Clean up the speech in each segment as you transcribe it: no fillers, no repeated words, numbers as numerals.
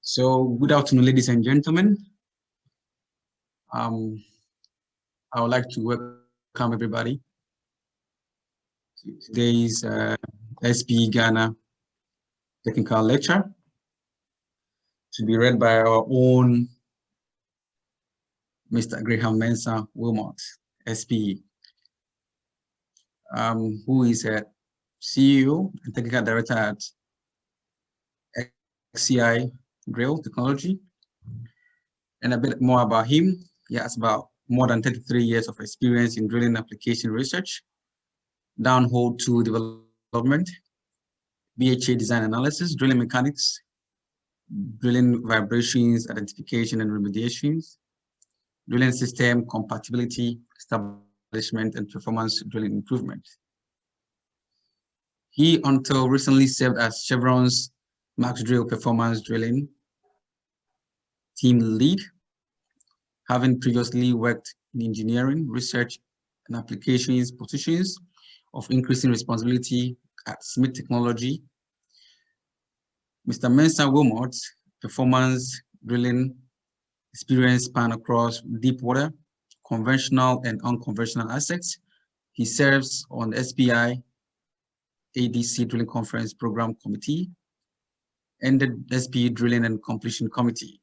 So, good afternoon, ladies and gentlemen. I would like to welcome everybody to today's SPE Ghana technical lecture to be read by our own Mr. Graham Mensa-Wilmot, SPE, who is a CEO and technical director at XCI Drill Technology. And a bit more about him. He has about more than 33 years of experience in drilling application research, downhole tool development, BHA design analysis, drilling mechanics, drilling vibrations, identification and remediations, drilling system compatibility, establishment, and performance drilling improvement. He, until recently, served as Chevron's Max Drill Performance Drilling team lead, having previously worked in engineering, research, and applications positions of increasing responsibility at Smith Technology. Mr. Mensa-Wilmot's performance drilling experience span across deep water, conventional and unconventional assets. He serves on the SPI ADC Drilling Conference Program Committee and the SPE Drilling and Completion Committee.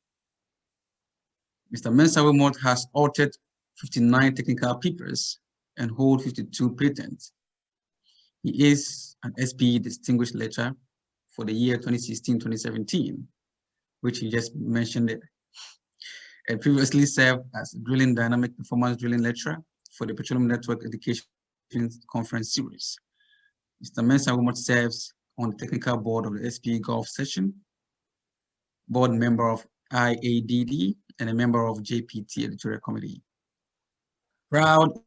Mr. Mensa-Wilmot has authored 59 technical papers and holds 52 patents. He is an SPE Distinguished Lecturer for the year 2016-2017, which he just mentioned it, and previously served as Drilling Dynamic Performance Drilling Lecturer for the Petroleum Network Education Conference Series. Mr. Mensa-Wilmot serves on the technical board of the SPE Gulf Session, board member of IADD, and a member of JPT Editorial Committee. Proud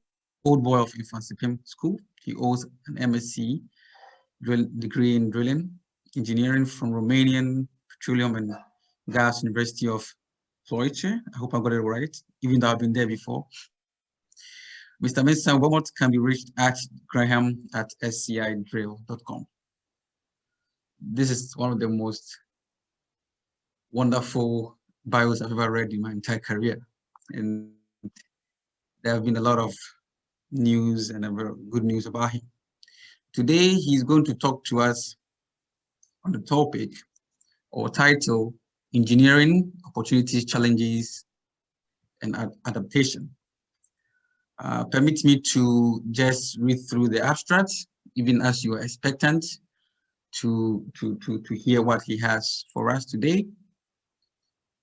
old boy of Infancy School, he holds an MSc degree in drilling engineering from Romanian Petroleum and Gas University of Ploiești. I hope I got it right, even though I've been there before. Mr. Mensa-Wilmot can be reached at graham@scidrill.com. This is one of the most wonderful bios I've ever read in my entire career. And there have been a lot of news and good news about him. Today, he's going to talk to us on the topic or title, Engineering Opportunities, Challenges, and Adaptation. Permit me to just read through the abstract, even as you are expectant to hear what he has for us today.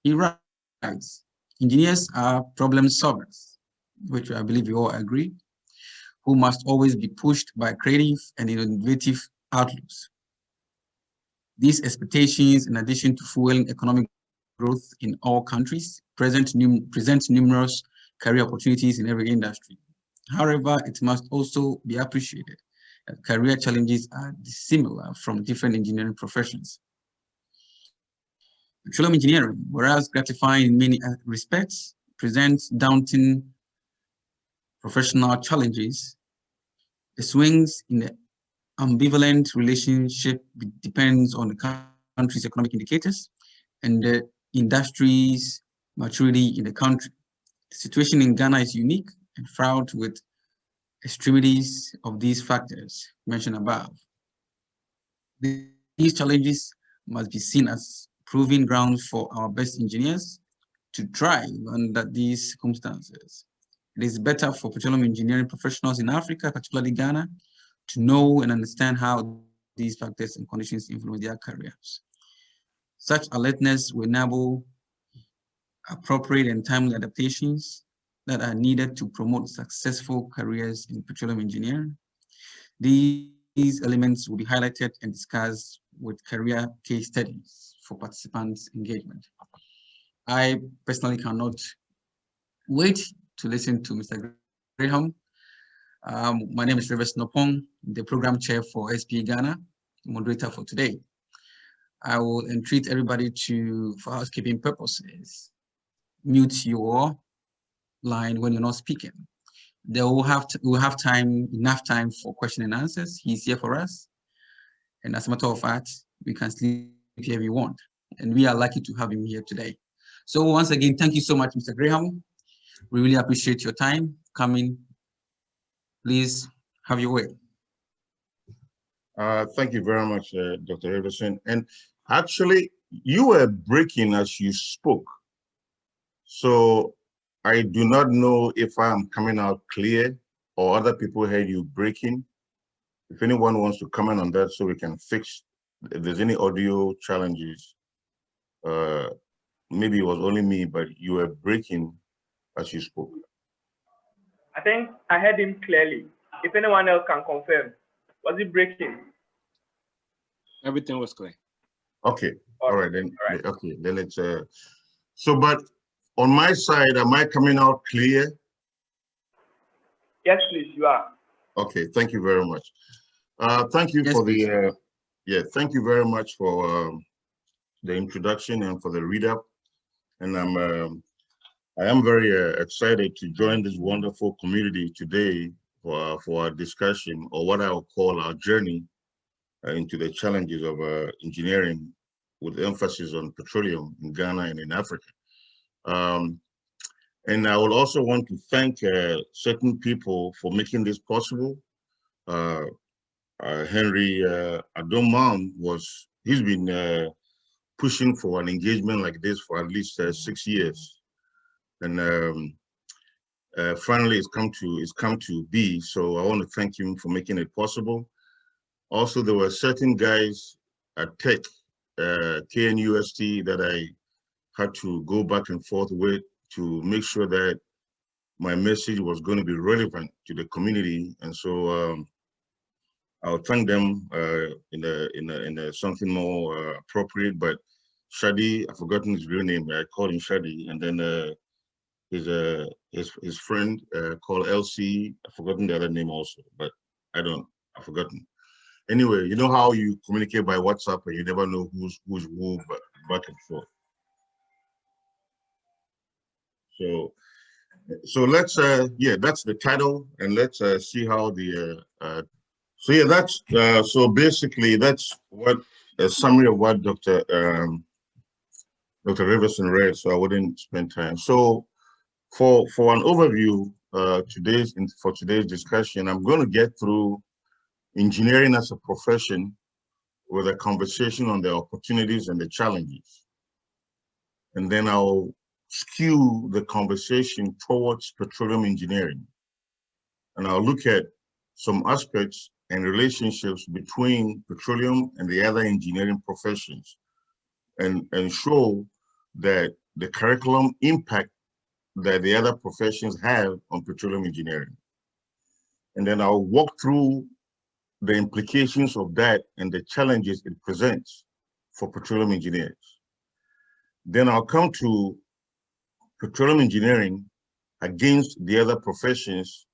He writes, engineers are problem solvers, which I believe you all agree, who must always be pushed by creative and innovative outlooks. These expectations, in addition to fueling economic growth in all countries, present numerous career opportunities in every industry. However, it must also be appreciated that career challenges are dissimilar from different engineering professions. Petroleum engineering, whereas gratifying in many respects, presents daunting professional challenges. The swings in the ambivalent relationship depends on the country's economic indicators and the industry's maturity in the country. The situation in Ghana is unique and fraught with extremities of these factors mentioned above. These challenges must be seen as proving grounds for our best engineers to thrive under these circumstances. It is better for petroleum engineering professionals in Africa, particularly Ghana, to know and understand how these factors and conditions influence their careers. Such alertness will enable appropriate and timely adaptations that are needed to promote successful careers in petroleum engineering. These elements will be highlighted and discussed with career case studies for participants' engagement. I personally cannot wait to listen to Mr. Graham. My name is Reverend Snopong, the program chair for SPE Ghana, moderator for today. I will entreat everybody to, for housekeeping purposes, mute your line when you're not speaking. We'll have enough time for question and answers. He's here for us. And as a matter of fact, we can sleep here if you want. and we are lucky to have him here today. So once again, thank you so much, Mr. Graham. We really appreciate your time coming. Please have your way. Thank you very much, Dr. Everson. And actually, you were breaking as you spoke. So I do not know if I'm coming out clear or other people heard you breaking. If anyone wants to comment on that so we can fix, if there's any audio challenges, maybe it was only me, but you were breaking as you spoke. I think I heard him clearly. If anyone else can confirm, was it breaking? Everything was clear. Okay, all right, then, okay, then it's, so, but on my side, am I coming out clear? Yes, please, you are. Okay, thank you very much. Thank you for the, thank you very much for the introduction and for the read up. And I am very excited to join this wonderful community today for our discussion, or what I will call our journey into the challenges of engineering, with emphasis on petroleum in Ghana and in Africa. And I will also want to thank certain people for making this possible. Henry Adomam he's been pushing for an engagement like this for at least 6 years. And finally it's come to be. So I want to thank him for making it possible. Also, there were certain guys at Tech, KNUST, that I had to go back and forth with to make sure that my message was going to be relevant to the community. And so I'll thank them in something more appropriate. But Shadi, I've forgotten his real name. I called him Shadi, and then his friend called LC. I've forgotten the other name also, but I've forgotten. Anyway, you know how you communicate by WhatsApp and you never know who's who, but back and forth. So let's that's the title, and let's see how the so basically that's what a summary of what Dr. Riverson read, so I wouldn't spend time. So for an overview for today's discussion, I'm going to get through engineering as a profession with a conversation on the opportunities and the challenges. And then I'll skew the conversation towards petroleum engineering. And I'll look at some aspects and relationships between petroleum and the other engineering professions, and show that the curriculum impact that the other professions have on petroleum engineering. And then I'll walk through the implications of that and the challenges it presents for petroleum engineers. Then I'll come to petroleum engineering against the other professions,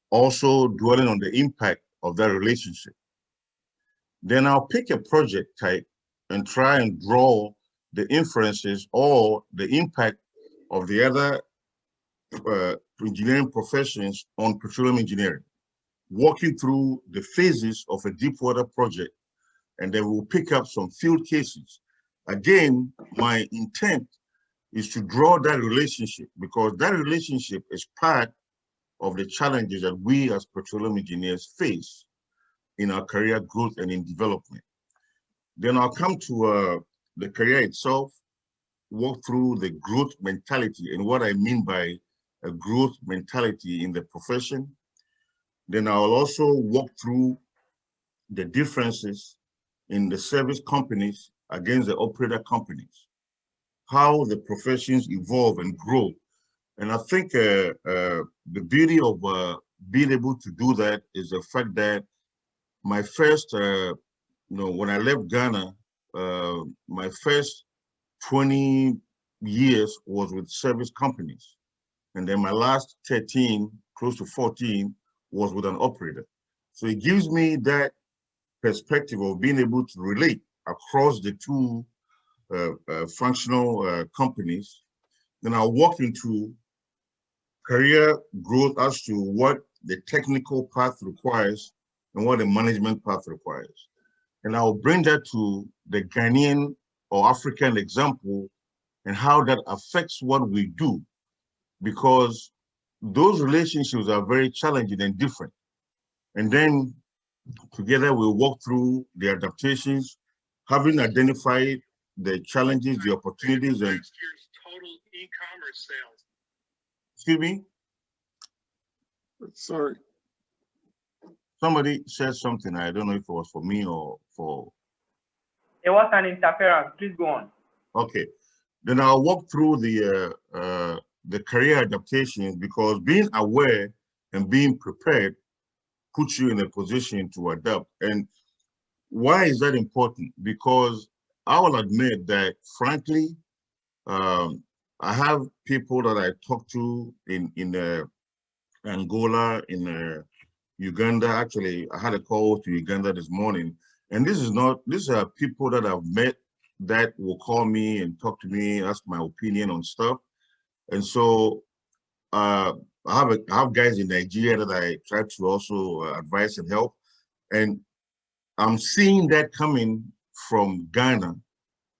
also dwelling on the impact of that relationship. Then I'll pick a project type and try and draw the inferences or the impact of the other engineering professions on petroleum engineering, walking through the phases of a deep water project, and then we'll pick up some field cases. Again, my intent is to draw that relationship, because that relationship is part of the challenges that we as petroleum engineers face in our career growth and in development. Then I'll come to the career itself, walk through the growth mentality and what I mean by a growth mentality in the profession. Then I'll also walk through the differences in the service companies against the operator companies, how the professions evolve and grow. And I think the beauty of being able to do that is the fact that my first, when I left Ghana, my first 20 years was with service companies. And then my last 13, close to 14, was with an operator. So it gives me that perspective of being able to relate across the two functional companies. Then I'll walk into career growth as to what the technical path requires and what the management path requires. And I'll bring that to the Ghanaian or African example and how that affects what we do, because those relationships are very challenging and different. And then together we'll walk through the adaptations, having identified the challenges, the opportunities, and next year's total e-commerce sales. Excuse me? Sorry. Somebody said something. I don't know if it was for me or for... There was an interference. Please go on. Okay. Then I'll walk through the career adaptations, because being aware and being prepared puts you in a position to adapt. And why is that important? Because I will admit that, frankly, I have people that I talk to in Angola, in Uganda. Actually, I had a call to Uganda this morning, and these are people that I've met that will call me and talk to me, ask my opinion on stuff. And so I have guys in Nigeria that I try to also advise and help. And I'm seeing that coming from Ghana.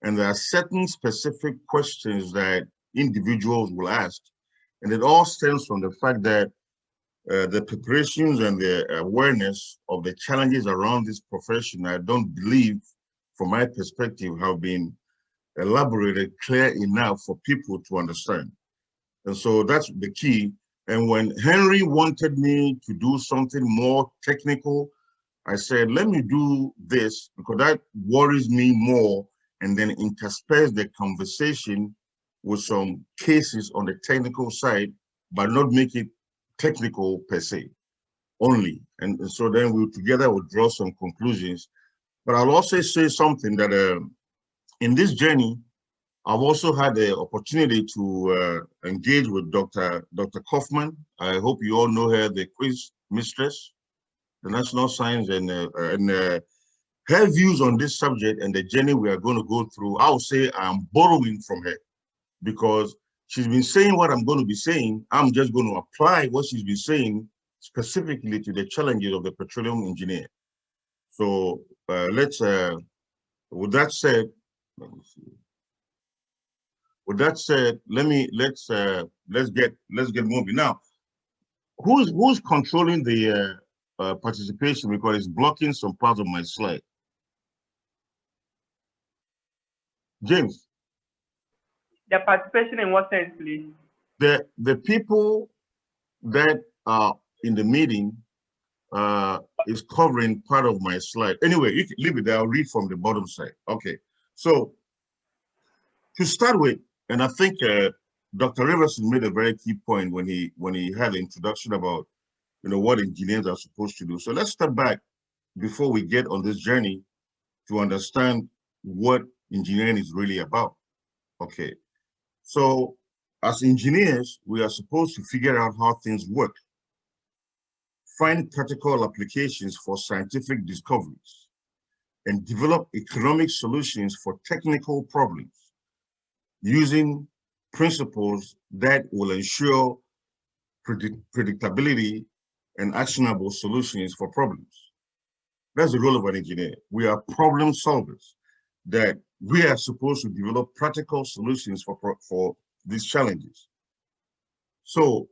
And there are certain specific questions that individuals will ask. And it all stems from the fact that the preparations and the awareness of the challenges around this profession, I don't believe, from my perspective, have been elaborated clear enough for people to understand. And so that's the key. And when Henry wanted me to do something more technical, I said, let me do this, because that worries me more, and then intersperse the conversation with some cases on the technical side, but not make it technical per se only. And so then we together will draw some conclusions. But I'll also say something that in this journey, I've also had the opportunity to engage with Dr. Kaufman. I hope you all know her, the quiz mistress, the national science, and her views on this subject and the journey we are going to go through. I would say I'm borrowing from her, because she's been saying what I'm going to be saying. I'm just going to apply what she's been saying specifically to the challenges of the petroleum engineer. So let's, with that said, let me see. With that said, let's get moving now. Who's controlling the participation, because it's blocking some parts of my slide? James. The participation in what sense, please? The people that are in the meeting is covering part of my slide. Anyway, you can leave it there. I'll read from the bottom side. Okay. So to start with, and I think Dr. Riverson made a very key point when he had the introduction about what engineers are supposed to do. So let's step back before we get on this journey to understand what engineering is really about. Okay. So as engineers, we are supposed to figure out how things work, find practical applications for scientific discoveries, and develop economic solutions for technical problems using principles that will ensure predictability and actionable solutions for problems. That's the role of an engineer. We are problem solvers, that we are supposed to develop practical solutions for these challenges. So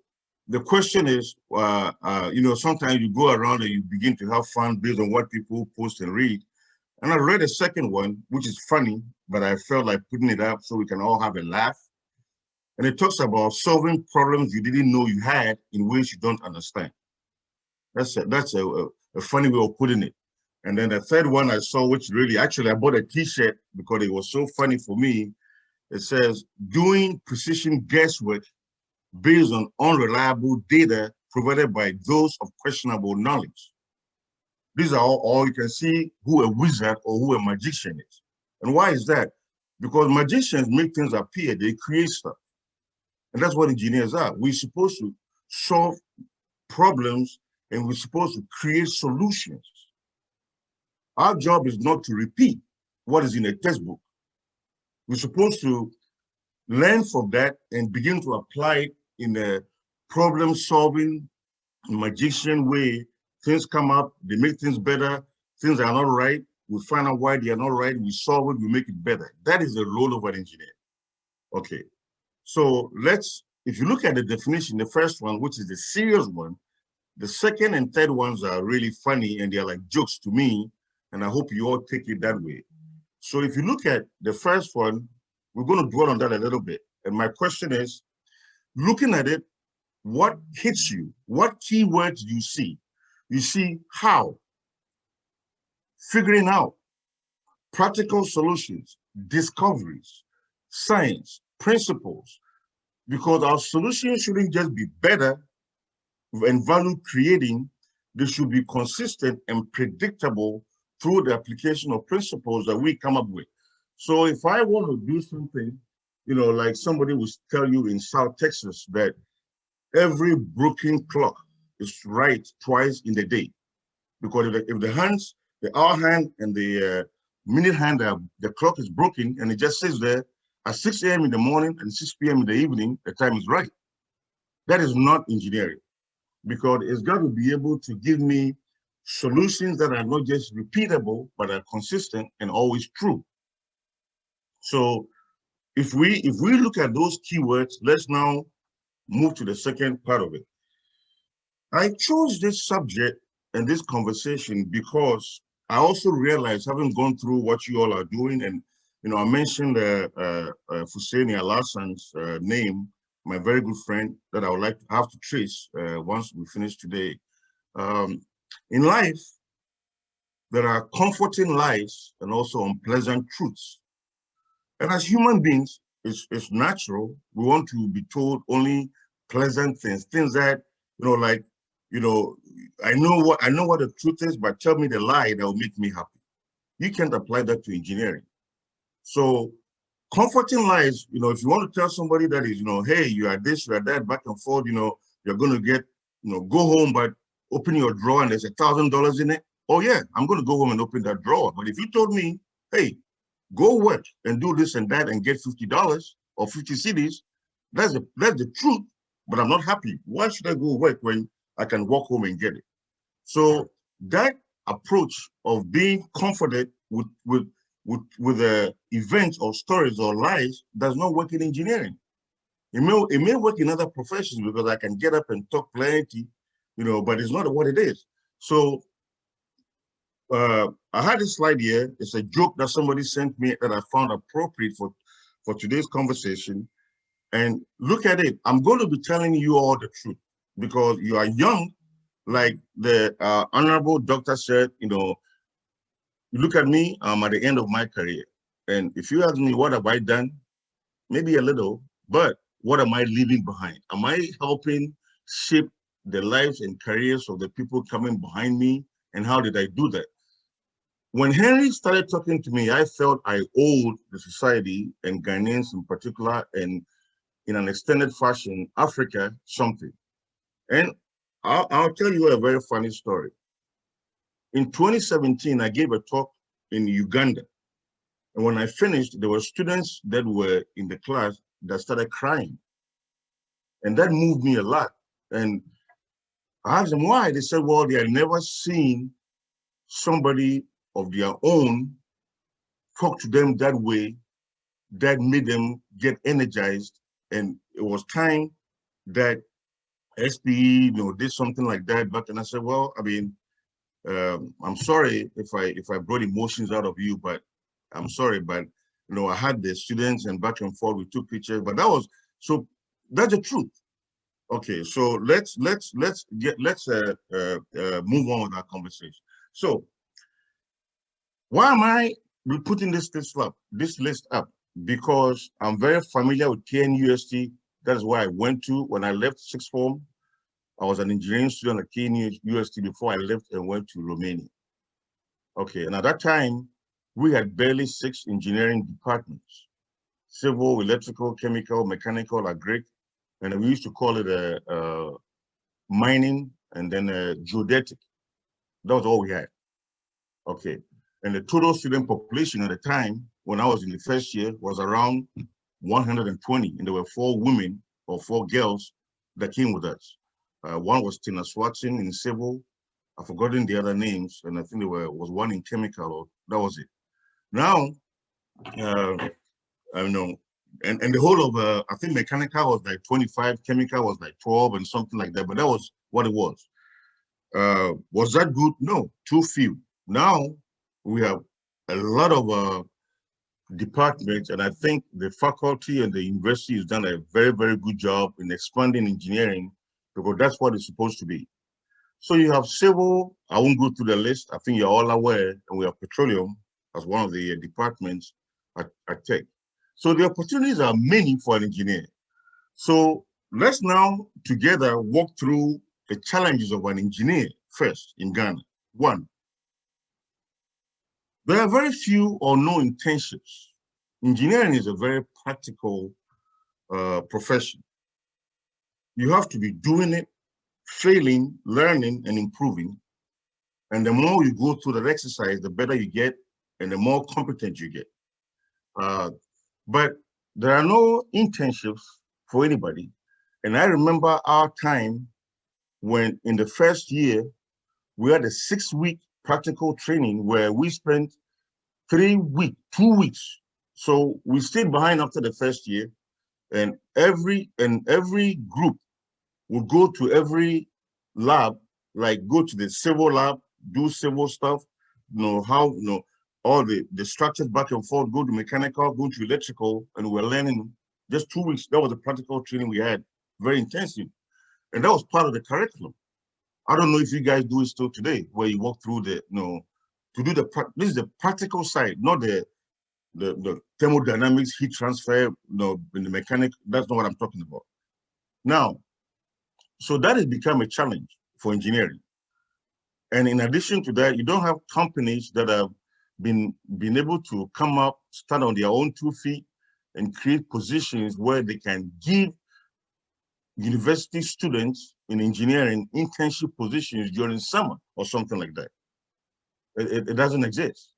the question is, sometimes you go around and you begin to have fun based on what people post and read. And I read a second one, which is funny, but I felt like putting it up so we can all have a laugh. And it talks about solving problems you didn't know you had in ways you don't understand. That's a funny way of putting it. And then the third one I saw, which really, actually, I bought a t-shirt because it was so funny for me. It says, doing precision guesswork based on unreliable data provided by those of questionable knowledge. These are all you can see who a wizard or who a magician is. And why is that? Because magicians make things appear, they create stuff. And that's what engineers are. We're supposed to solve problems and we're supposed to create solutions. Our job is not to repeat what is in a textbook. We're supposed to learn from that and begin to apply it in a problem-solving, magician way. Things come up, they make things better, things are not right, we find out why they are not right, we solve it, we make it better. That is the role of an engineer. Okay, so if you look at the definition, the first one, which is the serious one, the second and third ones are really funny and they're like jokes to me, and I hope you all take it that way. So if you look at the first one, we're going to dwell on that a little bit. And my question is, looking at it, what hits you? What keywords do you see? You see how, figuring out, practical solutions, discoveries, science, principles, because our solutions shouldn't just be better and value creating, they should be consistent and predictable through the application of principles that we come up with. So if I want to do something, like somebody will tell you in South Texas that every broken clock is right twice in the day, because if the hour hand and the minute hand, the clock is broken and it just sits there at 6 a.m. in the morning and 6 p.m. in the evening, the time is right. That is not engineering, because it's got to be able to give me solutions that are not just repeatable, but are consistent and always true. So if we look at those keywords, let's now move to the second part of it. I chose this subject and this conversation because I also realized, having gone through what you all are doing, and I mentioned Fuseni Alassan's name, my very good friend that I would like to have to trace once we finish today. In life, there are comforting lies and also unpleasant truths. And as human beings, it's natural. We want to be told only pleasant things that, I know what the truth is, but tell me the lie that will make me happy. You can't apply that to engineering. So comforting lies, if you want to tell somebody that is, hey, you are this, you are that, back and forth, you're going to get, go home, but open your drawer and there's $1,000 in it. Oh yeah, I'm going to go home and open that drawer. But if you told me, hey, go work and do this and that and get $50 or 50 CDs, that's the truth, but I'm not happy. Why should I go work when I can walk home and get it? So that approach of being confident with events or stories or lies does not work in engineering. It may work in other professions because I can get up and talk plenty, but it's not what it is. So I had this slide here. It's a joke that somebody sent me that I found appropriate for today's conversation. And look at it. I'm going to be telling you all the truth because you are young, like the Honorable Doctor said, you look at me, I'm at the end of my career. And if you ask me, what have I done? Maybe a little, but what am I leaving behind? Am I helping shape the lives and careers of the people coming behind me? And how did I do that? When Henry started talking to me, I felt I owed the society and Ghanaians in particular, and in an extended fashion, Africa, something. And I'll tell you a very funny story. In 2017, I gave a talk in Uganda. And when I finished, there were students that were in the class that started crying. And that moved me a lot. And I asked them why. They said, well, they had never seen somebody of their own talk to them that way that made them get energized. And it was time that SPE, did something like that. But and I said, well, I mean, I'm sorry if I brought emotions out of you, but I'm sorry, but I had the students and back and forth, we took pictures, but that's the truth. Okay, so let's move on with our conversation. So why am I putting this list up? Because I'm very familiar with KNUST. That is where I went to when I left sixth form. I was an engineering student at KNUST before I left and went to Romania. Okay, and at that time, we had barely 6 engineering departments: civil, electrical, chemical, mechanical, agric, and we used to call it mining and then geodetic. That was all we had. Okay, and the total student population at the time, when I was in the first year, was around 120, and there were 4 women or 4 girls that came with us. One was Tina Swatson in civil, I've forgotten the other names, and I think there was one in chemical, or that was it. Now, I know, and the whole of, I think mechanical was like 25, chemical was like 12 and something like that, but that was what it was. Was that good? No, too few. Now, we have a lot of departments, and I think the faculty and the university has done a very, very good job in expanding engineering, because that's what it's supposed to be. So you have civil, I won't go through the list. I think you're all aware, and we have petroleum as one of the departments at Tech. So the opportunities are many for an engineer. So let's now together walk through the challenges of an engineer first in Ghana. One, there are very few or no internships. Engineering is a very practical profession. You have to be doing it, failing, learning, and improving. And the more you go through that exercise, the better you get and the more competent you get. But there are no internships for anybody. And I remember our time when in the first year, we had a 6-week practical training where we spent 2 weeks. So we stayed behind after the first year, and every group would go to every lab, like go to the civil lab, do civil stuff, all the structures back and forth, go to mechanical, go to electrical, and we're learning just 2 weeks. That was a practical training we had, very intensive. And that was part of the curriculum. I don't know if you guys do it still today, where you walk through this is the practical side, not the thermodynamics, heat transfer, in the mechanic. That's not what I'm talking about. Now, so that has become a challenge for engineering. And in addition to that, you don't have companies that have been able to come up, stand on their own 2 feet, and create positions where they can give university students in engineering internship positions during summer or something like that. It doesn't exist.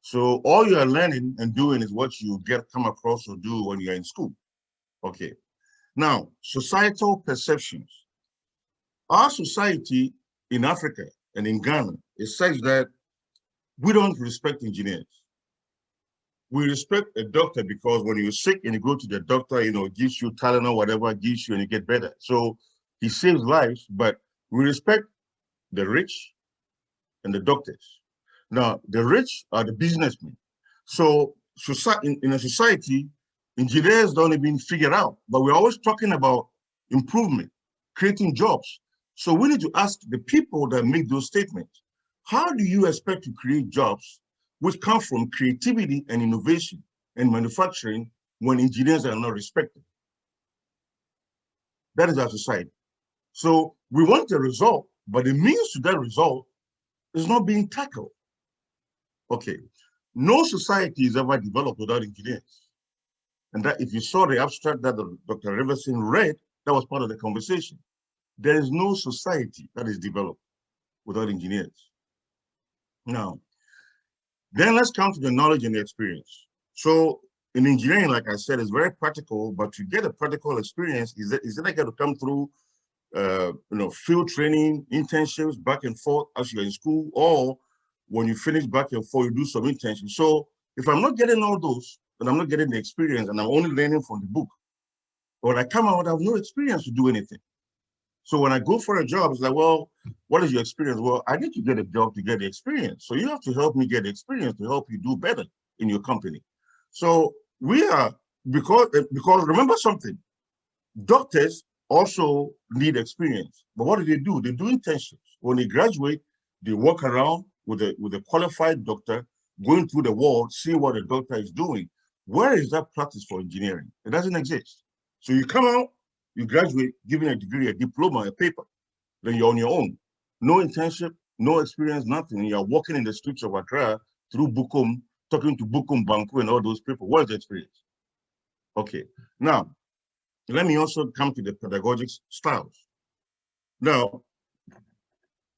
So all you are learning and doing is what you come across or do when you're in school. Okay. Now, societal perceptions. Our society in Africa and in Ghana is such that we don't respect engineers. We respect a doctor because when you're sick and you go to the doctor, gives you Tylenol, whatever, gives you and you get better. So he saves lives, but we respect the rich and the doctors. Now, the rich are the businessmen. So in a society, engineers don't even figure out, but we're always talking about improvement, creating jobs. So we need to ask the people that make those statements, how do you expect to create jobs which come from creativity and innovation and manufacturing when engineers are not respected? That is our society. So we want a result, but the means to that result is not being tackled. Okay, no society is ever developed without engineers. And that if you saw the abstract that Dr. Riverson read, that was part of the conversation. There is no society that is developed without engineers. Now, then let's come to the knowledge and the experience. So in engineering, like I said, it's very practical, but to get a practical experience, is it got to come through field training, internships, back and forth as you're in school, or when you finish back and forth, you do some internships. So if I'm not getting all those, then I'm not getting the experience, and I'm only learning from the book. But when I come out, I have no experience to do anything. So when I go for a job, it's like, well, what is your experience? Well, I need to get a job to get the experience. So you have to help me get the experience to help you do better in your company. So we are, because remember something, doctors also need experience. But what do? They do internships. When they graduate, they walk around with a qualified doctor, going through the world, seeing what the doctor is doing. Where is that practice for engineering? It doesn't exist. So you come out, you graduate, given a degree, a diploma, a paper, then you're on your own. No internship, no experience, nothing. You're walking in the streets of Accra through Bukum, talking to Bukum Banku and all those people. What is the experience? Okay, now, let me also come to the pedagogic styles. Now,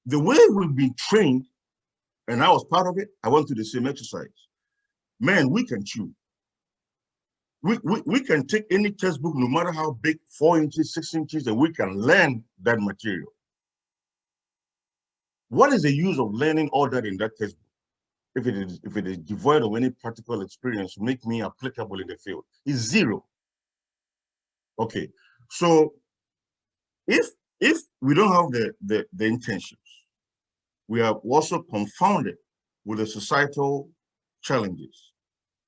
the way we've been trained, and I was part of it, I went through the same exercise. Man, we can chew. We can take any textbook, no matter how big, 4 inches, 6 inches, and we can learn that material. What is the use of learning all that in that textbook if it is devoid of any practical experience to make me applicable in the field? It's zero. Okay, so if we don't have the intentions, we are also confounded with the societal challenges,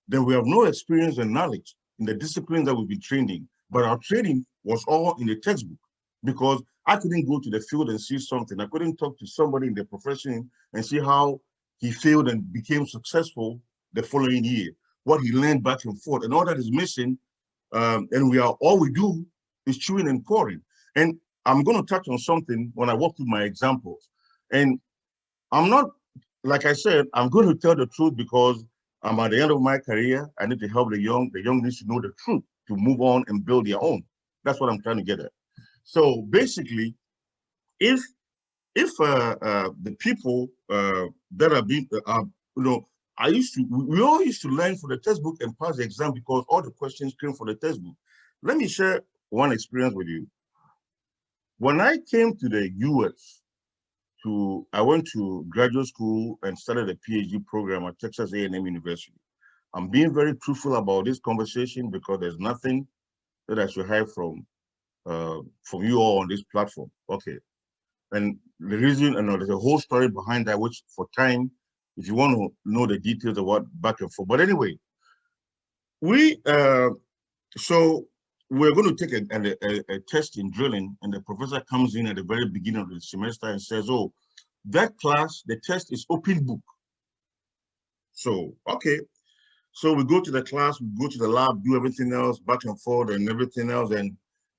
then we have no experience and knowledge in the discipline that we've been trained in. But our training was all in the textbook because I couldn't go to the field and see something. I couldn't talk to somebody in the profession and see how he failed and became successful the following year, what he learned back and forth, and all that is missing. And all we do is chewing and pouring. And I'm going to touch on something when I walk through my examples. And I'm not, like I said, I'm going to tell the truth because I'm at the end of my career. I need to help the young needs to know the truth to move on and build their own. That's what I'm trying to get at. So basically, if the people that are being, we all used to learn for the textbook and pass the exam because all the questions came from the textbook. Let me share one experience with you. When I came to the US, I went to graduate school and started a PhD program at Texas A&M University. I'm being very truthful about this conversation because there's nothing that I should hide from you all on this platform. Okay. And the reason, there's a whole story behind that, which for time, if you want to know the details of what back and forth. But anyway, so we're going to take a test in drilling, and the professor comes in at the very beginning of the semester and says, oh, that class, the test is open book. So, okay. So we go to the class, we go to the lab, do everything else, back and forth and everything else, and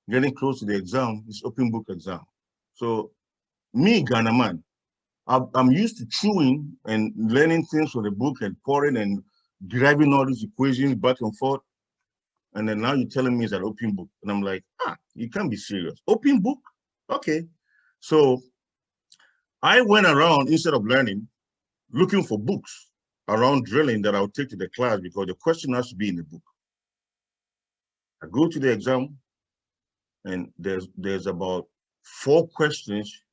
getting close to the exam, it's open book exam. So me, Ghana man, I'm used to chewing and learning things from the book and pouring and deriving all these equations back and forth. And then now you're telling me it's an open book. And I'm like, you can't be serious. Open book? Okay. So I went around, instead of learning, looking for books around drilling that I'll take to the class because the question has to be in the book. I go to the exam and there's about 4 questions.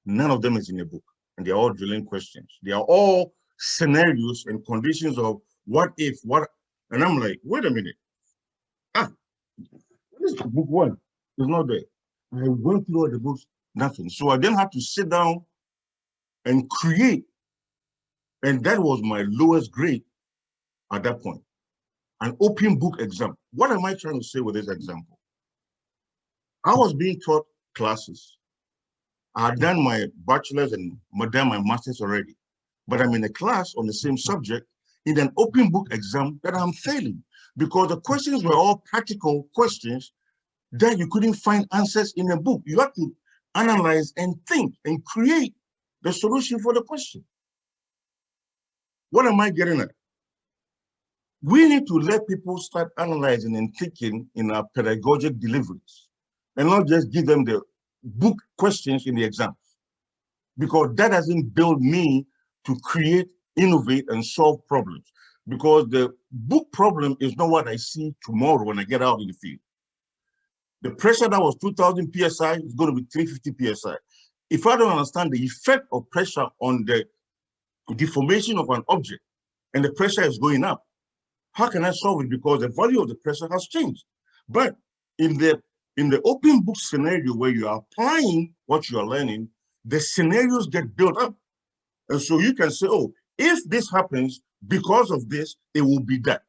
None of them is in the book. And they're all drilling questions. They are all scenarios and conditions of what if, what. And I'm like, wait a minute. What is the book one? It's not there. I went through all the books, nothing. So I then had to sit down and create. And that was my lowest grade at that point. An open book exam. What am I trying to say with this example? I was being taught classes. I had done my bachelor's and done my master's already. But I'm in a class on the same subject in an open book exam that I'm failing because the questions were all practical questions that you couldn't find answers in a book. You have to analyze and think and create the solution for the question. What am I getting at? We need to let people start analyzing and thinking in our pedagogic deliveries and not just give them the book questions in the exams, because that doesn't build me to create, innovate, and solve problems. Because the book problem is not what I see tomorrow when I get out in the field. The pressure that was 2,000 PSI is going to be 350 PSI. If I don't understand the effect of pressure on the deformation of an object and the pressure is going up, how can I solve it? Because the value of the pressure has changed. But in the open book scenario where you are applying what you are learning, the scenarios get built up. And so you can say, oh, if this happens because of this, it will be that.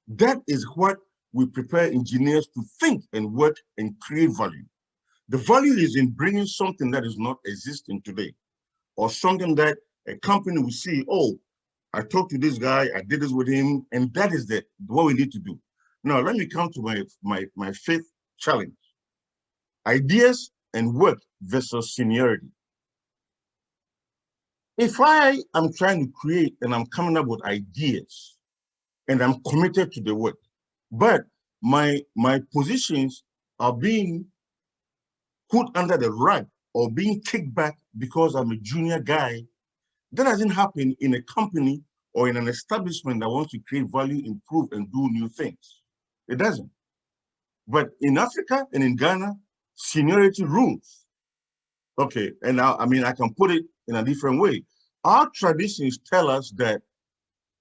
That is what we prepare engineers to think and work and create value. The value is in bringing something that is not existing today, or something that a company will see, oh, I talked to this guy, I did this with him, and that is what we need to do. Now, let me come to my fifth challenge. Ideas and work versus seniority. If I am trying to create and I'm coming up with ideas and I'm committed to the work, but my positions are being put under the rug or being kicked back because I'm a junior guy, that doesn't happen in a company or in an establishment that wants to create value, improve, and do new things. It doesn't. But in Africa and in Ghana, seniority rules. Okay, and now, I mean, I can put it in a different way. Our traditions tell us that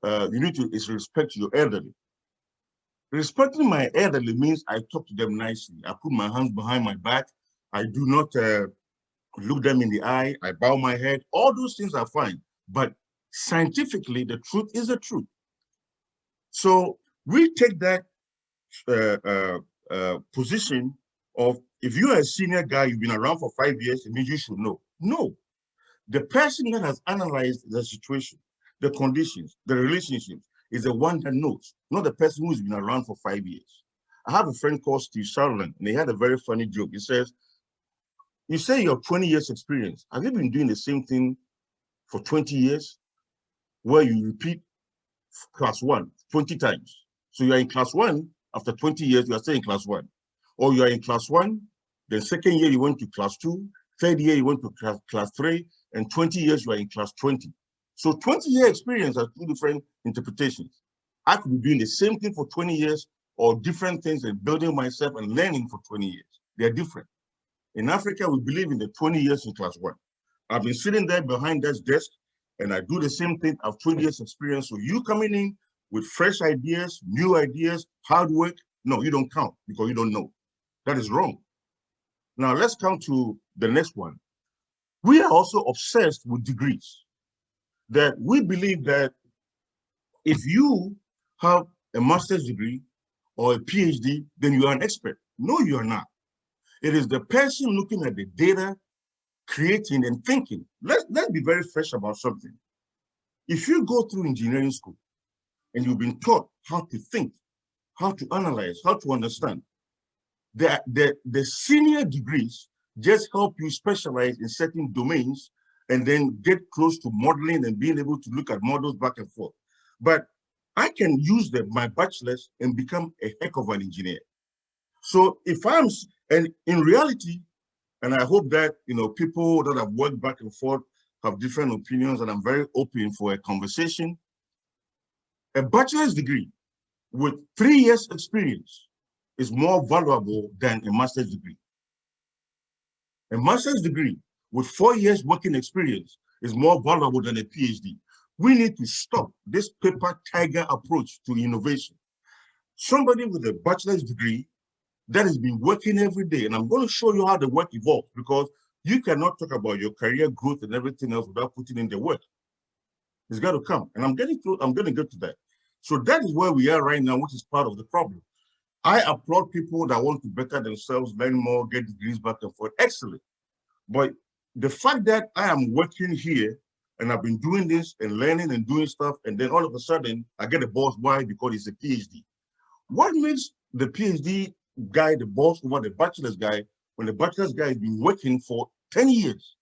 you need to respect your elderly. Respecting my elderly means I talk to them nicely. I put my hands behind my back. I do not look them in the eye. I bow my head. All those things are fine. But scientifically, the truth is the truth. So we take that position of, if you are a senior guy, you've been around for 5 years, it means you should know. No, the person that has analyzed the situation, the conditions, the relationships, is the one that knows, not the person who's been around for 5 years. I have a friend called Steve Sutherland, and he had a very funny joke. He says, you say you have 20 years experience. Have you been doing the same thing for 20 years, where you repeat class 1 20 times? So you are in class 1, after 20 years, you are still in class 1. Or you are in class 1, the second year you went to class 2, third year you went to class 3, and 20 years you are in class 20. So 20-year experience has two different interpretations. I could be doing the same thing for 20 years or different things and building myself and learning for 20 years. They're different. In Africa, we believe in the 20 years in class 1. I've been sitting there behind that desk and I do the same thing. I have 20 years experience. So you coming in with fresh ideas, new ideas, hard work, no, you don't count because you don't know. That is wrong. Now let's come to the next one. We are also obsessed with degrees. That we believe that if you have a master's degree or a PhD, then you are an expert. No, you are not. It is the person looking at the data, creating and thinking. Let's be very fresh about something. If you go through engineering school and you've been taught how to think, how to analyze, how to understand, the senior degrees just help you specialize in certain domains and then get close to modeling and being able to look at models back and forth. But I can use my bachelor's and become a heck of an engineer. So and in reality, and I hope that, people that have worked back and forth have different opinions, and I'm very open for a conversation. A bachelor's degree with 3 years experience is more valuable than a master's degree. A master's degree with 4 years working experience is more valuable than a PhD. We need to stop this paper tiger approach to innovation. Somebody with a bachelor's degree that has been working every day, and I'm going to show you how the work evolves, because you cannot talk about your career growth and everything else without putting in the work. It's got to come, and I'm going to get to that. So that is where we are right now, which is part of the problem. I applaud people that want to better themselves, learn more, get degrees back and forth. Excellent. But the fact that I am working here and I've been doing this and learning and doing stuff, and then all of a sudden I get a boss. Why? Because it's a PhD. What makes the PhD guy the boss over the bachelor's guy when the bachelor's guy has been working for 10 years?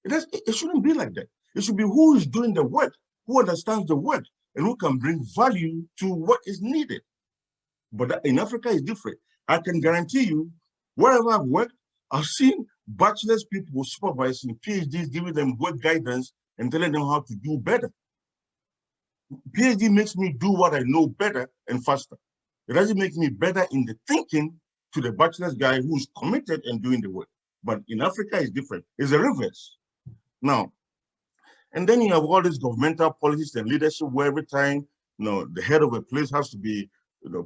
It shouldn't be like that. It should be who is doing the work, who understands the work, and who can bring value to what is needed. But in Africa, it's different. I can guarantee you, wherever I've worked, I've seen bachelor's people supervising PhDs, giving them work guidance and telling them how to do better. PhD makes me do what I know better and faster. It doesn't make me better in the thinking to the bachelor's guy who's committed and doing the work. But in Africa, it's different. It's the reverse. Now, and then you have all these governmental policies and leadership where every time, the head of a place has to be,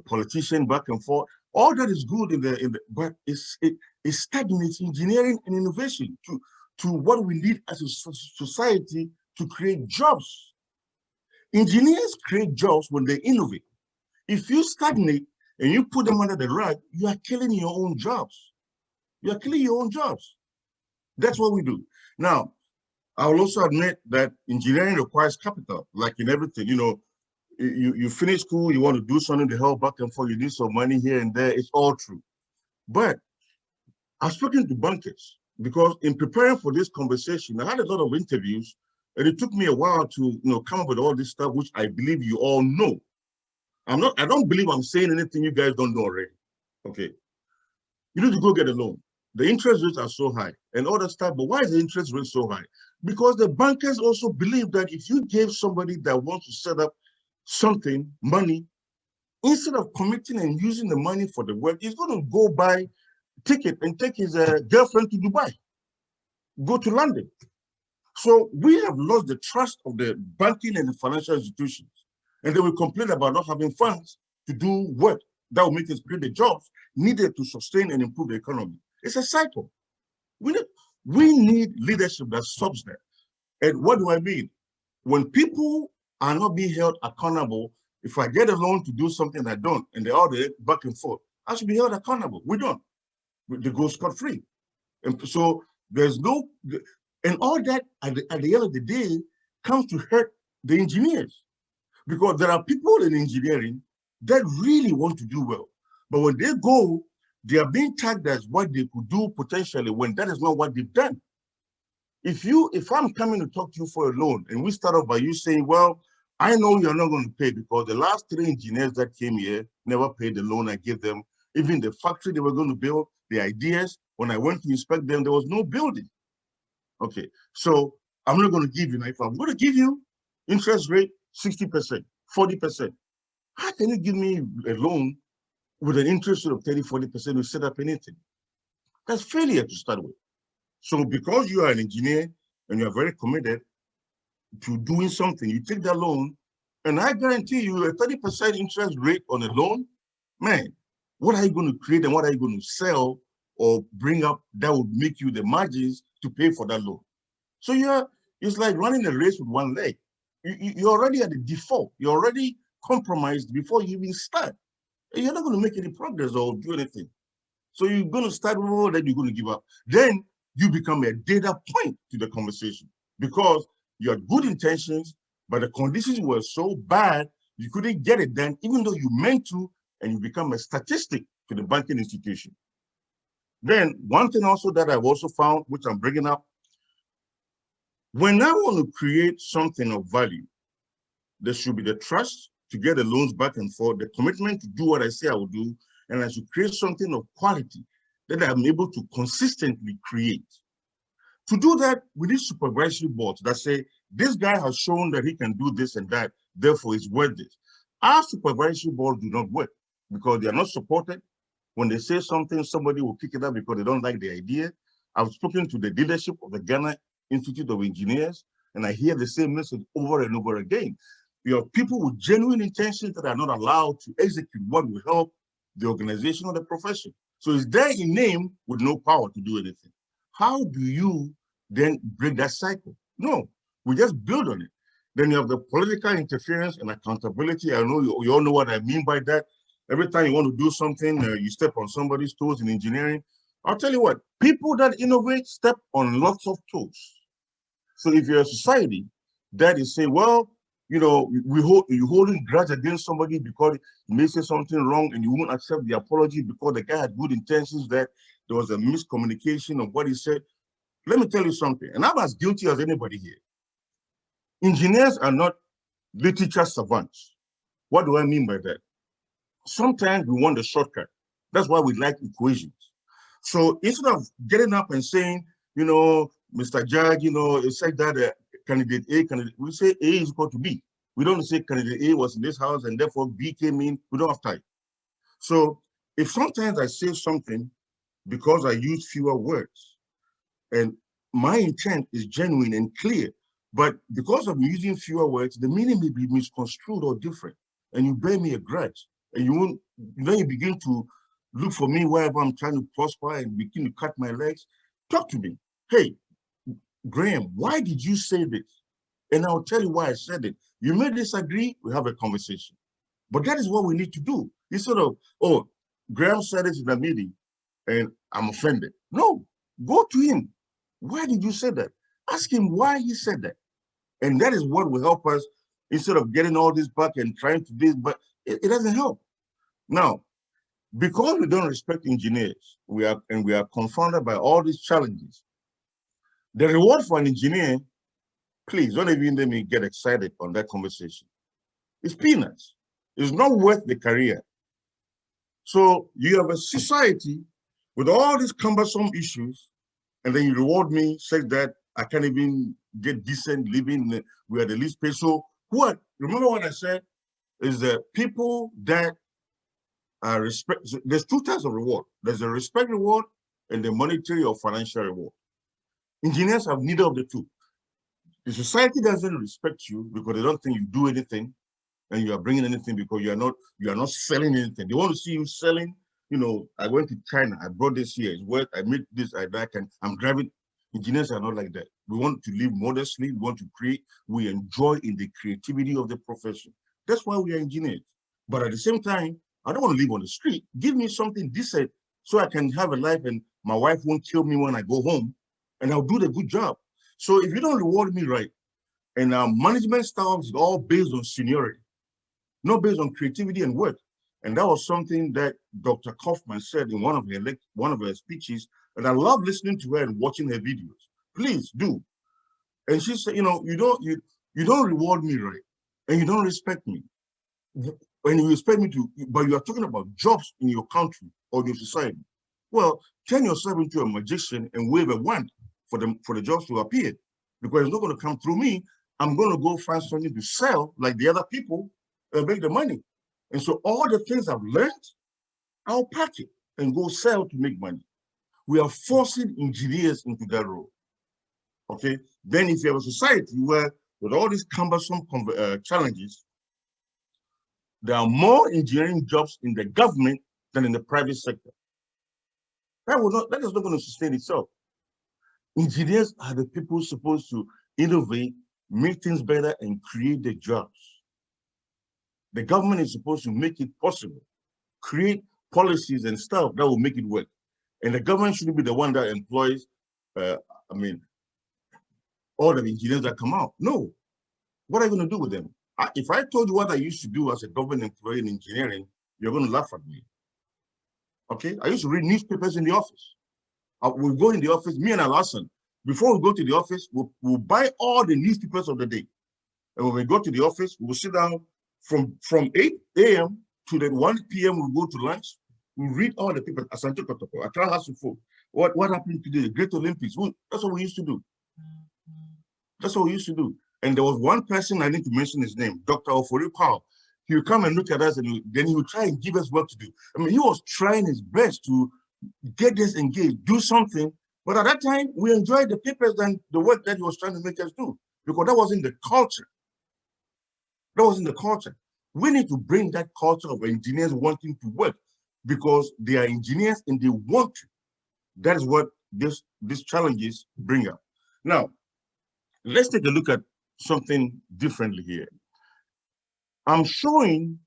politician back and forth. All that is good but it stagnates engineering and innovation to what we need as a society to create jobs. Engineers create jobs when they innovate. If you stagnate and you put them under the rug, you are killing your own jobs. You are killing your own jobs. That's what we do. Now, I will also admit that engineering requires capital, like in everything. You finish school, you want to do something to help back and forth, you need some money here and there. It's all true. But I've spoken to bankers because in preparing for this conversation, I had a lot of interviews, and it took me a while to come up with all this stuff, which I believe you all know. I don't believe I'm saying anything you guys don't know already. Okay. You need to go get a loan. The interest rates are so high and all that stuff. But why is the interest rate so high? Because the bankers also believe that if you gave somebody that wants to set up something, money, instead of committing and using the money for the work, he's going to go buy a ticket and take his girlfriend to Dubai. go to London. So we have lost the trust of the banking and the financial institutions. And they will complain about not having funds to do work that will make us create the jobs needed to sustain and improve the economy. It's a cycle. We need leadership that stops that. And what do I mean? When people are not being held accountable, if I get a loan to do something I don't, and they're all there back and forth, I should be held accountable. We don't. They go scot-free. And so there's no, and all that at the end of the day comes to hurt the engineers. Because there are people in engineering that really want to do well. But when they go, they are being tagged as what they could do potentially when that is not what they've done. If I'm coming to talk to you for a loan and we start off by you saying, well, I know you're not going to pay because the last 3 engineers that came here never paid the loan I gave them. Even the factory they were going to build, the ideas, when I went to inspect them, there was no building. Okay, so I'm not going to give you, if I'm going to give you interest rate 60%, 40%, how can you give me a loan with an interest rate of 30, 40% to set up anything? That's failure to start with. So because you are an engineer and you're very committed to doing something, you take that loan, and I guarantee you a 30% interest rate on a loan, man, what are you going to create and what are you going to sell or bring up that would make you the margins to pay for that loan? So it's like running a race with one leg. You're already at the default. You're already compromised before you even start. And you're not going to make any progress or do anything. So you're going to start, then you're going to give up. Then you become a data point to the conversation because you had good intentions, but the conditions were so bad, you couldn't get it done, even though you meant to, and you become a statistic to the banking institution. Then one thing also that I've also found, which I'm bringing up, when I want to create something of value, there should be the trust to get the loans back and forth, the commitment to do what I say I will do, and I should create something of quality that I'm able to consistently create. To do that, we need supervisory boards that say, this guy has shown that he can do this and that, therefore it's worth it. Our supervisory boards do not work because they are not supported. When they say something, somebody will pick it up because they don't like the idea. I've spoken to the leadership of the Ghana Institute of Engineers, and I hear the same message over and over again. You have people with genuine intentions that are not allowed to execute what will help the organization or the profession. So it's there in name with no power to do anything. How do you then break that cycle? No, we just build on it. Then you have the political interference and accountability. I know you all know what I mean by that. Every time you want to do something, you step on somebody's toes in engineering. I'll tell you what, people that innovate step on lots of toes. So if you're a society that is saying, well, you know, you're holding grudge against somebody because he may say something wrong and you won't accept the apology because the guy had good intentions, that there was a miscommunication of what he said. Let me tell you something, and I'm as guilty as anybody here. Engineers are not literature savants. What do I mean by that? Sometimes we want the shortcut. That's why we like equations. So instead of getting up and saying, you know, Mr. Judge, you know, it said that candidate A, we say A is equal to B. We don't say candidate A was in this house and therefore B came in. We don't have time. So if sometimes I say something because I use fewer words and my intent is genuine and clear, but because I'm using fewer words, the meaning may be misconstrued or different, and you bear me a grudge, and then you begin to look for me wherever I'm trying to prosper and begin to cut my legs. Talk to me. Hey, Graham, why did you say this? And I'll tell you why I said it. You may disagree, we have a conversation. But that is what we need to do. Instead of, oh, Graham said it in the meeting and I'm offended. No, go to him. Why did you say that? Ask him why he said that. And that is what will help us instead of getting all this back and trying to do this, but it doesn't help. Now, because we don't respect engineers, we are confounded by all these challenges. The reward for an engineer, please don't even let me get excited on that conversation. It's peanuts. It's not worth the career. So you have a society with all these cumbersome issues, and then you reward me, say that I can't even get decent living. We are the least paid. So what? Remember what I said is that people that are respect. There's two types of reward. There's a respect reward and the monetary or financial reward. Engineers have neither of the two. The society doesn't respect you because they don't think you do anything and you are bringing anything because you are not selling anything. They want to see you selling. You know, I went to China, I brought this here, it's worth, I made this, I'm driving. Engineers are not like that. We want to live modestly, we want to create, we enjoy in the creativity of the profession. That's why we are engineers. But at the same time, I don't want to live on the street. Give me something decent so I can have a life and my wife won't kill me when I go home and I'll do the good job. So if you don't reward me right, and our management style is all based on seniority, not based on creativity and work. And that was something that Dr. Kaufman said in one of her speeches, and I love listening to her and watching her videos. Please do. And she said, you know, you don't reward me right, and you don't respect me. When you expect me to, but you are talking about jobs in your country or your society. Well, turn yourself into a magician and wave a wand for the jobs to appear, because it's not going to come through me. I'm going to go find something to sell like the other people and make the money. And so all the things I've learned, I'll pack it and go sell to make money. We are forcing engineers into that role. Okay. Then if you have a society where with all these cumbersome challenges, there are more engineering jobs in the government than in the private sector. That is not going to sustain itself. Engineers are the people supposed to innovate, make things better, and create the jobs. The government is supposed to make it possible, create policies and stuff that will make it work. And the government shouldn't be the one that employs, all the engineers that come out. No. What are you going to do with them? If I told you what I used to do as a government employee in engineering, you're going to laugh at me. Okay? I used to read newspapers in the office. We'll go in the office, me and Alasan, before we go to the office, we'll buy all the newspapers of the day. And when we go to the office, we'll sit down from 8 a.m. to the 1 p.m. we'll go to lunch. We read all the papers. Asante Kotoko, Accra House of Folk. What happened today? The Great Olympics. That's what we used to do. That's what we used to do. And there was one person, I need to mention his name, Dr. Ofori Powell. He would come and look at us and then he would try and give us work to do. I mean, he was trying his best to get us engaged, do something. But at that time, we enjoyed the papers and the work that he was trying to make us do, because that wasn't the culture. That wasn't the culture. We need to bring that culture of engineers wanting to work because they are engineers and they want to. That is what these challenges bring up. Now, let's take a look at something differently here. I'm showing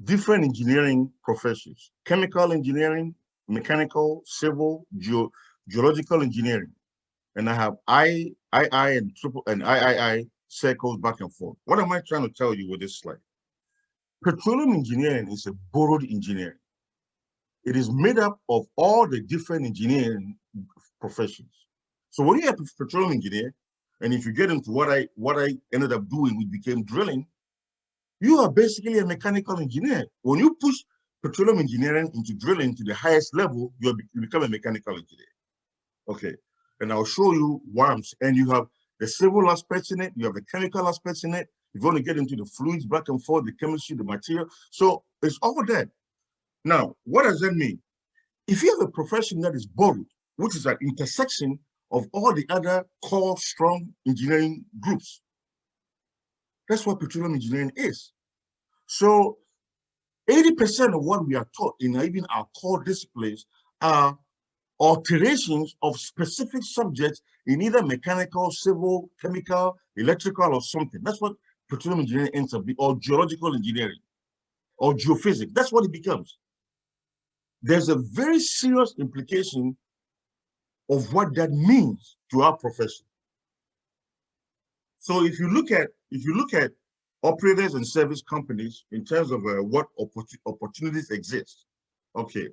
different engineering professions: chemical engineering, mechanical, civil, geological engineering. And I have II and III circles back and forth. What am I trying to tell you with this slide? Petroleum engineering is a borrowed engineering. It is made up of all the different engineering professions. So when you have a petroleum engineer, and if you get into what I ended up doing, which became drilling, you are basically a mechanical engineer. When you push petroleum engineering into drilling to the highest level, you become a mechanical engineer. Okay, and I'll show you why. And you have the civil aspects in it, you have the chemical aspects in it. You're going to get into the fluids back and forth, the chemistry, the material. So it's all that. Now, what does that mean? If you have a profession that is borrowed, which is an intersection of all the other core strong engineering groups, that's what petroleum engineering is. So 80% of what we are taught in even our core disciplines are alterations of specific subjects in either mechanical, civil, chemical, electrical, or something. That's what petroleum engineering ends up being, or geological engineering, or geophysics. That's what it becomes. There's a very serious implication of what that means to our profession. So if you look at operators and service companies in terms of what opportunities exist, okay,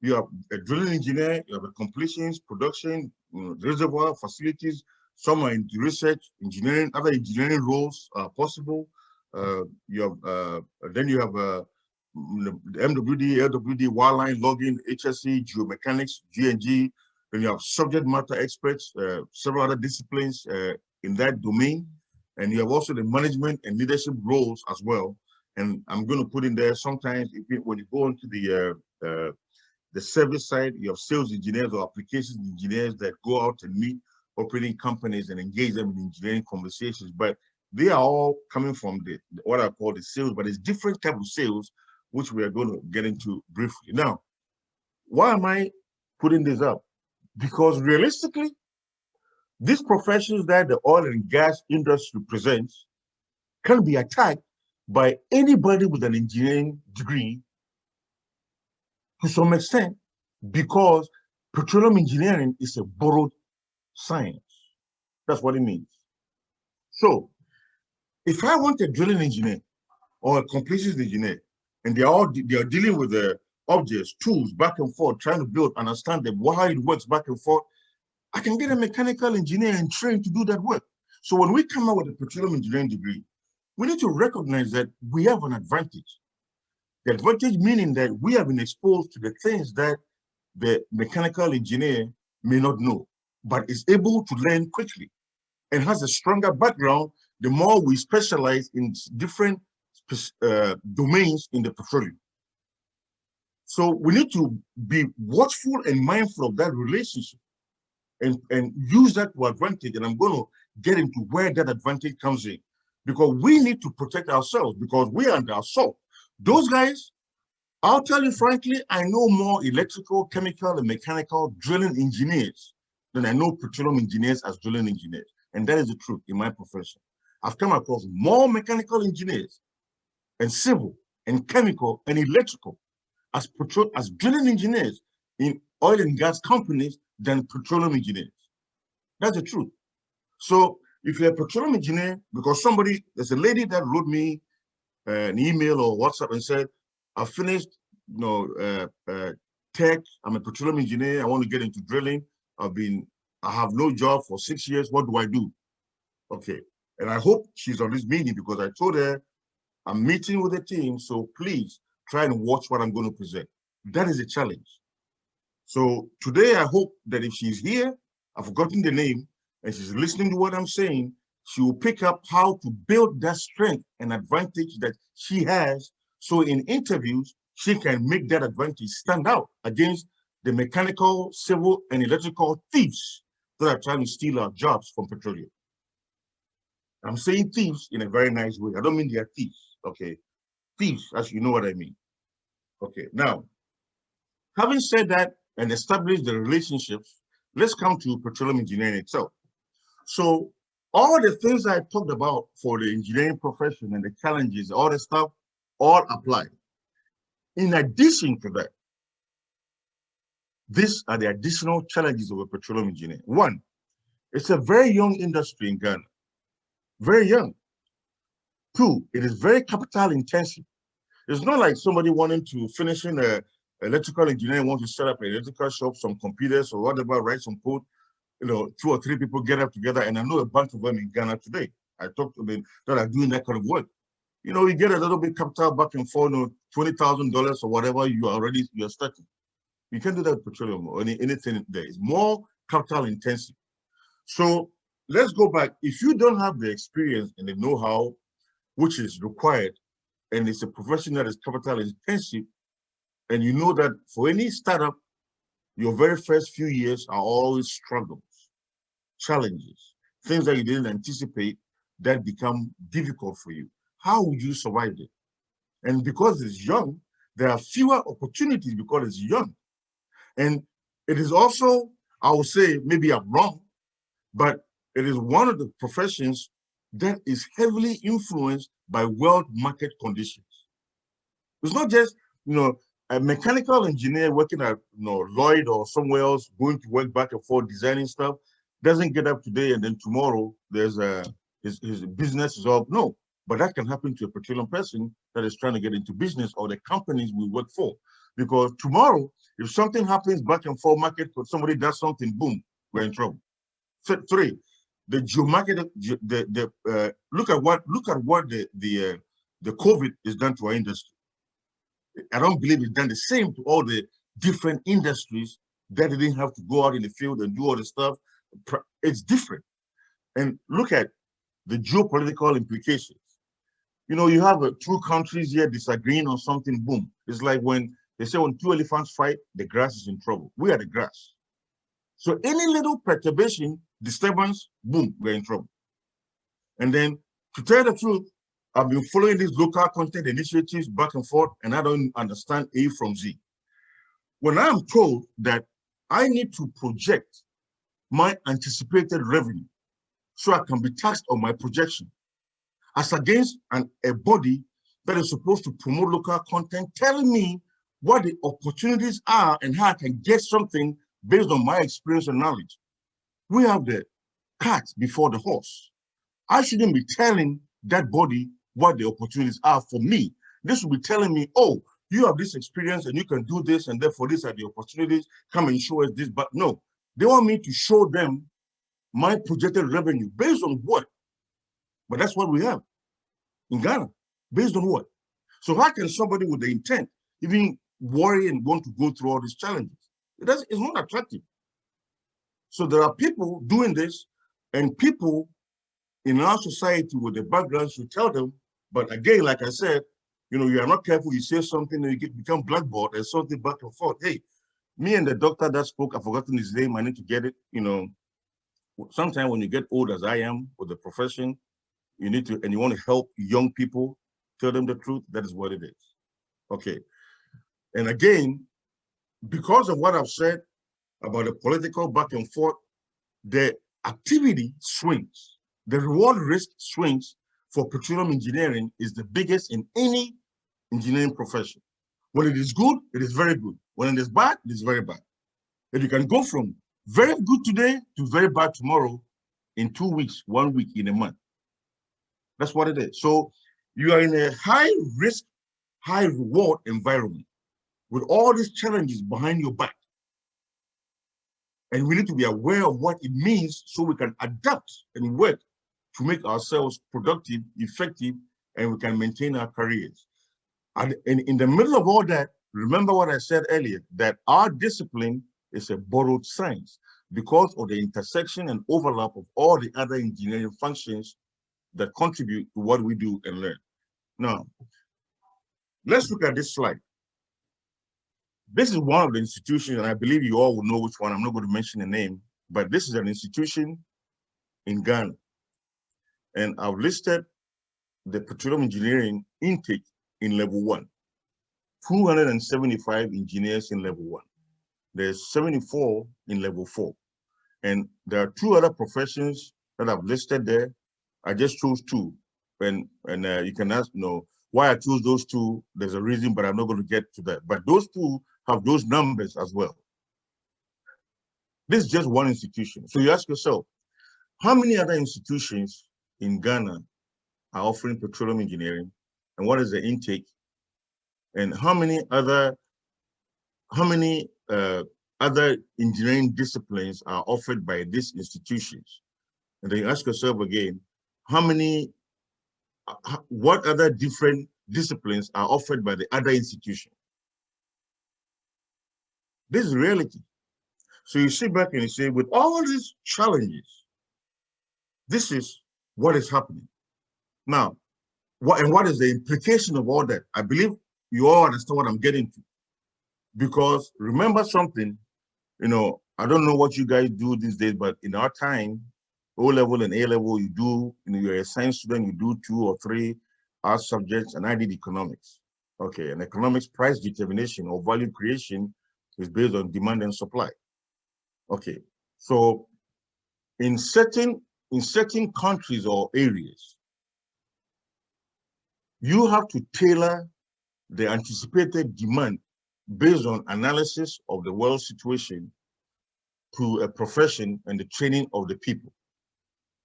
you have a drilling engineer, you have a completions, production, reservoir, facilities. Some are in research, engineering, other engineering roles are possible. Then you have the MWD, LWD, wireline, logging, HSE, geomechanics, GNG. Then you have subject matter experts, several other disciplines in that domain. And you have also the management and leadership roles as well. And I'm going to put in there sometimes when you go into the service side, you have sales engineers or applications engineers that go out and meet operating companies and engage them in engineering conversations, but they are all coming from what I call the sales, but it's different type of sales, which we are going to get into briefly. Now, why am I putting this up? Because realistically, these professions that the oil and gas industry presents can be attacked by anybody with an engineering degree to some extent, because petroleum engineering is a borrowed science. That's what it means. So if I want a drilling engineer or a completions engineer, and they are dealing with the objects, tools, back and forth, trying to build, understand them, how it works back and forth, I can get a mechanical engineer and train to do that work. So when we come out with a petroleum engineering degree, we need to recognize that we have an advantage. The advantage meaning that we have been exposed to the things that the mechanical engineer may not know, but is able to learn quickly and has a stronger background the more we specialize in different domains in the petroleum. So we need to be watchful and mindful of that relationship and use that to advantage. And I'm going to get into where that advantage comes in, because we need to protect ourselves because we are under assault. Those guys, I'll tell you frankly, I know more electrical, chemical, and mechanical drilling engineers than I know petroleum engineers as drilling engineers. And that is the truth in my profession. I've come across more mechanical engineers and civil and chemical and electrical as drilling engineers in oil and gas companies than petroleum engineers. That's the truth. So if you're a petroleum engineer, because there's a lady that wrote me an email or WhatsApp and said, I finished, tech. I'm a petroleum engineer. I want to get into drilling. I have no job for 6 years. What do I do? Okay. And I hope she's on this meeting because I told her I'm meeting with the team. So please try and watch what I'm going to present. That is a challenge. So today, I hope that if she's here, I've forgotten the name, and she's listening to what I'm saying, she will pick up how to build that strength and advantage that she has. So in interviews, she can make that advantage stand out against the mechanical, civil, and electrical thieves that are trying to steal our jobs from petroleum. I'm saying thieves in a very nice way. I don't mean they are thieves, okay? Thieves, as you know what I mean. Okay, now, having said that and established the relationships, let's come to petroleum engineering itself. So all the things I talked about for the engineering profession and the challenges, all the stuff, all apply. In addition to that, these are the additional challenges of a petroleum engineer. One, it's a very young industry in Ghana, very young. Two, it is very capital intensive. It's not like somebody wanting to finish in a electrical engineer, want to set up an electrical shop, some computers or whatever, write some code. 2 or 3 people get up together, and I know a bunch of them in Ghana today. I talked to them that are doing that kind of work. You get a little bit capital back and forth, $20,000 or whatever, you're starting. You can't do that with petroleum or anything there. It's more capital intensive. So let's go back. If you don't have the experience and the know-how which is required, and it's a profession that is capital intensive, and you know that for any startup, your very first few years are always struggles, challenges, things that you didn't anticipate that become difficult for you. How would you survive it? And because it's young, there are fewer opportunities because it's young. And it is also, I would say, maybe I'm wrong, but it is one of the professions that is heavily influenced by world market conditions. It's not just, a mechanical engineer working at Lloyd or somewhere else, going to work back and forth, designing stuff, doesn't get up today and then tomorrow there's his business is up. No, but that can happen to a petroleum person that is trying to get into business or the companies we work for. Because tomorrow, if something happens back and forth market, or somebody does something, boom, we're in trouble. So, 3, the geomarket, look at what the COVID has done to our industry. I don't believe it's done the same to all the different industries that didn't have to go out in the field and do all the stuff. It's different. And look at the geopolitical implications. You have 2 countries here disagreeing on something, boom. It's like when they say when 2 elephants fight, the grass is in trouble. We are the grass. So any little perturbation disturbance, boom, we're in trouble. And then, to tell the truth, I've been following these local content initiatives back and forth, and I don't understand A from Z. When I'm told that I need to project my anticipated revenue so I can be taxed on my projection, as against a body that is supposed to promote local content, telling me what the opportunities are and how I can get something based on my experience and knowledge. We have the cart before the horse. I shouldn't be telling that body what the opportunities are for me. This should be telling me, oh, you have this experience and you can do this, and therefore these are the opportunities, come and show us this. But no, they want me to show them my projected revenue based on what? But that's what we have in Ghana. Based on what? So how can somebody with the intent even worry and want to go through all these challenges? It's not attractive. So there are people doing this, and people in our society with the background should tell them. But again, like I said, you are not careful, you say something and you become blackboard and something back and forth. Hey, me and the doctor that spoke, I've forgotten his name, I need to get it. Sometimes when you get old as I am with the profession, you need to, and you want to help young people, tell them the truth, that is what it is. Okay. And again, because of what I've said about the political back and forth, the activity swings. The reward risk swings for petroleum engineering is the biggest in any engineering profession. When it is good, it is very good. When it is bad, it is very bad. And you can go from very good today to very bad tomorrow in 2 weeks, 1 week, in a month. That's what it is. So you are in a high risk, high reward environment with all these challenges behind your back. And we need to be aware of what it means so we can adapt and work to make ourselves productive, effective, and we can maintain our careers. And in the middle of all that, remember what I said earlier, that our discipline is a borrowed science because of the intersection and overlap of all the other engineering functions that contribute to what we do and learn. Now, let's look at this slide. This is one of the institutions, and I believe you all will know which one. I'm not going to mention the name, but this is an institution in Ghana. And I've listed the petroleum engineering intake in level 1. 275 engineers in level 1. There's 74 in level 4. And there are 2 other professions that I've listed there. I just chose 2. And you can ask, why I chose those 2. There's a reason, but I'm not going to get to that. But those 2 have those numbers as well. This is just one institution. So you ask yourself, how many other institutions in Ghana are offering petroleum engineering, and what is the intake, and how many other engineering disciplines are offered by these institutions? And then you ask yourself again, what other different disciplines are offered by the other institutions? This is reality. So you sit back and you say, with all these challenges, this is what is happening. Now, what is the implication of all that? I believe you all understand what I'm getting to. Because remember something, I don't know what you guys do these days, but in our time, O-level and A-level, you do, you're a science student, you do 2 or 3 art subjects, and I did economics. Okay, and economics price determination or value creation is based on demand and supply. Okay, so in certain countries or areas, you have to tailor the anticipated demand based on analysis of the world situation to a profession and the training of the people.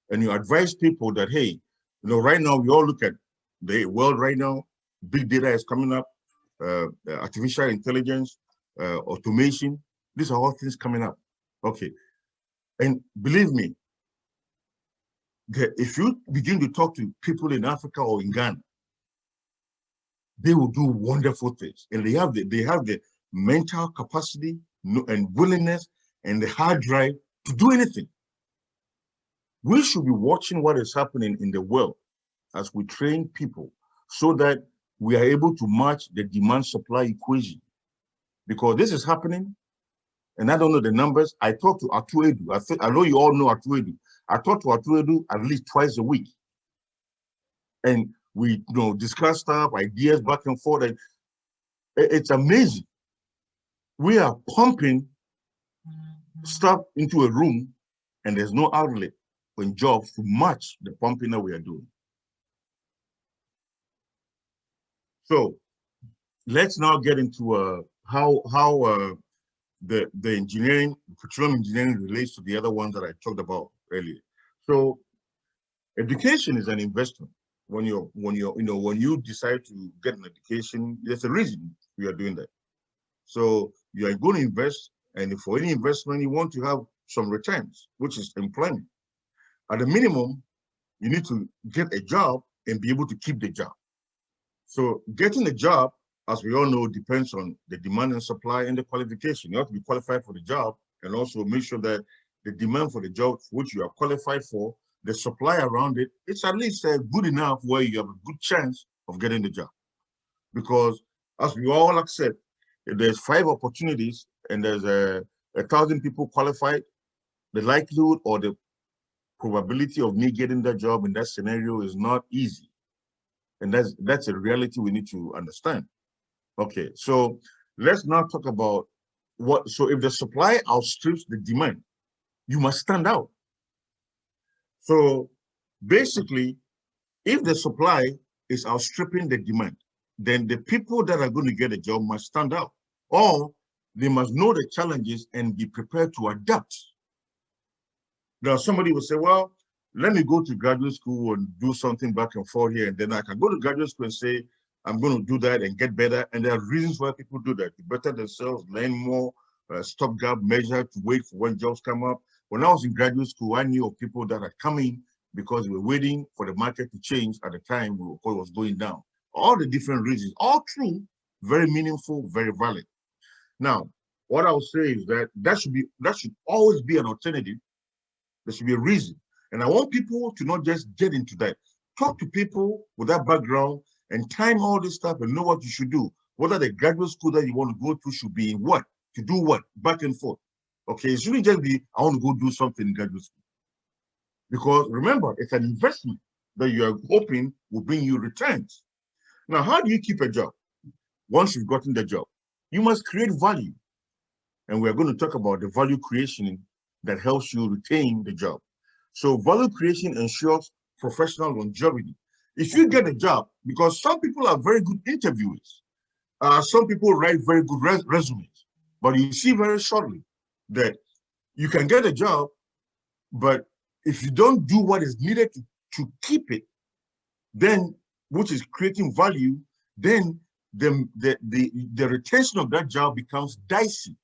And you advise people that, hey, right now we all look at the world right now, big data is coming up, artificial intelligence, automation, these are all things coming up. Okay, and believe me, if you begin to talk to people in Africa or in Ghana, they will do wonderful things, and they have the mental capacity and willingness and the hard drive to do anything. We should be watching what is happening in the world as we train people so that we are able to match the demand-supply equation, because this is happening, and I don't know the numbers. I talk to Atuedu. I know you all know Atuedu. I talk to Atuedu at least twice a week. And we discuss stuff, ideas back and forth. And it's amazing. We are pumping stuff into a room and there's no outlet for jobs to match the pumping that we are doing. So let's now get into how the engineering, petroleum engineering relates to the other ones that I talked about earlier. So education is an investment. When you decide to get an education, there's a reason we are doing that. So you are going to invest, and for any investment, you want to have some returns, which is employment. At a minimum, you need to get a job and be able to keep the job. So getting a job, as we all know, depends on the demand and supply and the qualification. You have to be qualified for the job and also make sure that the demand for the job which you are qualified for, the supply around it, it's at least good enough where you have a good chance of getting the job. Because as we all accept, if there's 5 opportunities and there's 1,000 people qualified, the likelihood or the probability of me getting that job in that scenario is not easy. And that's a reality we need to understand. Okay, so let's now talk about so if the supply outstrips the demand, you must stand out. So basically, if the supply is outstripping the demand, then the people that are going to get a job must stand out, or they must know the challenges and be prepared to adapt. Now, somebody will say, well, let me go to graduate school and do something back and forth here, and then I can go to graduate school and say, I'm going to do that and get better. And there are reasons why people do that, to better themselves, learn more, stopgap measure to wait for when jobs come up. When I was in graduate school, I knew of people that had come in because we were waiting for the market to change at the time when it was going down. All the different reasons, all true, very meaningful, very valid. Now, what I will say is that should always be an alternative. There should be a reason. And I want people to not just get into that. Talk to people with that background and time all this stuff and know what you should do. Whether the graduate school that you want to go to should be in what, to do what, back and forth. Okay, it shouldn't just be, I want to go do something in graduate school. Because remember, it's an investment that you are hoping will bring you returns. Now, how do you keep a job? Once you've gotten the job, you must create value. And we're going to talk about the value creation that helps you retain the job. So value creation ensures professional longevity. If you get a job, because some people are very good interviewers, some people write very good resumes, but you see very shortly that you can get a job, but if you don't do what is needed to keep it, then, which is creating value, then the retention of that job becomes dicey.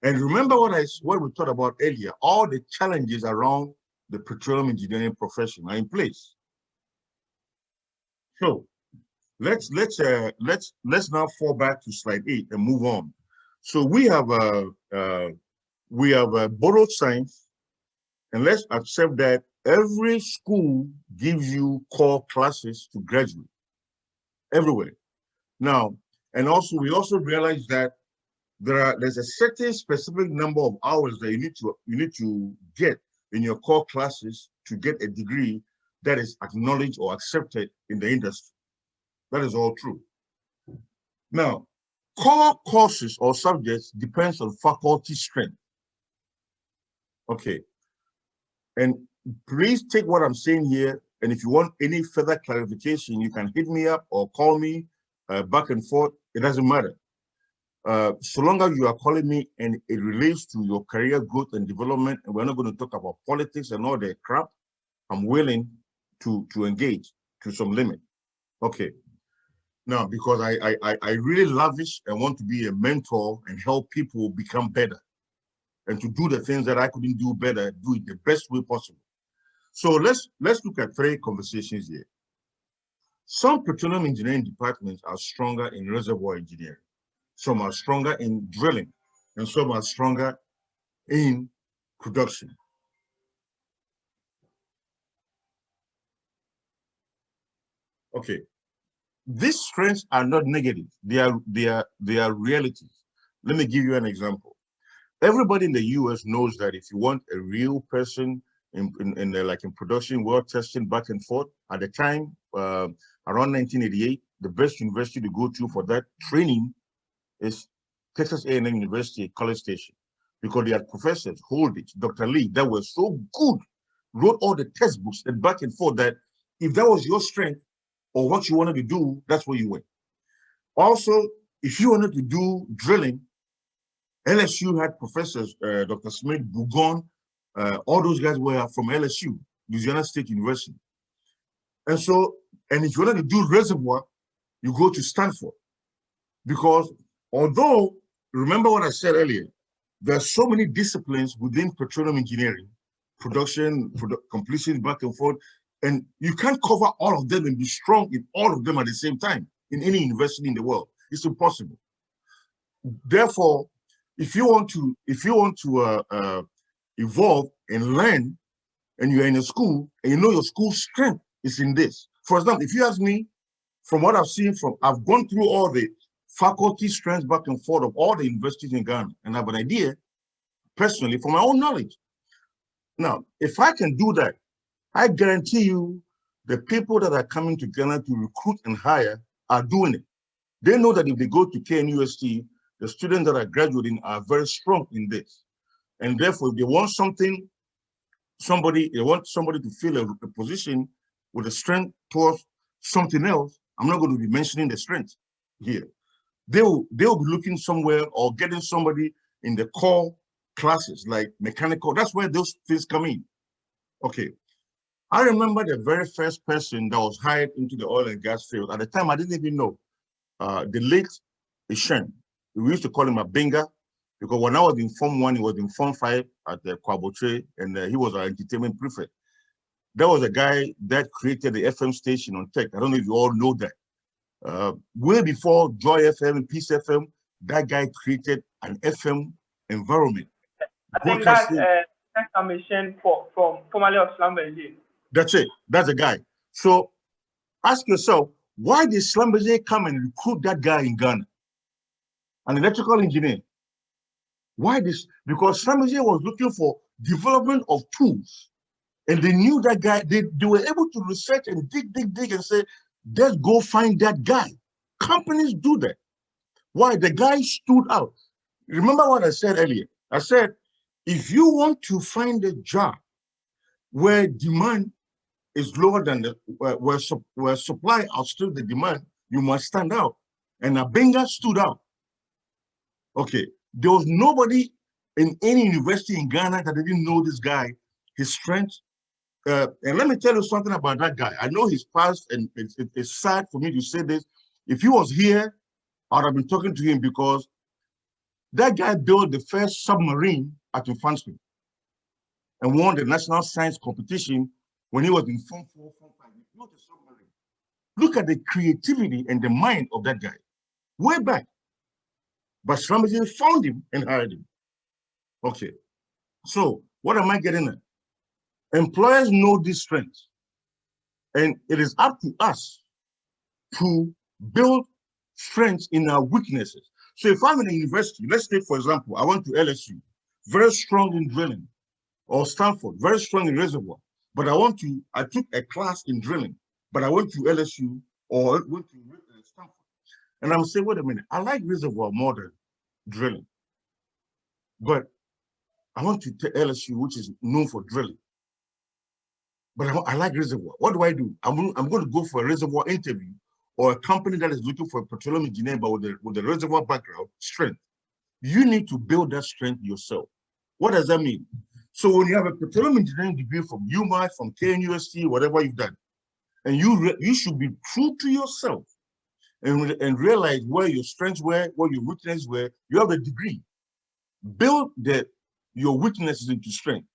And remember what we talked about earlier, all the challenges around the petroleum engineering profession are in place. So let's now fall back to slide 8 and move on. So we have borrowed science, and let's accept that every school gives you core classes to graduate everywhere. Now, and also we also realize that there's a certain specific number of hours that you need to get in your core classes to get a degree that is acknowledged or accepted in the industry. That is all true. Now, core courses or subjects depends on faculty strength. Okay. And please take what I'm saying here, and if you want any further clarification, you can hit me up or call me back and forth. It doesn't matter. So long as you are calling me and it relates to your career growth and development, and we're not going to talk about politics and all that crap, I'm willing to engage to some limit. Okay. Now, because I really lavish and want to be a mentor and help people become better and to do the things that I couldn't do better, do it the best way possible. So let's look at 3 conversations here. Some petroleum engineering departments are stronger in reservoir engineering. Some are stronger in drilling, and some are stronger in production. Okay, these strengths are not negative. They are realities. Let me give you an example. Everybody in the US knows that if you want a real person like in production, well testing back and forth, at the time, around 1988, the best university to go to for that training is Texas A&M University, College Station, because they had professors, Holditch, Dr. Lee, that were so good, wrote all the textbooks and back and forth that if that was your strength or what you wanted to do, that's where you went. Also, if you wanted to do drilling, LSU had professors, Dr. Smith, Bougon, all those guys were from LSU, Louisiana State University. And so, and if you wanted to do reservoir, you go to Stanford. Because although, remember what I said earlier, there are so many disciplines within petroleum engineering, production, completion, back and forth, and you can't cover all of them and be strong in all of them at the same time in any university in the world. It's impossible. Therefore, if you want to evolve and learn, and you're in a school and you know your school's strength is in this. For example, if you ask me, from what I've seen, I've gone through all the faculty strengths back and forth of all the universities in Ghana and have an idea personally from my own knowledge. Now, if I can do that, I guarantee you the people that are coming to Ghana to recruit and hire are doing it. They know that if they go to KNUST, the students that are graduating are very strong in this. And therefore, if they want they want somebody to fill a position with a strength towards something else, I'm not going to be mentioning the strength here. They'll be looking somewhere or getting somebody in the core classes like mechanical. That's where those things come in. Okay. I remember the very first person that was hired into the oil and gas field. At the time, I didn't even know. The late Ishen. We used to call him a Benga because when I was in Form 1, he was in Form 5 at the Kwabotre, and he was our entertainment prefect. That was a guy that created the FM station on Tech. I don't know if you all know that. Way before Joy FM and Peace FM, that guy created an FM environment. I think that's a mission from formerly of Schlumberger. That's it. That's the guy. So ask yourself, why did Schlumberger come and recruit that guy in Ghana? An electrical engineer. Why this? Because Schlumberger was looking for development of tools. And they knew that guy, they were able to research and dig and say, let's go find that guy. Companies do that. Why? The guy stood out. Remember what I said earlier? I said, if you want to find a job where demand is lower than where supply outstrips the demand, you must stand out. And Abenga stood out. Okay, there was nobody in any university in Ghana that didn't know this guy, his strength. And let me tell you something about that guy. I know his past, and it's sad for me to say this. If he was here, I would have been talking to him because that guy built the first submarine at Ufansky and won the national science competition when he was in Form 4, Form 5. He built a submarine. Look at the creativity and the mind of that guy, way back. But Schlumberger found him and hired him. Okay, so what am I getting at? Employers know these strengths, and it is up to us to build strengths in our weaknesses. So if I'm in a university, let's take, for example, I went to LSU, very strong in drilling, or Stanford, very strong in reservoir, but I took a class in drilling, but I went to LSU or went to Stanford. And I'm saying, wait a minute, I like reservoir more than drilling, but I want to take LSU, which is known for drilling. But I like reservoir. What do? I'm going to go for a reservoir interview or a company that is looking for a petroleum engineer, but with the reservoir background, strength. You need to build that strength yourself. What does that mean? So when you have a petroleum engineering degree from UMass, from KNUST, whatever you've done, and you should be true to yourself and realize where your strengths were, where your weaknesses were. You have a degree. Build your weaknesses into strength.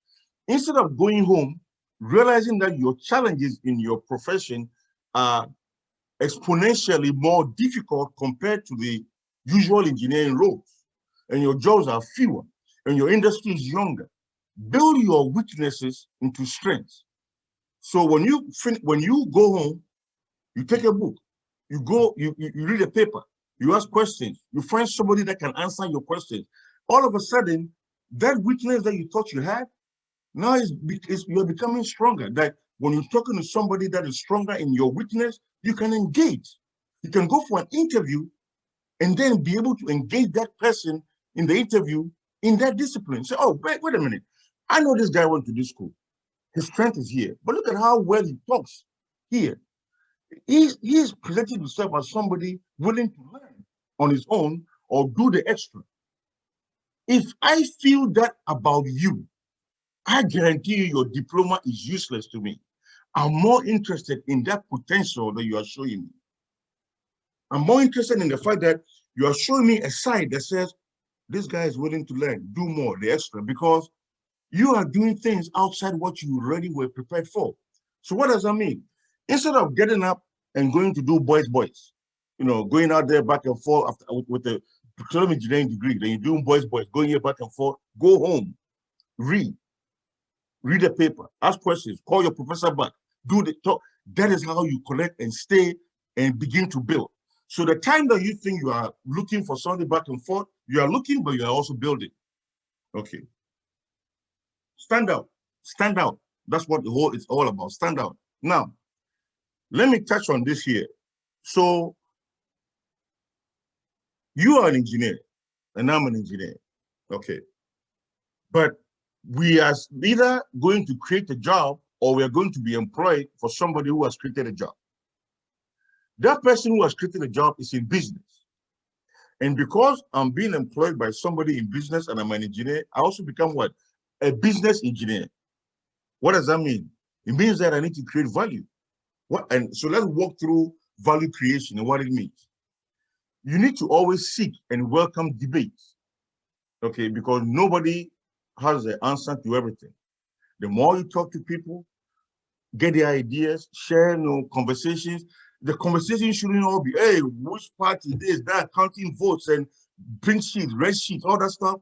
Instead of going home, realizing that your challenges in your profession are exponentially more difficult compared to the usual engineering roles, and your jobs are fewer, and your industry is younger. Build your weaknesses into strengths. So when you go home, you take a book, you read a paper, you ask questions, you find somebody that can answer your questions. All of a sudden, that weakness that you thought you had, now you're becoming stronger. That when you're talking to somebody that is stronger in your weakness, you can engage. You can go for an interview and then be able to engage that person in the interview in that discipline. Say, oh, wait a minute. I know this guy went to this school. His strength is here. But look at how well he talks here. He's presented himself as somebody willing to learn on his own or do the extra. If I feel that about you, I guarantee you your diploma is useless to me. I'm more interested in that potential that you are showing me. I'm more interested in the fact that you are showing me a side that says, this guy is willing to learn, do more, the extra, because you are doing things outside what you already were prepared for. So what does that mean? Instead of getting up and going to do boys, going out there back and forth after, with the petroleum engineering degree, then you're doing boys, going here back and forth, go home, read the paper, ask questions, call your professor back, do the talk. That is how you collect and stay and begin to build. So the time that you think you are looking for something back and forth, you are looking, but you are also building. Okay. Stand out. Stand out. That's what it's all about. Stand out. Now, let me touch on this here. So, you are an engineer, and I'm an engineer. Okay. But we are either going to create a job or we are going to be employed for somebody who has created a job. That person who has created a job is in business. And because I'm being employed by somebody in business and I'm an engineer, I also become what? A business engineer. What does that mean? It means that I need to create value. And so let's walk through value creation and what it means. You need to always seek and welcome debates, okay? Because nobody has the answer to everything. The more you talk to people, get their ideas, share conversations. The conversation shouldn't all be, hey, which party this, that, counting votes and print sheets, red sheets, all that stuff.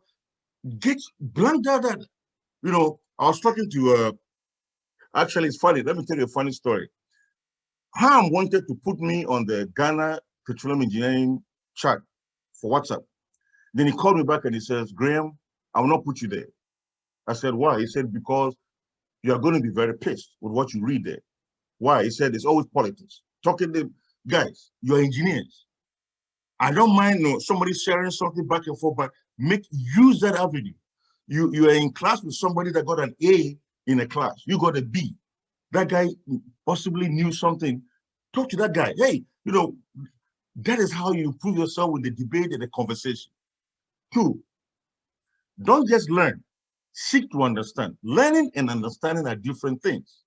Blank that. I was talking to, actually, it's funny. Let me tell you a funny story. Ham wanted to put me on the Ghana Petroleum Engineering chat for WhatsApp. Then he called me back and he says, Graham, I will not put you there. I said, why? He said, because you are going to be very pissed with what you read there. Why? He said, it's always politics. Talking to guys, you're engineers. I don't mind somebody sharing something back and forth, but use that avenue. You are in class with somebody that got an A in a class. You got a B. That guy possibly knew something. Talk to that guy. Hey, that is how you improve yourself with the debate and the conversation. 2, don't just learn. Seek to understand. Learning and understanding are different things.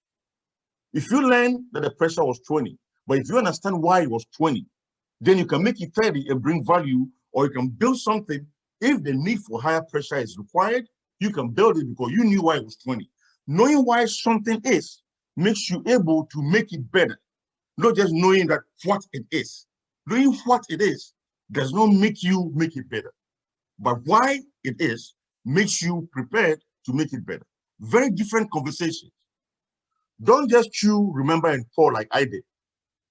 If you learn that the pressure was 20, but if you understand why it was 20, then you can make it 30 and bring value, or you can build something. If the need for higher pressure is required, you can build it because you knew why it was 20. Knowing why something is makes you able to make it better, not just knowing that what it is. Knowing what it is does not make you make it better, but why it is makes you prepared to make it better. Very different conversations. Don't just chew, remember, and pour like I did.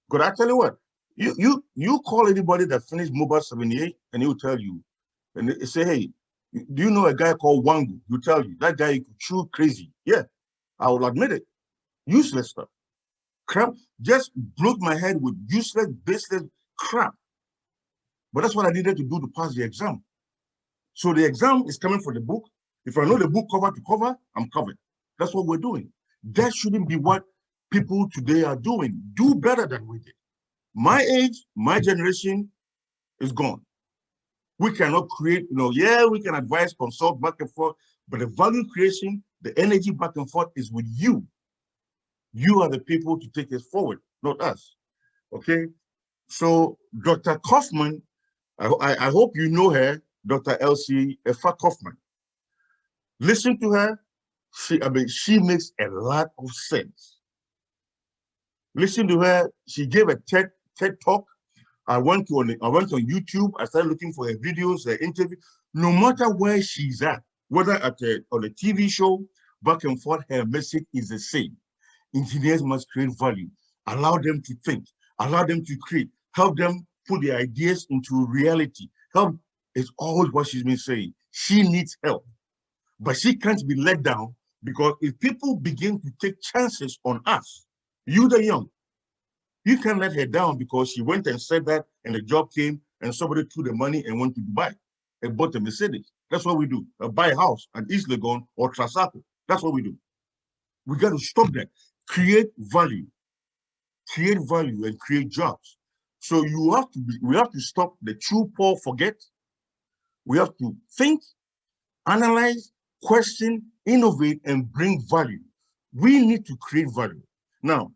Because I tell you what, you call anybody that finished Mobile 78 and he'll tell you, and they say, hey, do you know a guy called Wangu? He'll tell you, that guy could chew crazy. Yeah, I will admit it. Useless stuff. Crap, just broke my head with useless, baseless crap. But that's what I needed to do to pass the exam. So the exam is coming for the book. If I know the book cover to cover, I'm covered. That's what we're doing. That shouldn't be what people today are doing. Do better than we did. My age, my generation is gone. We cannot create, we can advise, consult back and forth, but the value creation, the energy back and forth is with you. You are the people to take us forward, not us. Okay? So Dr. Kaufman, I hope you know her, Dr. Elsie Efa Kaufman. Listen to her. She makes a lot of sense. Listen to her. She gave a TED talk. I went on YouTube. I started looking for her videos, her interview. No matter where she's at, whether on a TV show, back and forth, her message is the same. Engineers must create value. Allow them to think. Allow them to create. Help them put their ideas into reality. Help is always what she's been saying. She needs help. But she can't be let down, because if people begin to take chances on us, you the young, you can't let her down because she went and said that and the job came and somebody took the money and went to Dubai and bought a Mercedes. That's what we do. Buy a house at East Legon or Trasaco. That's what we do. We got to stop that. Create value and create jobs. So we have to stop the true poor forget. We have to think, analyze, question, innovate, and bring value. We need to create value. Now,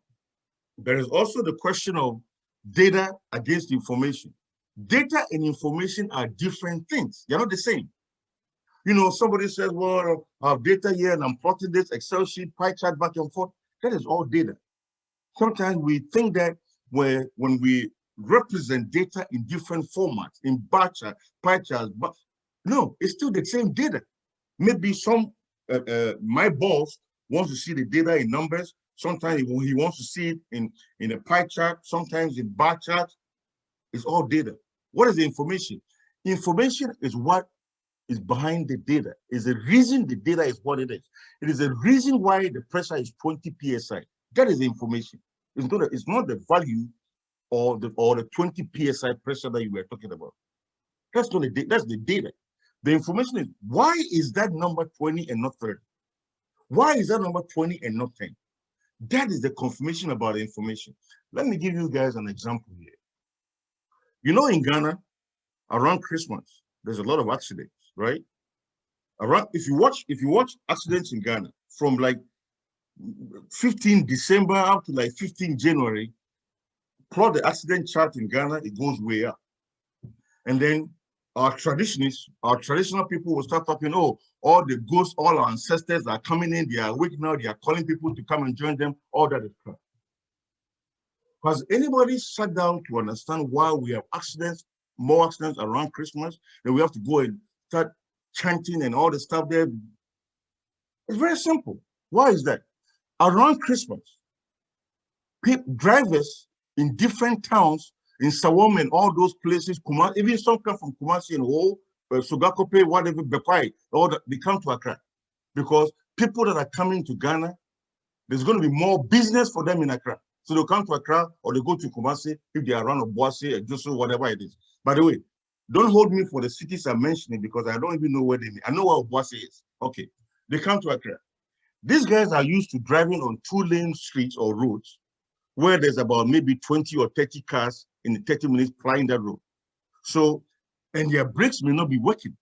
there is also the question of data against information. Data and information are different things. They're not the same. You know, somebody says, well, I have data here and I'm plotting this Excel sheet, pie chart back and forth. That is all data. Sometimes we think that when we represent data in different formats, in bar chart, pie charts, but no, it's still the same data. Maybe my boss wants to see the data in numbers. Sometimes he wants to see it in a pie chart, sometimes in bar chart. It's all data. What is the information? Information is what is behind the data. Is the reason the data is what it is. It is the reason why the pressure is 20 psi. That is the information. It's not the value or the 20 psi pressure that you were talking about. That's not that's the data. The information is, why is that number 20 and not 30? Why is that number 20 and not 10? That is the confirmation about the information. Let me give you guys an example here. You know, in Ghana, around Christmas, there's a lot of accidents, right? If you watch accidents in Ghana from like 15 December up to like 15 January, plot the accident chart in Ghana, it goes way up. And then our traditional people will start talking, oh, all the ghosts, all our ancestors are coming in, they are awake now, they are calling people to come and join them, all that is crap. Has anybody sat down to understand why we have accidents, more accidents around Christmas, then we have to go and start chanting and all the stuff there? It's very simple. Why is that? Around Christmas, drivers in different towns, in Sawam and all those places, even some come from Kumasi and Ho, Sugakope, whatever, Bekwai, they come to Accra. Because people that are coming to Ghana, there's going to be more business for them in Accra. So they'll come to Accra or they go to Kumasi if they are around Obuasi, Joso, whatever it is. By the way, don't hold me for the cities I'm mentioning because I don't even know where they mean. I know where Obuasi is. Okay. They come to Accra. These guys are used to driving on 2-lane streets or roads where there's about maybe 20 or 30 cars in 30 minutes plying that road. So, and their brakes may not be working.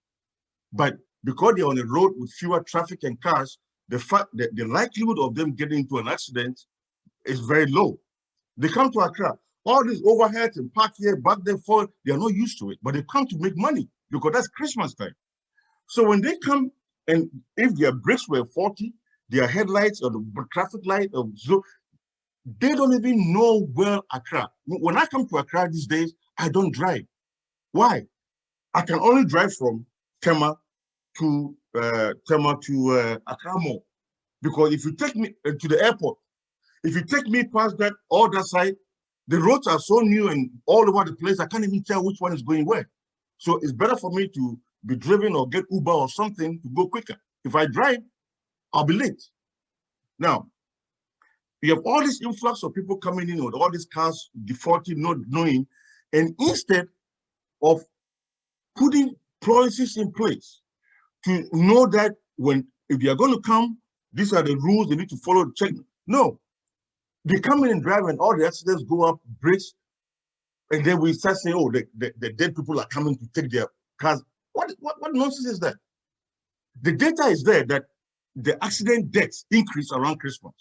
But because they're on a road with fewer traffic and cars, the fact that the likelihood of them getting into an accident is very low. They come to Accra. All these overheads and park here, back there, forward, they are not used to it, but they come to make money because that's Christmas time. So when they come, and if their brakes were 40, their headlights or the traffic light or so, they don't even know where Accra. When I come to Accra these days, I don't drive. Why? I can only drive from Tema to Accra Mall. Because if you take me to the airport, if you take me past that other side, the roads are so new and all over the place, I can't even tell which one is going where. So it's better for me to be driven or get Uber or something to go quicker. If I drive, I'll be late. Now, you have all this influx of people coming in with all these cars defaulting, not knowing, and instead of putting policies in place to know that if they are going to come, these are the rules they need to follow, check. No, they come in and drive and all the accidents go up, brakes, and then we start saying, oh, the dead people are coming to take their cars. What nonsense is that? The data is there that the accident deaths increase around Christmas.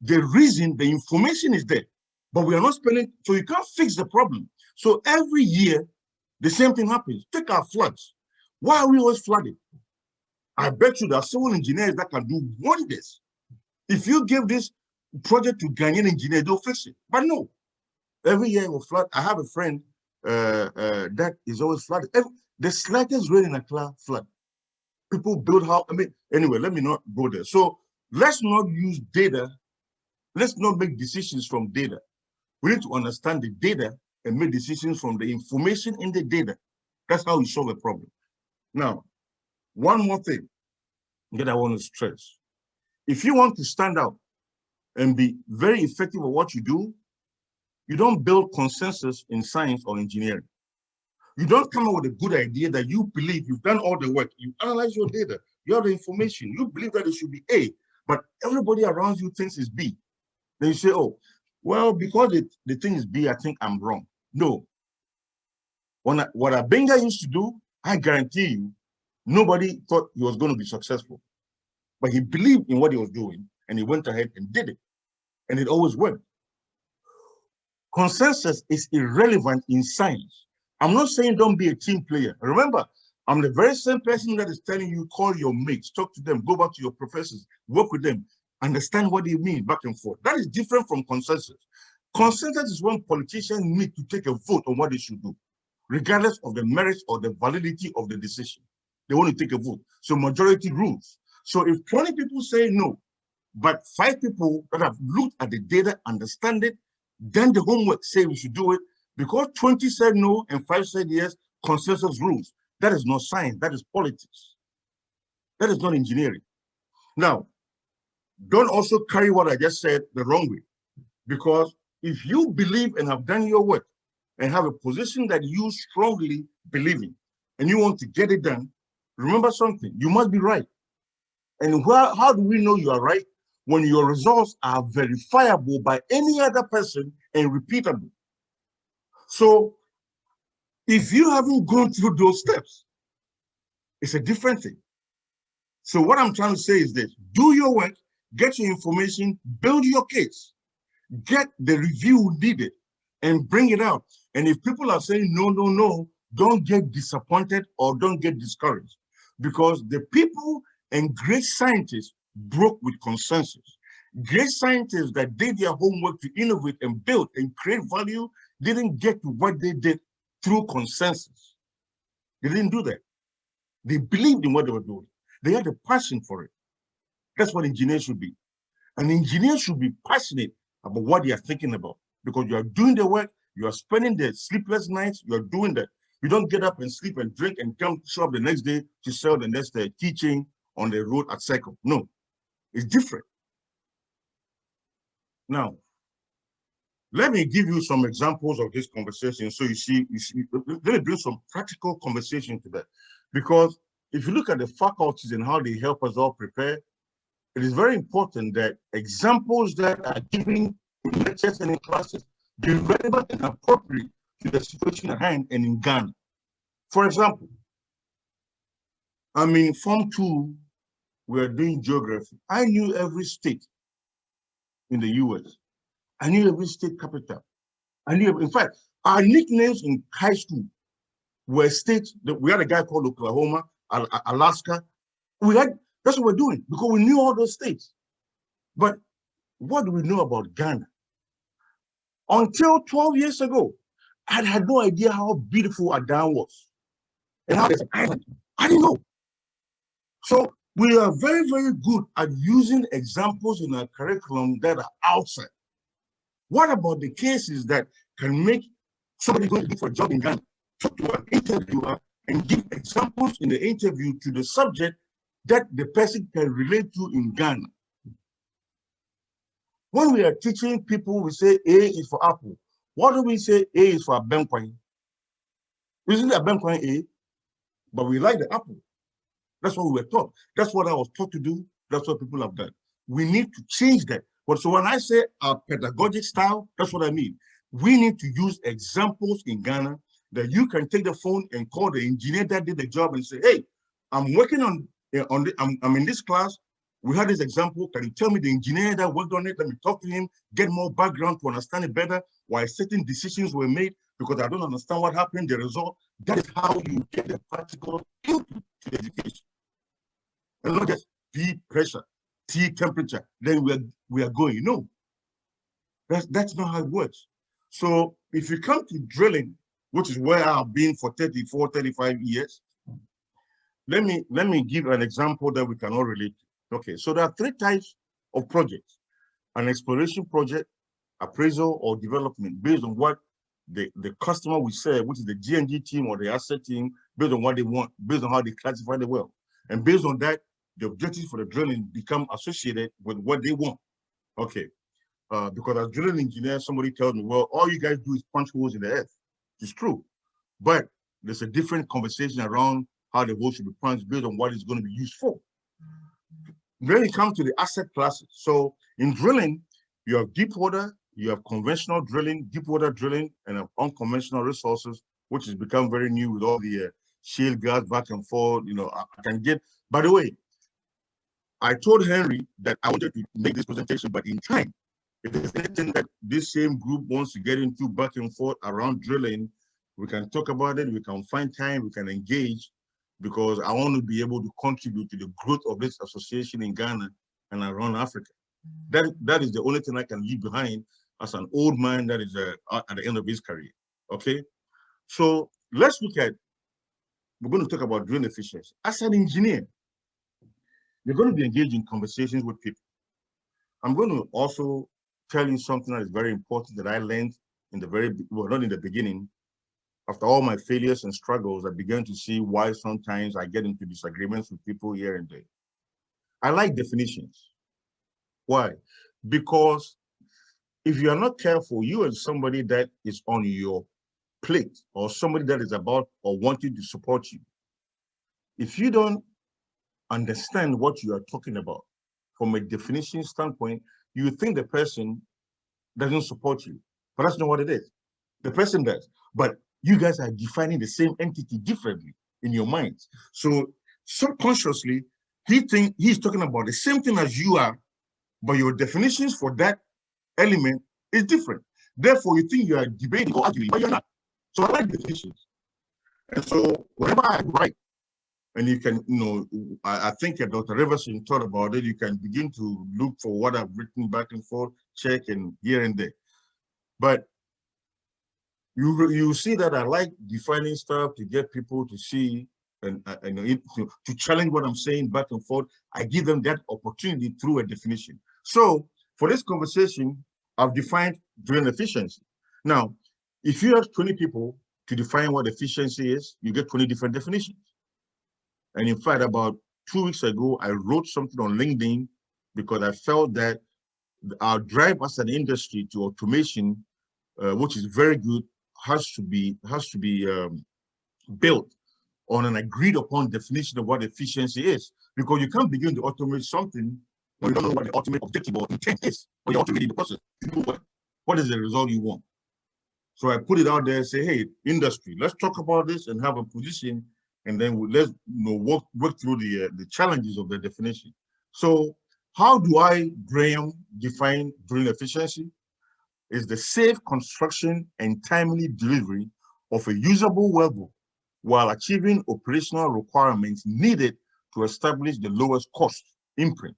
The reason, the information is there, but we are not spending, so you can't fix the problem. So every year, the same thing happens. Take our floods. Why are we always flooding? I bet you there are civil engineers that can do wonders. If you give this project to Ghanaian engineers, they'll fix it. But no, every year we'll flood. I have a friend that is always flooded. The slightest rain in Accra, flood. People build how, anyway, let me not go there. So let's not use data. Let's not make decisions from data. We need to understand the data and make decisions from the information in the data. That's how we solve a problem. Now, one more thing. that I want to stress. If you want to stand out and be very effective at what you do, you don't build consensus in science or engineering. You don't come up with a good idea that you believe you've done all the work. You analyze your data, you have the information, you believe that it should be A, but everybody around you thinks it's B. Then you say, oh, well, because the thing is B, I think I'm wrong. No. What Abenga used to do, I guarantee you, nobody thought he was going to be successful. But he believed in what he was doing, and he went ahead and did it. And it always worked. Consensus is irrelevant in science. I'm not saying don't be a team player. Remember, I'm the very same person that is telling you, call your mates, talk to them, go back to your professors, work with them, understand what they mean back and forth. That is different from consensus. Consensus is when politicians need to take a vote on what they should do, regardless of the merits or the validity of the decision. They want to take a vote. So majority rules. So if 20 people say no, but 5 people that have looked at the data, understand it, then the homework say we should do it, because 20 said no and 5 said yes, consensus rules. That is not science, that is politics. That is not engineering. Now, don't also carry what I just said the wrong way, because if you believe and have done your work and have a position that you strongly believe in, and you want to get it done, remember something, you must be right. And how do we know you are right? When your results are verifiable by any other person and repeatable. So if you haven't gone through those steps, it's a different thing. So what I'm trying to say is this: do your work, get your information, build your case, get the review needed, and bring it out. And if people are saying no, no, no, don't get disappointed or don't get discouraged, because the people and great scientists broke with consensus. Great scientists that did their homework to innovate and build and create value didn't get to what they did through consensus. They didn't do that. They believed in what they were doing. They had a passion for it. That's what engineers should be. An engineer should be passionate about what they are thinking about, because you are doing the work, you are spending the sleepless nights, you are doing that. You don't get up and sleep and drink and come show up the next day to sell the next teaching on the road at Circle. No, it's different. Now, let me give you some examples of this conversation. So you see, let me bring some practical conversation to that. Because if you look at the faculties and how they help us all prepare, it is very important that examples that are given in lectures and in classes be relevant and appropriate to the situation at hand and in Ghana. For example, I'm in Form 2, we are doing geography. I knew every state in the US. I knew every state capital. I knew, in fact, our nicknames in high school were states. We had a guy called Oklahoma, Alaska. That's what we're doing, because we knew all those states. But what do we know about Ghana? Until 12 years ago, I had no idea how beautiful Adan was and how it's an island. I didn't know. So we are very, very good at using examples in our curriculum that are outside. What about the cases that can make somebody going to do for a job in Ghana talk to an interviewer and give examples in the interview to the subject that the person can relate to in Ghana? When we are teaching people, we say A is for apple. What do we say A is for Abenkwai? Isn't Abenkwai A? But we like the apple. That's what we were taught. That's what I was taught to do. That's what people have done. We need to change that. But so when I say our pedagogic style, that's what I mean. We need to use examples in Ghana that you can take the phone and call the engineer that did the job and say, hey, I'm working I'm in this class. We had this example. Can you tell me the engineer that worked on it? Let me talk to him, get more background to understand it better, why certain decisions were made, because I don't understand what happened, the result. That is how you get the practical input to education. And not just P pressure, T temperature, then we are going. No, that's not how it works. So if you come to drilling, which is where I've been for 34, 35 years, let me give an example that we can all relate to. Okay, so there are 3 types of projects: an exploration project, appraisal, or development, based on what the customer will say, which is the G&G team or the asset team, based on what they want, based on how they classify the well. And based on that, the objectives for the drilling become associated with what they want. Okay, because as drilling engineer, somebody tells me, well, all you guys do is punch holes in the earth. It's true, but there's a different conversation around how the hole should be punched based on what it's going to be used for. When it comes to the asset classes, so in drilling, you have deep water, you have conventional drilling, deep water drilling, and unconventional resources, which has become very new with all the shale gas back and forth. You know, I can get, by the way, I told Henry that I wanted to make this presentation, but in time, if there's anything that this same group wants to get into back and forth around drilling, we can talk about it, we can find time, we can engage, because I want to be able to contribute to the growth of this association in Ghana and around Africa. That is the only thing I can leave behind as an old man that is at the end of his career, okay? So let's look at, we're going to talk about drilling efficiency. As an engineer, you're going to be engaged in conversations with people. I'm going to also tell you something that is very important that I learned in the very, well, not in the beginning. After all my failures and struggles, I began to see why sometimes I get into disagreements with people here and there. I like definitions. Why? Because if you are not careful, you and somebody that is on your plate or somebody that is about or wanting to support you, if you don't understand what you are talking about from a definition standpoint, you think the person doesn't support you, but that's not what it is. The person does, but you guys are defining the same entity differently in your minds. So subconsciously, he's talking about the same thing as you are, but your definitions for that element is different. Therefore, you think you are debating or arguing, but you're not. So I like definitions. And so whenever I write, and you can, you know, I think Dr. Riverson thought about it, you can begin to look for what I've written back and forth, check and here and there. But you see that I like defining stuff to get people to see and to challenge what I'm saying back and forth. I give them that opportunity through a definition. So for this conversation, I've defined drilling efficiency. Now, if you have 20 people to define what efficiency is, you get 20 different definitions. And in fact, about 2 weeks ago, I wrote something on LinkedIn because I felt that our drive as an industry to automation, which is very good, has to be built on an agreed upon definition of what efficiency is. Because you can't begin to automate something when you don't know what the ultimate objective or intent is, or you're automating the process. You know what is the result you want. So I put it out there and say, hey, industry, let's talk about this and have a position, and then let's work through the challenges of the definition. So how do I, Graham, define drilling efficiency? Is the safe construction and timely delivery of a usable wellbore while achieving operational requirements needed to establish the lowest cost imprint.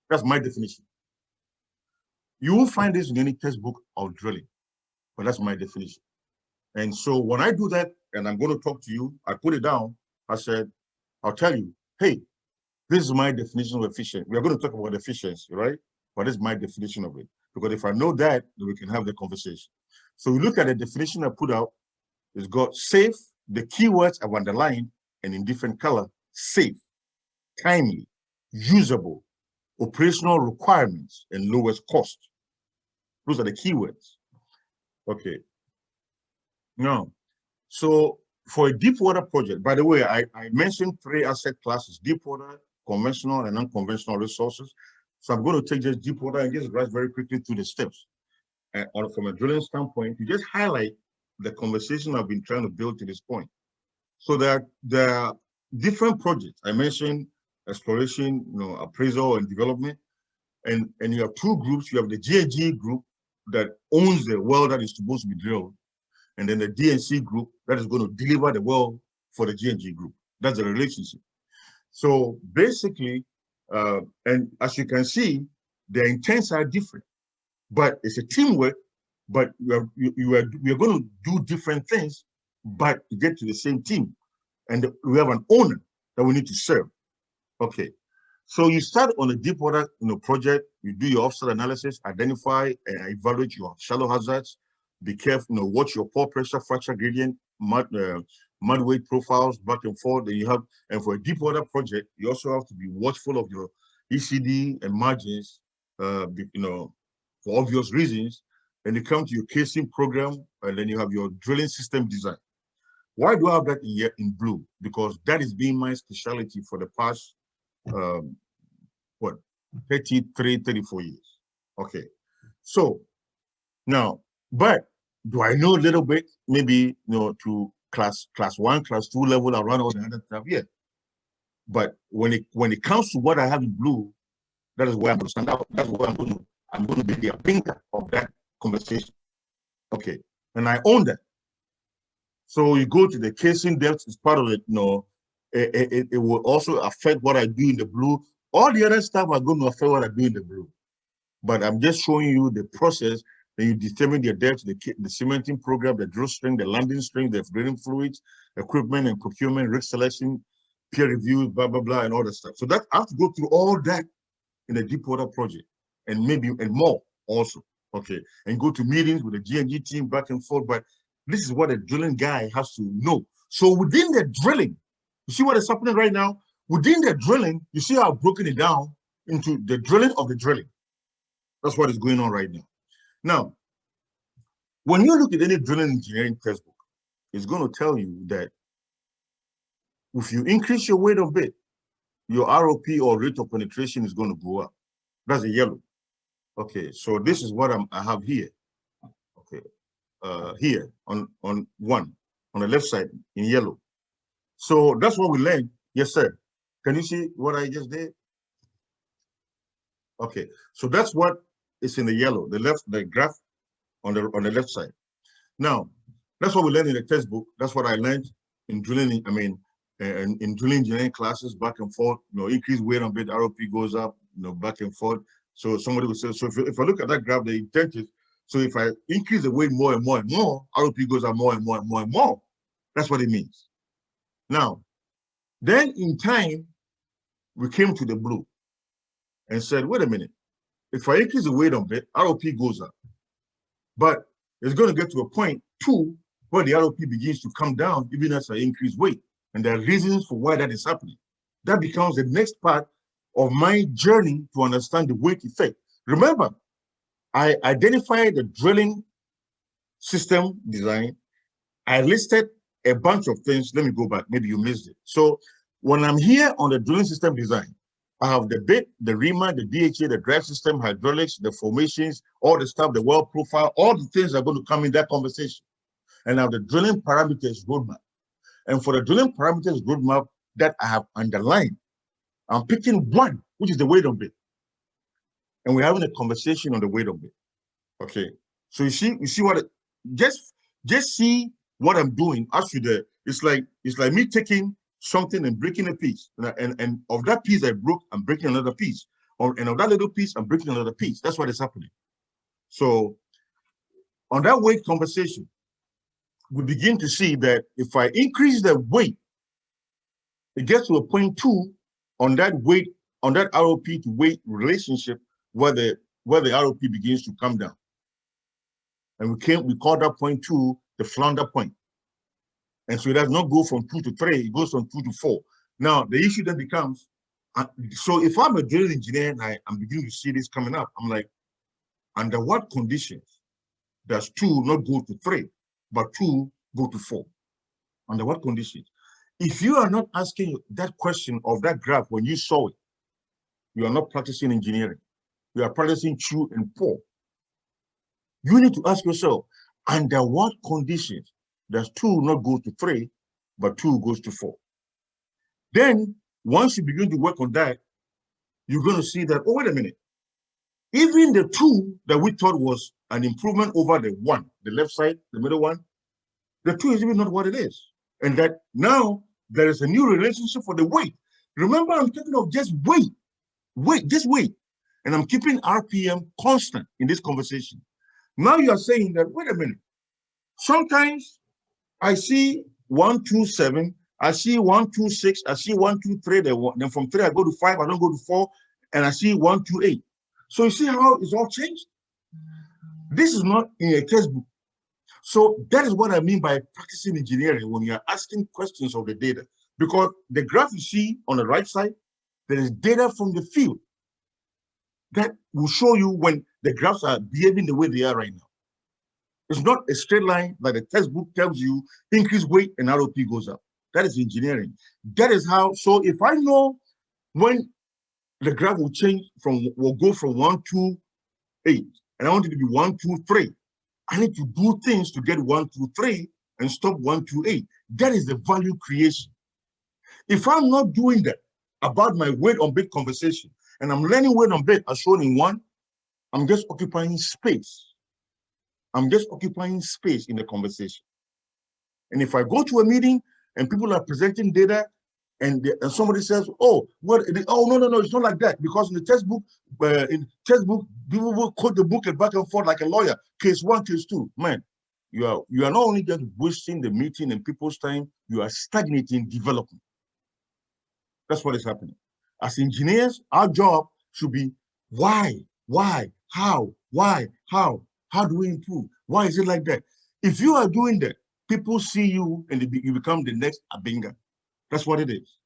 That's my definition. You won't find this in any textbook of drilling, but that's my definition. And so when I do that, and I'm going to talk to you, I put it down, I said, I'll tell you, hey, this is my definition of efficiency. We are going to talk about efficiency, right? But this is my definition of it. Because if I know that, then we can have the conversation. So we look at the definition I put out. It's got safe, the keywords I've underlined, and in different color, safe, timely, usable, operational requirements, and lowest cost. Those are the keywords. Okay. Now, so for a deep water project, by the way, I mentioned 3 asset classes: deep water, conventional, and unconventional resources. So I'm going to take just deep water and just rush very quickly through the steps. And from a drilling standpoint, to just highlight the conversation I've been trying to build to this point. So there are different projects. I mentioned exploration, appraisal and development. And you have 2 groups. You have the G&G group that owns the well that is supposed to be drilled, and then the D&C group that is going to deliver the well for the G&G group. That's the relationship. So basically, and as you can see, their intents are different, but it's a teamwork. But we are going to do different things, but to get to the same team, and we have an owner that we need to serve. Okay, so you start on a deep water project. You do your offset analysis, identify and evaluate your shallow hazards. Be careful, watch your pore pressure, fracture gradient, mud weight profiles back and forth. Then you have, and for a deep water project, you also have to be watchful of your ECD and margins, you know, for obvious reasons. And you come to your casing program, and then you have your drilling system design. Why do I have that in blue? Because that has been my specialty for the past, 33, 34 years. Okay. So now, but do I know a little bit, maybe, you know, to class 1, class 2 level around all the other stuff? Yeah. But when it comes to what I have in blue, that is where I'm going to stand out. That's where I'm going to be the thinker of that conversation. Okay. And I own that. So you go to the casing depth, it's part of it, you know, it will also affect what I do in the blue. All the other stuff are going to affect what I do in the blue. But I'm just showing you the process. Then you determine the depth, the cementing program, the drill string, the landing string, the drilling fluids, equipment and procurement, rig selection, peer reviews, blah, blah, blah, and all that stuff. So that I have to go through all that in a deep water project, and maybe and more also. Okay. And go to meetings with the G&G team back and forth. But this is what a drilling guy has to know. So within the drilling, you see what is happening right now? Within the drilling, you see how I've broken it down into the drilling of the drilling. That's what is going on right now. Now, when you look at any drilling engineering textbook, it's going to tell you that if you increase your weight of bit, your ROP or rate of penetration is going to go up. That's a yellow. Okay, so this is what I have here. Okay, here on 1 on the left side in yellow. So that's what we learned. Yes, sir. Can you see what I just did? Okay, so that's what is in the yellow, the graph on the left side. Now, that's what we learned in the textbook. That's what I learned in drilling. I mean, in drilling engineering classes, back and forth. You know, increase weight on bit, ROP goes up. You know, back and forth. So somebody would say, so if I look at that graph, the intent is, so if I increase the weight more and more and more, ROP goes up more and more and more and more. That's what it means. Now, then in time, we came to the blue and said, wait a minute, if I increase the weight on bit, ROP goes up. But it's going to get to a point, too, where the ROP begins to come down, even as I increase weight. And there are reasons for why that is happening. That becomes the next part of my journey to understand the weight effect. Remember, I identified the drilling system design. I listed a bunch of things. Let me go back. Maybe you missed it. So when I'm here on the drilling system design, I have the bit, the reamer, the DHA, the drive system, hydraulics, the formations, all the stuff, the well profile, all the things are going to come in that conversation. And I have the drilling parameters roadmap. And for the drilling parameters roadmap that I have underlined, I'm picking one, which is the weight of bit. And we're having a conversation on the weight of bit. Okay. So you see what just see what I'm doing. Actually, it's like me taking something and breaking a piece. And of that piece I broke, I'm breaking another piece. And of that little piece, I'm breaking another piece. That's what is happening. So on that weight conversation, we begin to see that if I increase the weight, it gets to a point 2 on that weight, on that ROP to weight relationship where the ROP begins to come down. And we call that point 2 the flounder point. And so it does not go from 2 to 3, it goes from 2 to 4. Now, the issue then becomes, so if I'm a drilling engineer and I'm beginning to see this coming up, I'm like, under what conditions does 2 not go to 3, but 2 go to 4? Under what conditions? If you are not asking that question of that graph when you saw it, you are not practicing engineering. You are practicing true and poor. You need to ask yourself, under what conditions does 2 not go to 3, but 2 goes to 4? Then, once you begin to work on that, you're going to see that, oh, wait a minute. Even the 2 that we thought was an improvement over the 1, the left side, the middle one, the 2 is even not what it is. And that now there is a new relationship for the weight. Remember, I'm talking of just weight, just weight. And I'm keeping RPM constant in this conversation. Now you are saying that, wait a minute. Sometimes I see 127, I see 126, I see 123, then from 3 I go to 5, I don't go to 4, and I see 128. So you see how it's all changed? This is not in a textbook. So that is what I mean by practicing engineering when you're asking questions of the data. Because the graph you see on the right side, there is data from the field that will show you when the graphs are behaving the way they are right now. It's not a straight line like the textbook tells you, increase weight and ROP goes up. That is engineering. That is how, so if I know when the graph will change will go from 128, and I want it to be 123, I need to do things to get 123 and stop 128. That is the value creation. If I'm not doing that about my weight on bid conversation, and I'm learning weight on bid as shown in 1, I'm just occupying space. I'm just occupying space in the conversation. And if I go to a meeting and people are presenting data and somebody says, oh, what? Oh, no, it's not like that. Because in the textbook, people will quote the book and back and forth like a lawyer. Case 1, case 2. Man, you are not only just wasting the meeting and people's time, you are stagnating development. That's what is happening. As engineers, our job should be why, how do we improve? Why is it like that? If you are doing that, people see you and you become the next Abinga. That's what it is.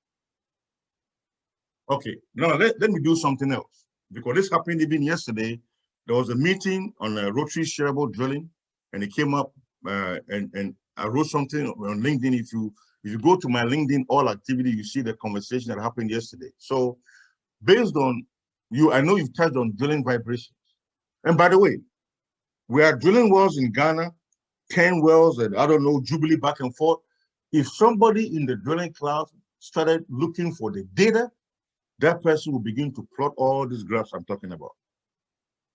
Okay, now let me do something else. Because this happened even yesterday. There was a meeting on rotary shareable drilling, and it came up and I wrote something on LinkedIn. If you go to my LinkedIn all activity, you see the conversation that happened yesterday. So based on I know you've touched on drilling vibrations. And by the way, we are drilling wells in Ghana, 10 wells, and I don't know, Jubilee back and forth. If somebody in the drilling class started looking for the data, that person will begin to plot all these graphs I'm talking about.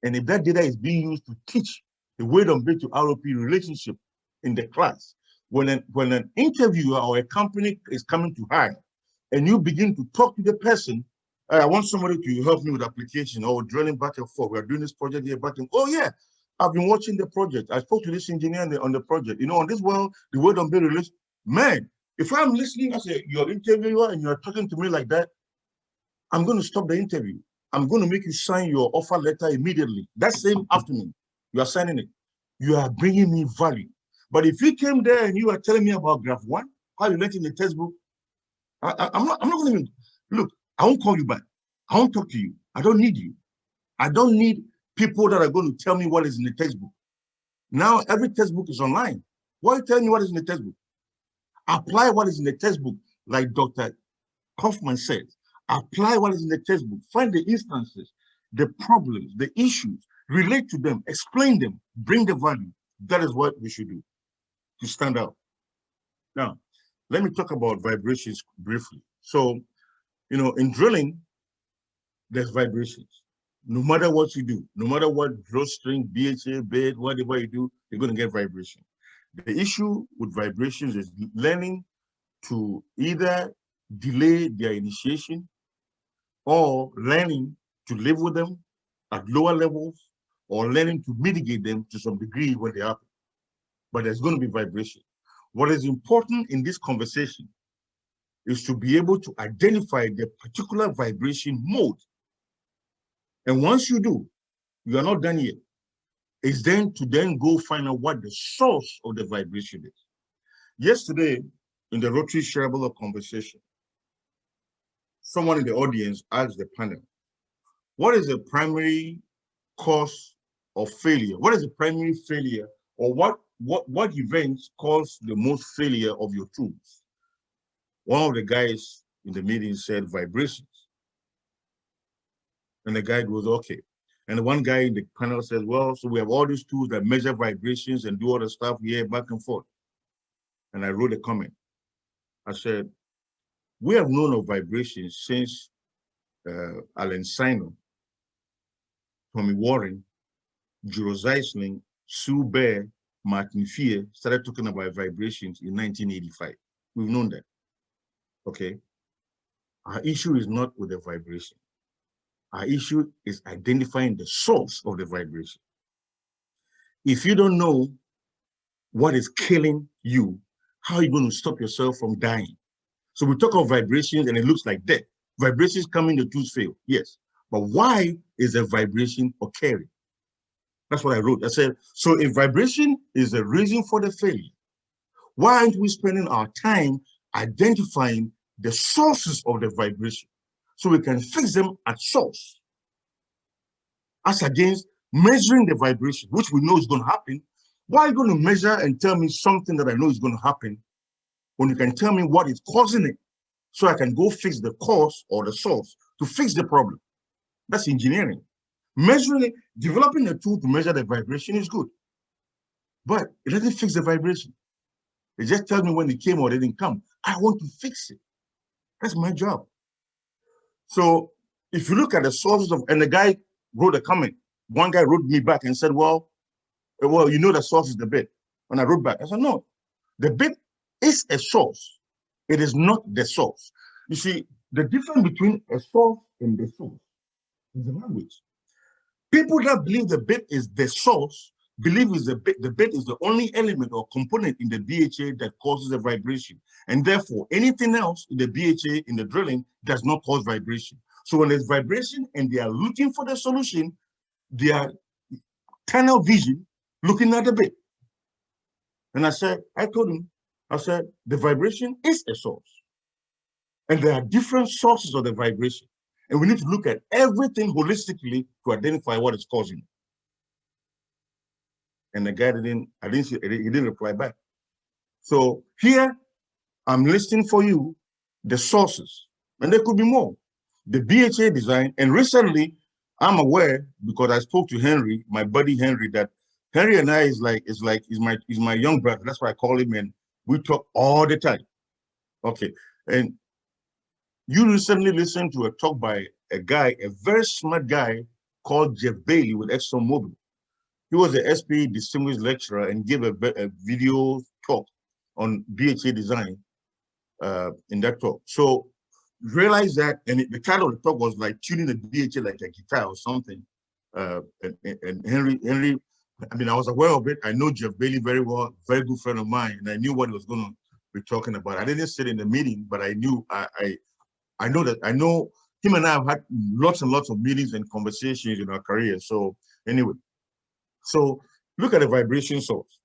And if that data is being used to teach the weight on bid to ROP relationship in the class, when an interviewer or a company is coming to hire, and you begin to talk to the person, I want somebody to help me with application or drilling back and forth. We're doing this project here back and oh yeah, I've been watching the project. I spoke to this engineer on the project. You know, on this well, the weight on bid relation. Man, if I'm listening as your interviewer and you're talking to me like that, I'm going to stop the interview. I'm going to make you sign your offer letter immediately. That same afternoon, you are signing it. You are bringing me value. But if you came there and you are telling me about graph 1, how you learned in the textbook, I'm not going to even, look, I won't call you back. I won't talk to you. I don't need you. I don't need people that are going to tell me what is in the textbook. Now every textbook is online. Why are you telling me what is in the textbook? Apply what is in the textbook, like Dr. Kaufman said. Apply what is in the textbook. Find the instances, the problems, the issues, relate to them, explain them, bring the value. That is what we should do to stand out. Now, let me talk about vibrations briefly. So, you know, in drilling, there's vibrations. No matter what you do, no matter what drill string, BHA, bed, whatever you do, you're going to get vibration. The issue with vibrations is learning to either delay their initiation or learning to live with them at lower levels or learning to mitigate them to some degree when they happen. But there's going to be vibration. What is important in this conversation is to be able to identify the particular vibration mode. And once you do, you are not done yet. It's then to go find out what the source of the vibration is. Yesterday, in the rotary shareable conversation, someone in the audience asked the panel, what is the primary cause of failure? What is the primary failure, or what events cause the most failure of your tools? One of the guys in the meeting said vibrations. And the guy goes, okay. And the one guy in the panel says, well, so we have all these tools that measure vibrations and do all the stuff here back and forth. And I wrote a comment. I said, we have known of vibrations since Alan Sino, Tommy Warren, Juro Zeisling, Sue Bear, Martin Fear started talking about vibrations in 1985. We've known that. Okay. Our issue is not with the vibration. Our issue is identifying the source of the vibration. If you don't know what is killing you, how are you going to stop yourself from dying? So we talk of vibrations and it looks like death. Vibrations coming, the tools fail. Yes. But why is a vibration occurring? That's what I wrote. I said, so if vibration is the reason for the failure. Why aren't we spending our time identifying the sources of the vibration so we can fix them at source, as against measuring the vibration, which we know is going to happen? Why are you going to measure and tell me something that I know is going to happen when you can tell me what is causing it so I can go fix the cause or the source to fix the problem? That's engineering. Measuring it, developing a tool to measure the vibration is good, but it doesn't fix the vibration. It just tells me when it came or it didn't come. I want to fix it. That's my job. So if you look at the sources of, and the guy wrote a comment, one guy wrote me back and said, well, you know the source is the bit. When I wrote back, I said, no, the bit is a source. It is not the source. You see, the difference between a source and the source is the language. People that believe the bit is the source believe is the bit is the only element or component in the BHA that causes a vibration. And therefore, anything else in the BHA, in the drilling, does not cause vibration. So when there's vibration and they are looking for the solution, they are tunnel vision looking at the bit. And I told him, I said, the vibration is a source. And there are different sources of the vibration. And we need to look at everything holistically to identify what is causing it. And the guy he didn't reply back. So here, I'm listing for you the sources, and there could be more. The BHA design, and recently, I'm aware, because I spoke to Henry, my buddy Henry, that Henry and I is my young brother. That's why I call him, and we talk all the time. Okay, and you recently listened to a talk by a guy, a very smart guy called Jeff Bailey with ExxonMobil. He was a SPE distinguished lecturer and gave a video talk on BHA design in that talk. So realize that, and the title of the talk was like tuning the BHA like a guitar or something. And Henry, I mean, I was aware of it. I know Jeff Bailey very well, very good friend of mine, and I knew what he was going to be talking about. I didn't sit in the meeting, but I knew, I know him and I have had lots and lots of meetings and conversations in our career. So anyway, so look at the vibration source.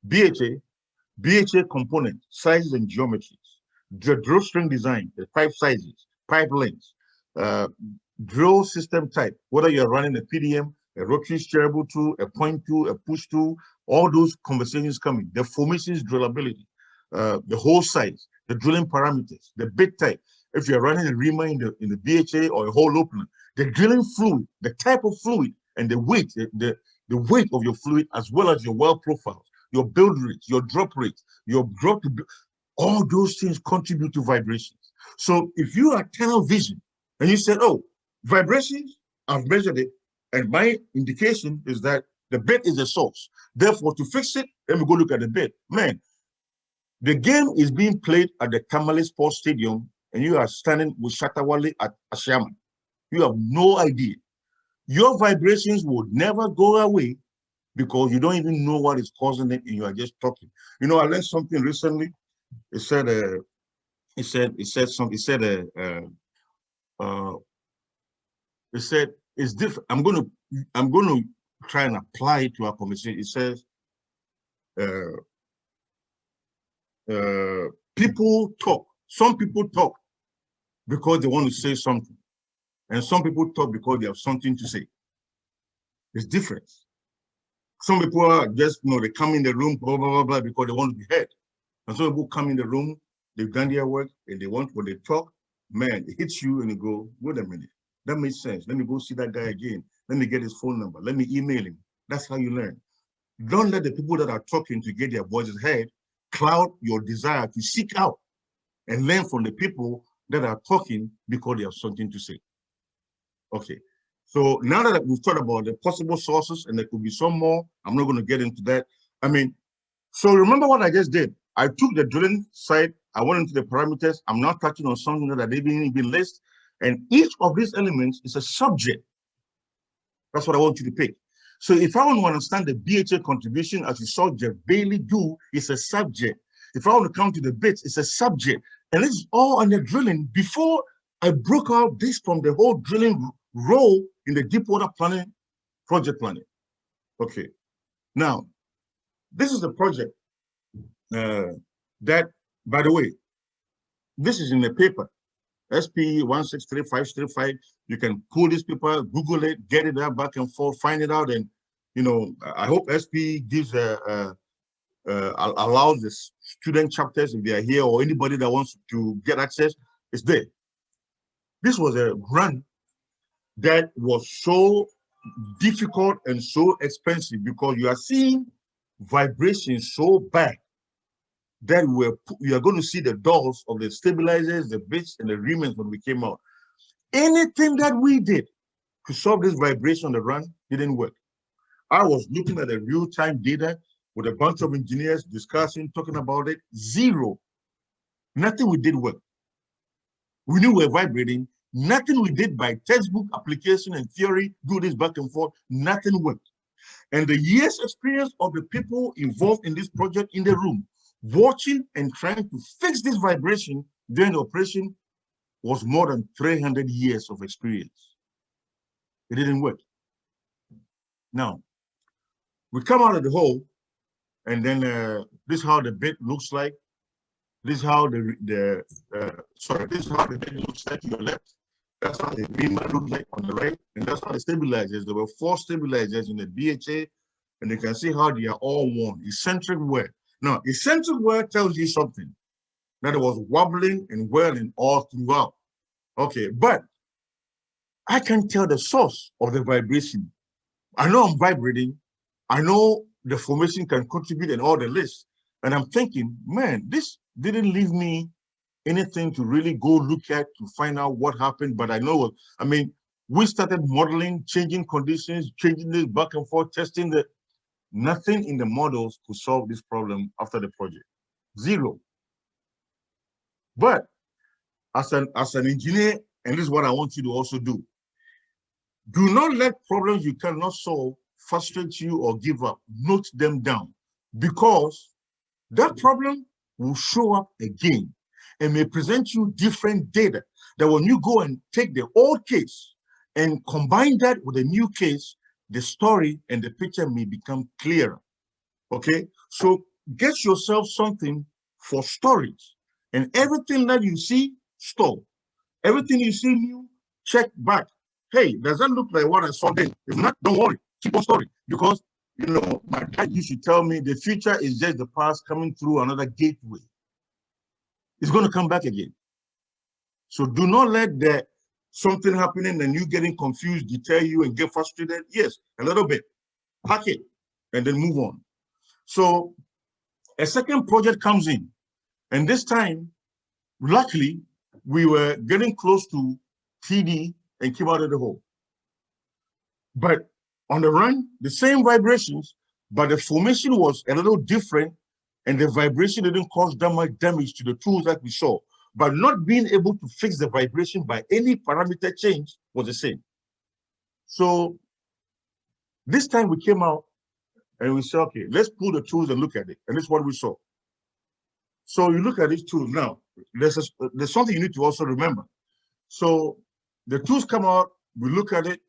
BHA component, sizes and geometries, the drill string design, the pipe sizes, pipe lengths, drill system type, whether you're running a PDM, a rotary steerable tool, a point tool, a push tool, all those conversations coming, the formations drillability, the hole size, the drilling parameters, the bit type. If you're running a reamer in the BHA or a hole opener, the drilling fluid, the type of fluid, and the weight, the weight of your fluid, as well as your well profiles, your build rates, your drop rates, your drop, all those things contribute to vibrations. So if you are tunnel vision and you said, oh, vibrations, I've measured it, and my indication is that the bit is the source. Therefore, to fix it, let me go look at the bit. Man, the game is being played at the Tamale Sports Stadium, and you are standing with Shatawale at Ashaiman. You have no idea. Your vibrations would never go away because you don't even know what is causing it, and you are just talking. You know, I learned something recently. It said it's different. I'm going to try and apply it to our conversation. It says people talk. Some people talk because they want to say something, and some people talk because they have something to say. It's different. Some people are just, you know, they come in the room, blah, blah, blah, blah, because they want to be heard. And some people come in the room, they've done their work, and they want, when they talk, man, it hits you and you go, wait a minute, that makes sense. Let me go see that guy again. Let me get his phone number. Let me email him. That's how you learn. Don't let the people that are talking to get their voices heard cloud your desire to seek out and learn from the people that are talking because they have something to say. Okay. So now that we've talked about the possible sources, and there could be some more, I'm not going to get into that. I mean, so remember what I just did. I took the drilling side, I went into the parameters. I'm not touching on something that I didn't even list. And each of these elements is a subject. That's what I want you to pick. So if I want to understand the BHA contribution, as you saw Jeff Bailey do, it's a subject. If I want to come to the bits, it's a subject. And this is all under drilling. Before I broke out this from the whole drilling role in the deep water planning, project planning. Okay. Now, This is a project that, by the way, this is in the paper, SPE 163.535. You can pull this paper, Google it, get it out back and forth, find it out, and I hope SPE gives allows the student chapters, if they are here, or anybody that wants to get access, it's there. This was a run that was so difficult and so expensive because you are seeing vibrations so bad that we are going to see the doors of the stabilizers, the bits, and the remnants when we came out. Anything that we did to solve this vibration on the run didn't work. I was looking at the real-time data with a bunch of engineers discussing, talking about it. Zero. Nothing we did work. We knew we were vibrating. Nothing we did by textbook application and theory, do this back and forth, nothing worked. And the years experience of the people involved in this project in the room, watching and trying to fix this vibration during the operation was more than 300 years of experience. It didn't work. Now, we come out of the hole, and then this is how the bit looks like. This is how this is how the bit looks like to your left. That's how the green man looks like on the right, and that's how the stabilizers. There were 4 stabilizers in the BHA, and you can see how they are all worn. Eccentric wear. Now, eccentric wear tells you something, that it was wobbling and whirling all throughout. Okay, but I can tell the source of the vibration. I know I'm vibrating. I know the formation can contribute in all the lists. And I'm thinking, man, this didn't leave me anything to really go look at to find out what happened. But I know, we started modeling, changing conditions, changing this back and forth, testing the, nothing in the models could solve this problem after the project. Zero. But as an engineer, and this is what I want you to also do, do not let problems you cannot solve frustrate you or give up. Note them down, because that problem will show up again and may present you different data that when you go and take the old case and combine that with a new case, the story and the picture may become clearer. Okay, so get yourself something for storage, and everything that you see, store. Everything you see new, check back. Hey, does that look like what I saw then? If not, don't worry, keep on storing, because my dad used to tell me the future is just the past coming through another gateway. It's going to come back again. So do not let something happening and you getting confused deter you and get frustrated. Yes, a little bit. Pack it and then move on. So a second project comes in, and this time, luckily, we were getting close to TD and came out of the hole. But on the run, the same vibrations, but the formation was a little different, and the vibration didn't cause that much damage to the tools that we saw. But not being able to fix the vibration by any parameter change was the same. So this time we came out and we said, okay, let's pull the tools and look at it. And this is what we saw. So you look at these tools now, there's something you need to also remember. So the tools come out, we look at it,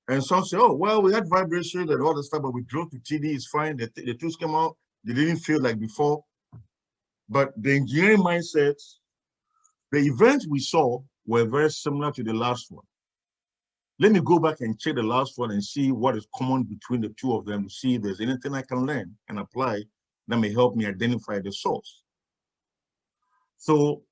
and some say, oh, well, we had vibration and all the stuff, but we drove to TD, it's fine. The tools come out, they didn't feel like before. But the engineering mindsets, the events we saw were very similar to the last one. Let me go back and check the last one and see what is common between the two of them to see if there's anything I can learn and apply that may help me identify the source. So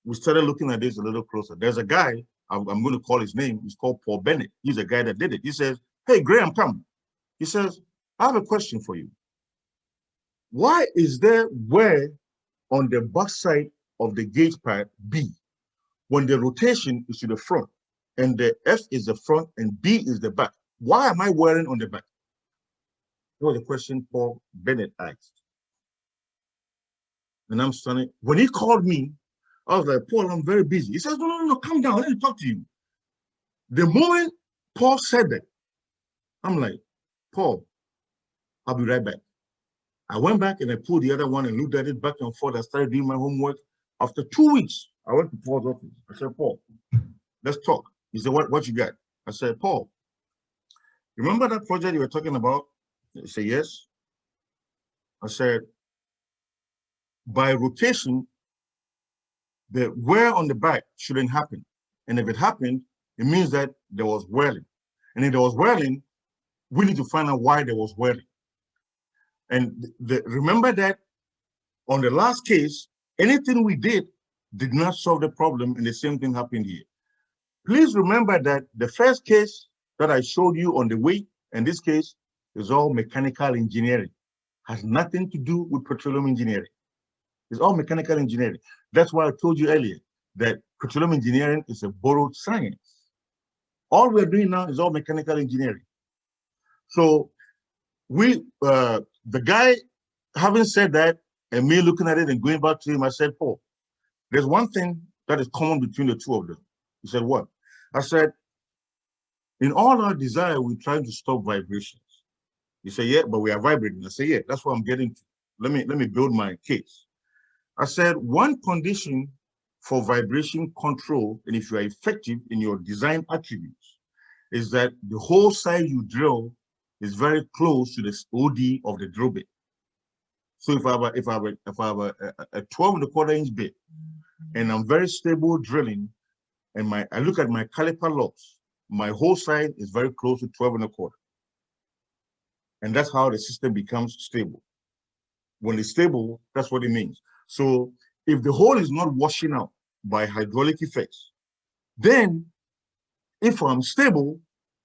we started looking at this a little closer. There's a guy, I'm going to call his name, he's called Paul Bennett. He's a guy that did it. He says, hey, Graham, come. He says, I have a question for you. Why is there wear on the backside of the gauge pad B when the rotation is to the front and the F is the front and B is the back? Why am I wearing on the back? That was a question Paul Bennett asked. And I'm standing. When he called me, I was like, Paul, I'm very busy. He says, no, calm down. Let me talk to you. The moment Paul said that, I'm like, Paul, I'll be right back. I went back and I pulled the other one and looked at it back and forth. I started doing my homework. After 2 weeks, I went to Paul's office. I said, Paul, let's talk. He said, what you got? I said, Paul, remember that project you were talking about? He said, yes. I said, by rotation, the wear on the back shouldn't happen. And if it happened, it means that there was wearing. And if there was wearing, we need to find out why there was wearing. And remember that on the last case, anything we did not solve the problem, and the same thing happened here. Please remember that the first case that I showed you on the way, and this case is all mechanical engineering, has nothing to do with petroleum engineering. It's all mechanical engineering. That's why I told you earlier that petroleum engineering is a borrowed science. All we're doing now is all mechanical engineering. So the guy, having said that, and me looking at it and going back to him, I said, Paul, there's one thing that is common between the two of them. He said, what? I said, in all our desire, we're trying to stop vibrations. He said, yeah, but we are vibrating. I said, yeah, that's what I'm getting to. Let me build my case. I said, one condition for vibration control, and if you are effective in your design attributes, is that the hole size you drill is very close to the OD of the drill bit. So if I have a 12.25-inch bit, and I'm very stable drilling, and I look at my caliper logs, my hole size is very close to 12.25. And that's how the system becomes stable. When it's stable, that's what it means. So if the hole is not washing out by hydraulic effects, then if I'm stable,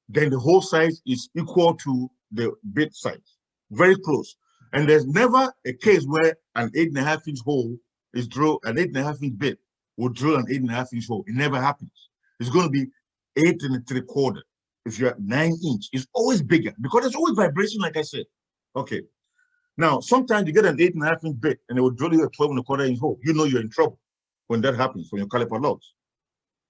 then the hole size is equal to the bit size, very close. And there's never a case where an 8.5-inch hole is drilled, an 8.5-inch bit will drill an 8.5-inch hole. It never happens. It's going to be 8 3/4. If you're at 9-inch, it's always bigger because there's always vibration, like I said. Okay. Now, sometimes you get an 8.5-inch bit and it will drill you a 12.25-inch hole. You know you're in trouble when that happens from your caliper logs.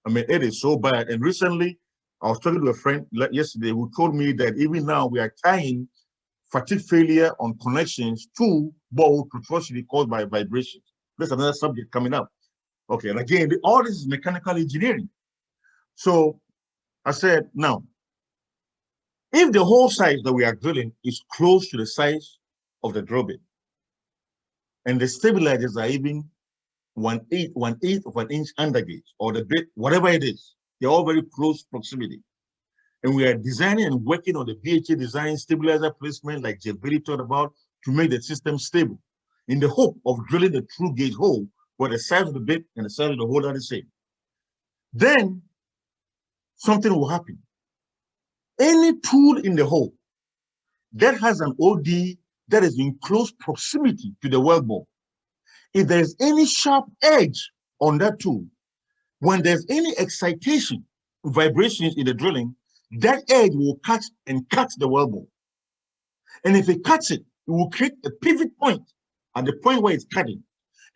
I mean, it is so bad. And recently, I was talking to a friend yesterday who told me that even now we are tying fatigue failure on connections to borehole tortuosity caused by vibrations. That's another subject coming up. Okay, and again, all this is mechanical engineering. So I said, now, if the hole size that we are drilling is close to the size of the drill bit, and the stabilizers are even 1/8 of an inch under gauge, or the bit, whatever it is, they're all very close proximity. And we are designing and working on the VHA design stabilizer placement, like Jeff Bailey talked about, to make the system stable, in the hope of drilling a true gauge hole where the size of the bit and the size of the hole are the same. Then something will happen. Any tool in the hole that has an OD that is in close proximity to the well bore, if there's any sharp edge on that tool, when there's any excitation, vibrations in the drilling, that edge will cut the well bore. And if it cuts it, it will create a pivot point at the point where it's cutting.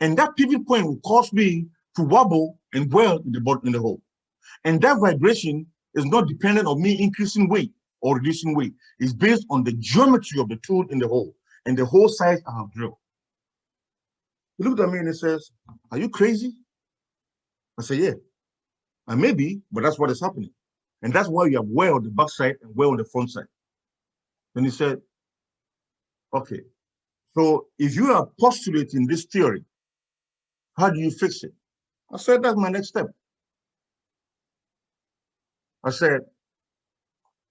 And that pivot point will cause me to wobble and well in the hole. And that vibration is not dependent on me increasing weight or reducing weight. It's based on the geometry of the tool in the hole and the hole size I have drilled. He looked at me and he says, are you crazy? I said, yeah, I may be, but that's what is happening. And that's why you have wear on the back side and wear on the front side. Then he said, okay, so if you are postulating this theory, how do you fix it? I said, that's my next step. I said,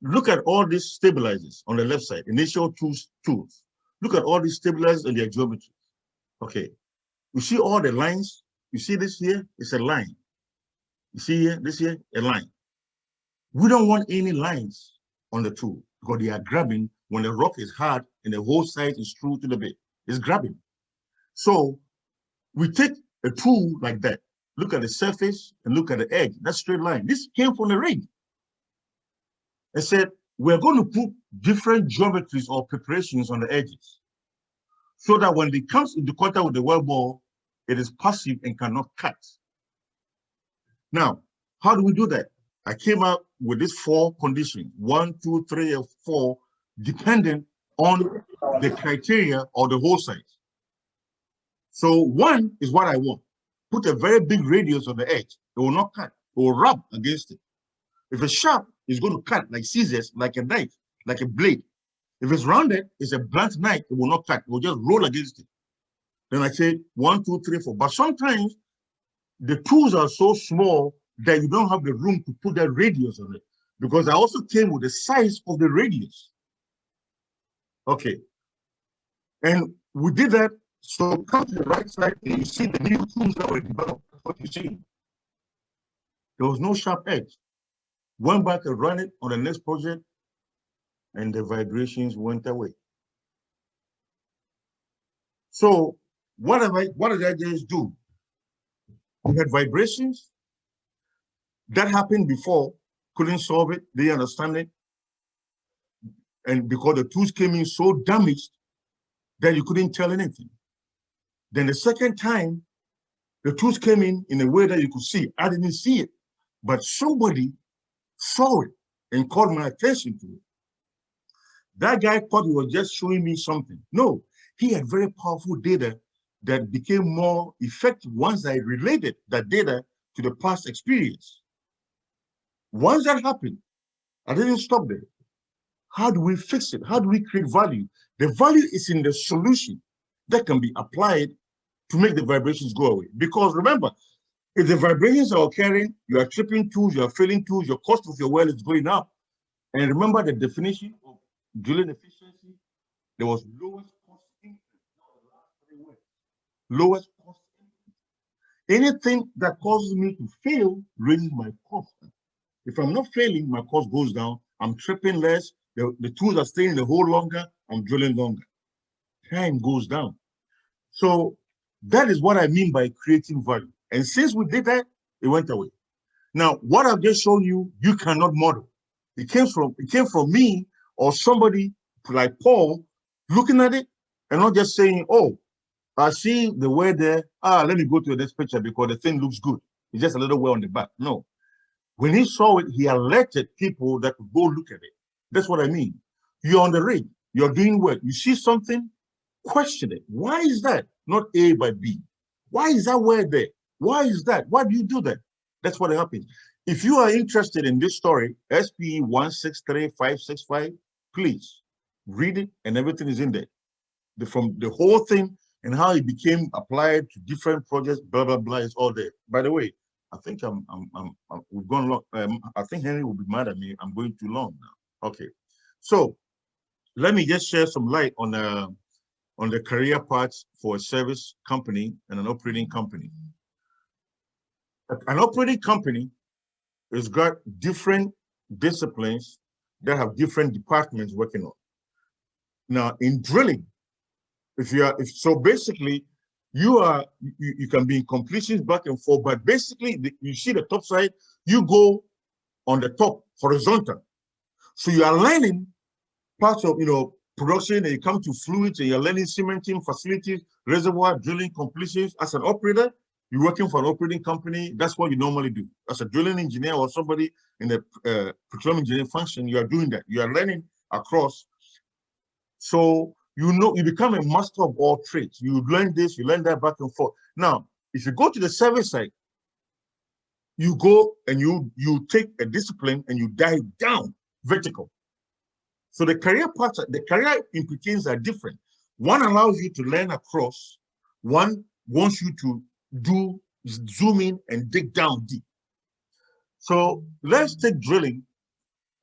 look at all these stabilizers on the left side, initial tools. Look at all these stabilizers and their geometry. Okay, you see all the lines? You see this here? It's a line. You see here, this here, a line. We don't want any lines on the tool because they are grabbing when the rock is hard and the whole side is true to the bit. It's grabbing. So we take a tool like that, look at the surface and look at the edge, that straight line. This came from the rig. I said, we're going to put different geometries or preparations on the edges so that when it comes into contact with the well bore, it is passive and cannot cut. Now, how do we do that? I came up with these 4 conditions, 1, 2, 3, or 4, dependent on the criteria or the hole size. So 1 is what I want. Put a very big radius on the edge. It will not cut. It will rub against it. If it's sharp, it's going to cut like scissors, like a knife, like a blade. If it's rounded, it's a blunt knife, it will not cut, it will just roll against it. Then I say 1, 2, 3, 4. But sometimes the tools are so small that you don't have the room to put that radius on it, because I also came with the size of the radius. Okay. And we did that. So come to the right side and you see the new tools that were developed. That's what you see. There was no sharp edge. Went back and ran it on the next project, and the vibrations went away. So what did I just do? We had vibrations. That happened before, couldn't solve it, they understand it. And because the tools came in so damaged that you couldn't tell anything. Then the second time, the tools came in a way that you could see. I didn't see it, but somebody saw it and called my attention to it. That guy thought he was just showing me something. No, he had very powerful data that became more effective once I related that data to the past experience. Once that happened, I didn't stop there. How do we fix it? How do we create value? The value is in the solution that can be applied to make the vibrations go away. Because remember, if the vibrations are occurring, you are tripping tools, you are failing tools, your cost of your well is going up. And remember the definition of drilling efficiency, there was lowest cost increase. Lowest cost increase. Anything that causes me to fail raises my cost. If I'm not failing, my cost goes down. I'm tripping less. The tools are staying in the hole longer. I'm drilling longer. Time goes down. So that is what I mean by creating value. And since we did that, it went away. Now, what I've just shown you, you cannot model. It came from me or somebody like Paul looking at it and not just saying, oh, I see the word there. Let me go to the next picture because the thing looks good. It's just a little way on the back. No. When he saw it, he alerted people that could go look at it. That's what I mean. You're on the rig. You're doing work. You see something, question it. Why is that not A by B? Why is that word there? Why is that? Why do you do that? That's what happens. If you are interested in this story, SPE 163565, please read it, and everything is in there. From the whole thing and how it became applied to different projects, blah, blah, blah, is all there. By the way, I think we've gone long. I think Henry will be mad at me. I'm going too long now. Okay, so let me just share some light on the career paths for a service company and an operating company. An operating company has got different disciplines that have different departments working on. Now, in drilling, so basically, you can be in completions back and forth, but basically you see the top side, you go on the top horizontal. So you are learning parts of production, and you come to fluids, and you're learning cementing, facilities, reservoir, drilling, completions. As an operator, you're working for an operating company. That's what you normally do. As a drilling engineer or somebody in the petroleum engineering function, you are doing that. You are learning across. So you become a master of all trades. You learn this, you learn that back and forth. Now, if you go to the service side, you go and you take a discipline and you dive down vertical. So the career paths, the career implications are different. One allows you to learn across. One wants you to zoom in and dig down deep. So let's take drilling.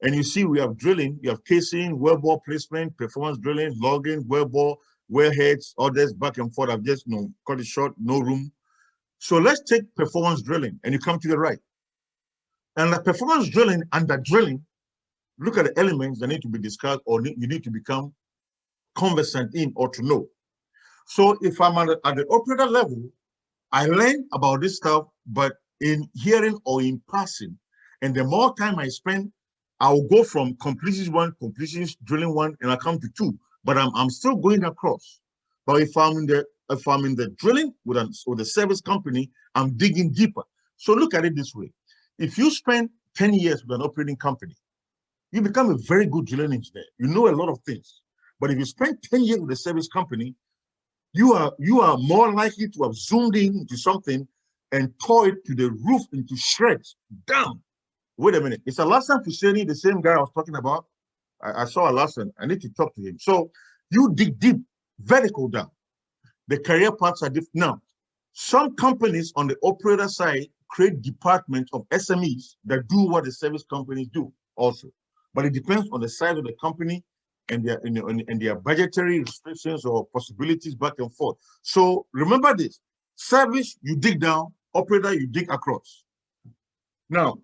And you see, we have drilling, you have casing, wellbore placement, performance drilling, logging, wellbore, wellheads, others back and forth. I've just cut it short, no room. So let's take performance drilling, and you come to the right. And the performance drilling and the drilling, look at the elements that need to be discussed or you need to become conversant in or to know. So if I'm at the operator level, I learn about this stuff, but in hearing or in passing. And the more time I spend, I'll go from completions 1, completions drilling 1, and I come to 2. But I'm still going across. But if I'm in the drilling with a service company, I'm digging deeper. So look at it this way: if you spend 10 years with an operating company, you become a very good drilling engineer. You know a lot of things. But if you spend 10 years with a service company, you are more likely to have zoomed in into something and tore it to the roof into shreds down. Wait a minute. It's Alassane Husseini, the same guy I was talking about. I saw a lesson. I need to talk to him. So you dig deep, vertical down. The career paths are different. Now, some companies on the operator side create departments of SMEs that do what the service companies do also. But it depends on the size of the company and their, and their budgetary restrictions or possibilities back and forth. So remember this, service, you dig down, operator, you dig across. Now,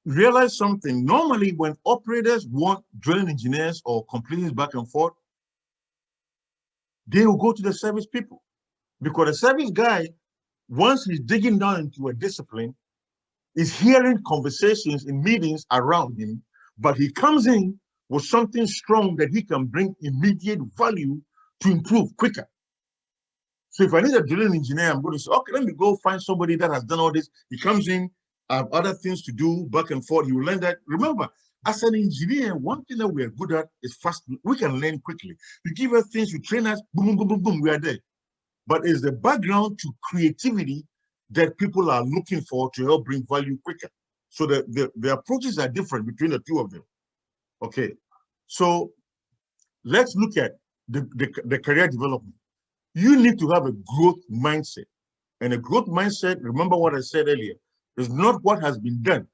realize something. Normally, when operators want drilling engineers or completions back and forth, they will go to the service people. Because the service guy, once he's digging down into a discipline, is hearing conversations in meetings around him, but he comes in with something strong that he can bring immediate value to improve quicker. So if I need a drilling engineer, I'm going to say, okay, let me go find somebody that has done all this. He comes in, I have other things to do back and forth. He will learn that. Remember, as an engineer, one thing that we are good at is fast. We can learn quickly. You give us things, you train us, boom, boom, boom, boom, boom, we are there. But it's the background to creativity that people are looking for to help bring value quicker. So the approaches are different between the two of them. Okay, so let's look at the career development. You need to have a growth mindset. And a growth mindset, remember what I said earlier, is not what has been done,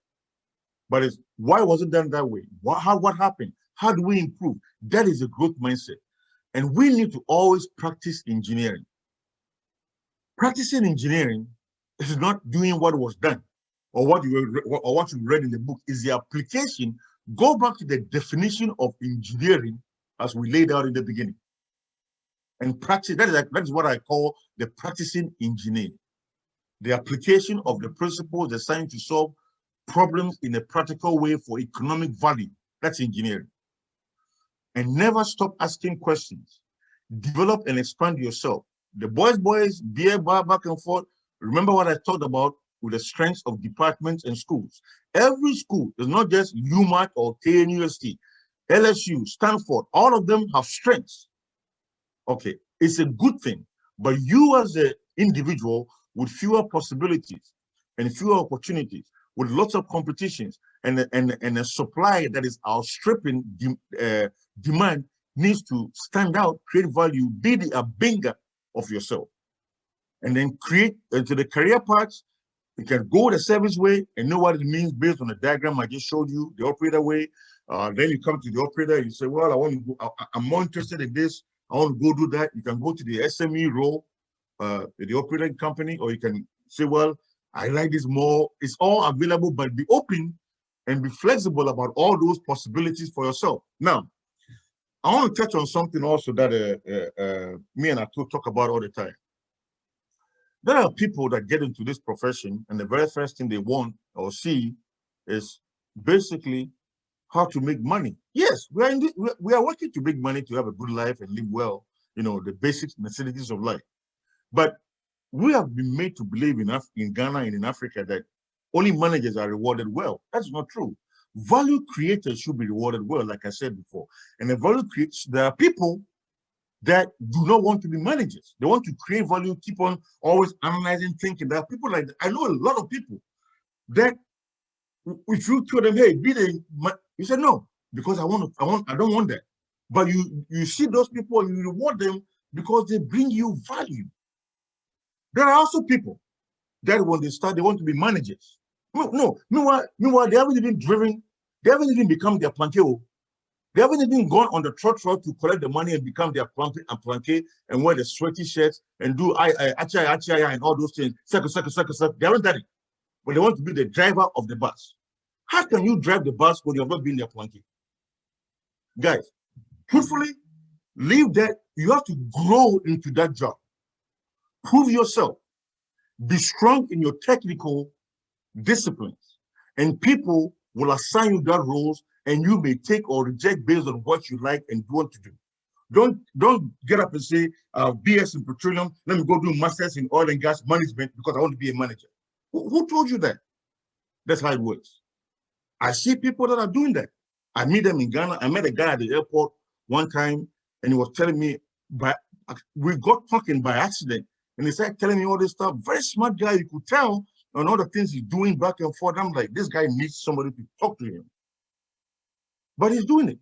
but it's why was it done that way? What happened? How do we improve? That is a growth mindset. And we need to always practice engineering. Practicing engineering is not doing what was done or what you read in the book. Is the application. Go back to the definition of engineering as we laid out in the beginning. And practice, that is what I call the practicing engineer. The application of the principles designed to solve problems in a practical way for economic value. That's engineering. And never stop asking questions. Develop and expand yourself. The boys, beer bar, back and forth. Remember what I talked about with the strengths of departments and schools. Every school is not just UMass or KNUST, LSU, Stanford, all of them have strengths. Okay, it's a good thing, but you as an individual with fewer possibilities and fewer opportunities, with lots of competitions and a supply that is outstripping demand, needs to stand out, create value, be the abenga of yourself, and then create into the career paths. You can go the service way and know what it means based on the diagram I just showed you, the operator way. Then you come to the operator and you say, well, I want to go, I'm more interested in this. I want to go do that. You can go to the SME role, the operating company, or you can say, well, I like this more. It's all available, but be open and be flexible about all those possibilities for yourself. Now, I want to touch on something also that me and Atul talk about all the time. There are people that get into this profession and the very first thing they want or see is basically how to make money. Yes, we are working to make money to have a good life and live well, you know, the basic necessities of life. But we have been made to believe in Ghana and in Africa that only managers are rewarded well. That's not true. Value creators should be rewarded well, like I said before. And the value creators, there are people that do not want to be managers. They want to create value, keep on always analyzing, thinking. There are people like that. I know a lot of people that if you tell them, hey, be the, you say no, because I don't want that. But you see those people and you reward them because they bring you value. There are also people that when they start, they want to be managers. No, meanwhile, they haven't even driven, they haven't even become their planqué. They haven't even gone on the trot to collect the money and become their planqué and wear the sweaty shirts and do achai and all those things. Suck. They haven't done it. But they want to be the driver of the bus. How can you drive the bus when you have not been their planqué? Guys, truthfully, leave that. You have to grow into that job. Prove yourself. Be strong in your technical disciplines. And people will assign you that roles and you may take or reject based on what you like and want to do. Don't get up and say, BS in petroleum, let me go do masters in oil and gas management because I want to be a manager. Who told you that? That's how it works. I see people that are doing that. I meet them in Ghana. I met a guy at the airport one time and he was telling me, we got talking by accident and he started telling me all this stuff. Very smart guy, you could tell on all the things he's doing back and forth. I'm like, this guy needs somebody to talk to him. but he's doing it.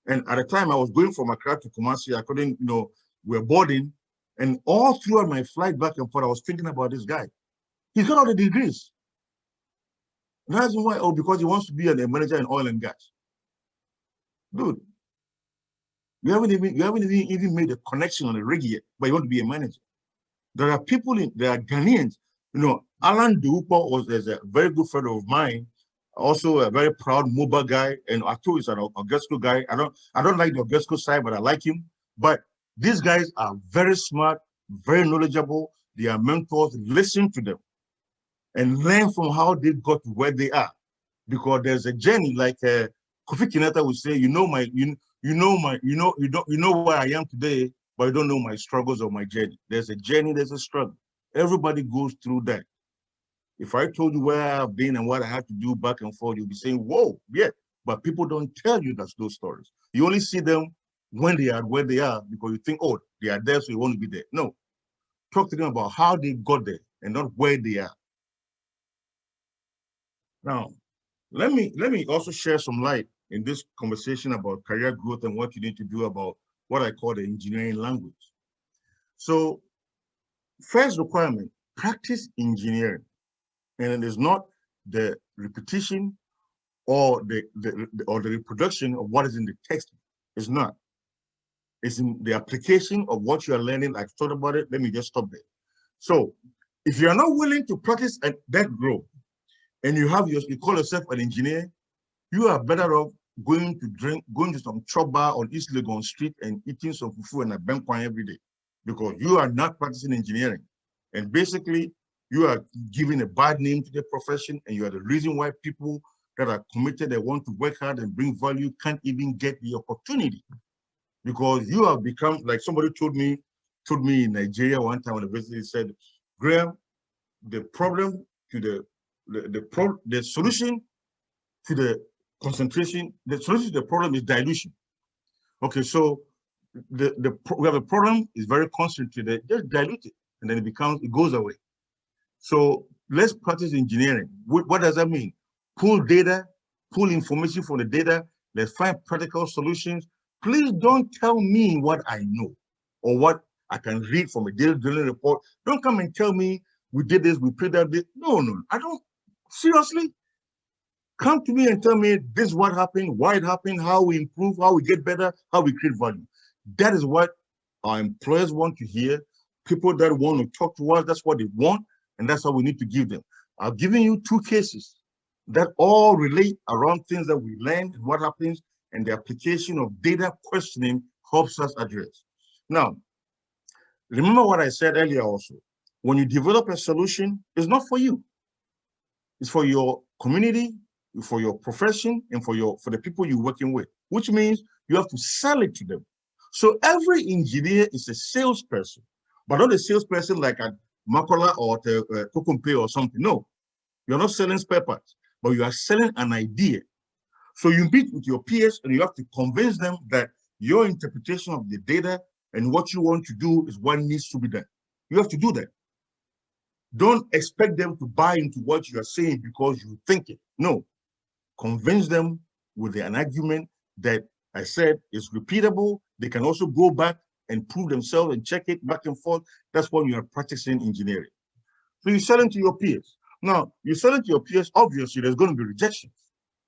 And at the time I was going from Accra to Kumasi, I couldn't, we were boarding. And all throughout my flight back and forth, I was thinking about this guy. He's got all the degrees. That's why, because he wants to be a manager in oil and gas. Dude, you haven't even made a connection on the rig yet, but you want to be a manager. There are people there are Ghanaians. Alan Duupo is a very good friend of mine, also a very proud mobile guy, and I told he's an Augusto guy. I don't like the Augusto side, but I like him. But these guys are very smart, very knowledgeable. They are mentors. Listen to them and learn from how they got to where they are, because there's a journey. Like Kofi Kinata would say, you know where I am today, but you don't know my struggles or my journey. There's a journey, there's a struggle. Everybody goes through that. If I told you where I've been and what I had to do back and forth, you'll be saying, whoa, yeah. But people don't tell you those stories. You only see them when they are where they are, because you think, oh, they are there, so you want to be there. No. Talk to them about how they got there and not where they are. Now, let me also share some light in this conversation about career growth and what you need to do about what I call the engineering language. So, first requirement, practice engineering. And it is not the repetition or the reproduction of what is in the text. It's not. It's in the application of what you are learning. I've thought about it. Let me just stop there. So if you are not willing to practice at that growth, and you call yourself an engineer, you are better off going to some chop bar on East Legon Street and eating some fufu and a benkwan every day, because you are not practicing engineering. And basically, you are giving a bad name to the profession, and you are the reason why people that are committed, that want to work hard and bring value, can't even get the opportunity. Because you have become, like somebody told me in Nigeria one time when I visited, he said, Graham, the problem to the solution to the concentration, the solution to the problem is dilution. Okay, so we have a problem, is very concentrated, just dilute it, and then it goes away. So let's practice engineering. What does that mean? Pull data, pull information from the data, let's find practical solutions. Please don't tell me what I know or what I can read from a daily report. Don't come and tell me we did this, we prayed that. No, I don't. Seriously? Come to me and tell me this is what happened, why it happened, how we improve, how we get better, how we create value. That is what our employers want to hear. People that want to talk to us, that's what they want, and that's what we need to give them. I've given you 2 cases that all relate around things that we learned and what happens, and the application of data questioning helps us address. Now, remember what I said earlier also. When you develop a solution, it's not for you. It's for your community, for your profession, and for the people you're working with, which means you have to sell it to them. So every engineer is a salesperson, but not a salesperson like at Makola or Kokompe or something. No, you're not selling spare parts, but you are selling an idea. So you meet with your peers and you have to convince them that your interpretation of the data and what you want to do is what needs to be done. You have to do that. Don't expect them to buy into what you are saying because you think it. No, convince them with an argument that I said is repeatable. They can also go back and prove themselves and check it back and forth. That's when you are practicing engineering. So you sell it to your peers. Now, you sell it to your peers, obviously there's going to be rejections,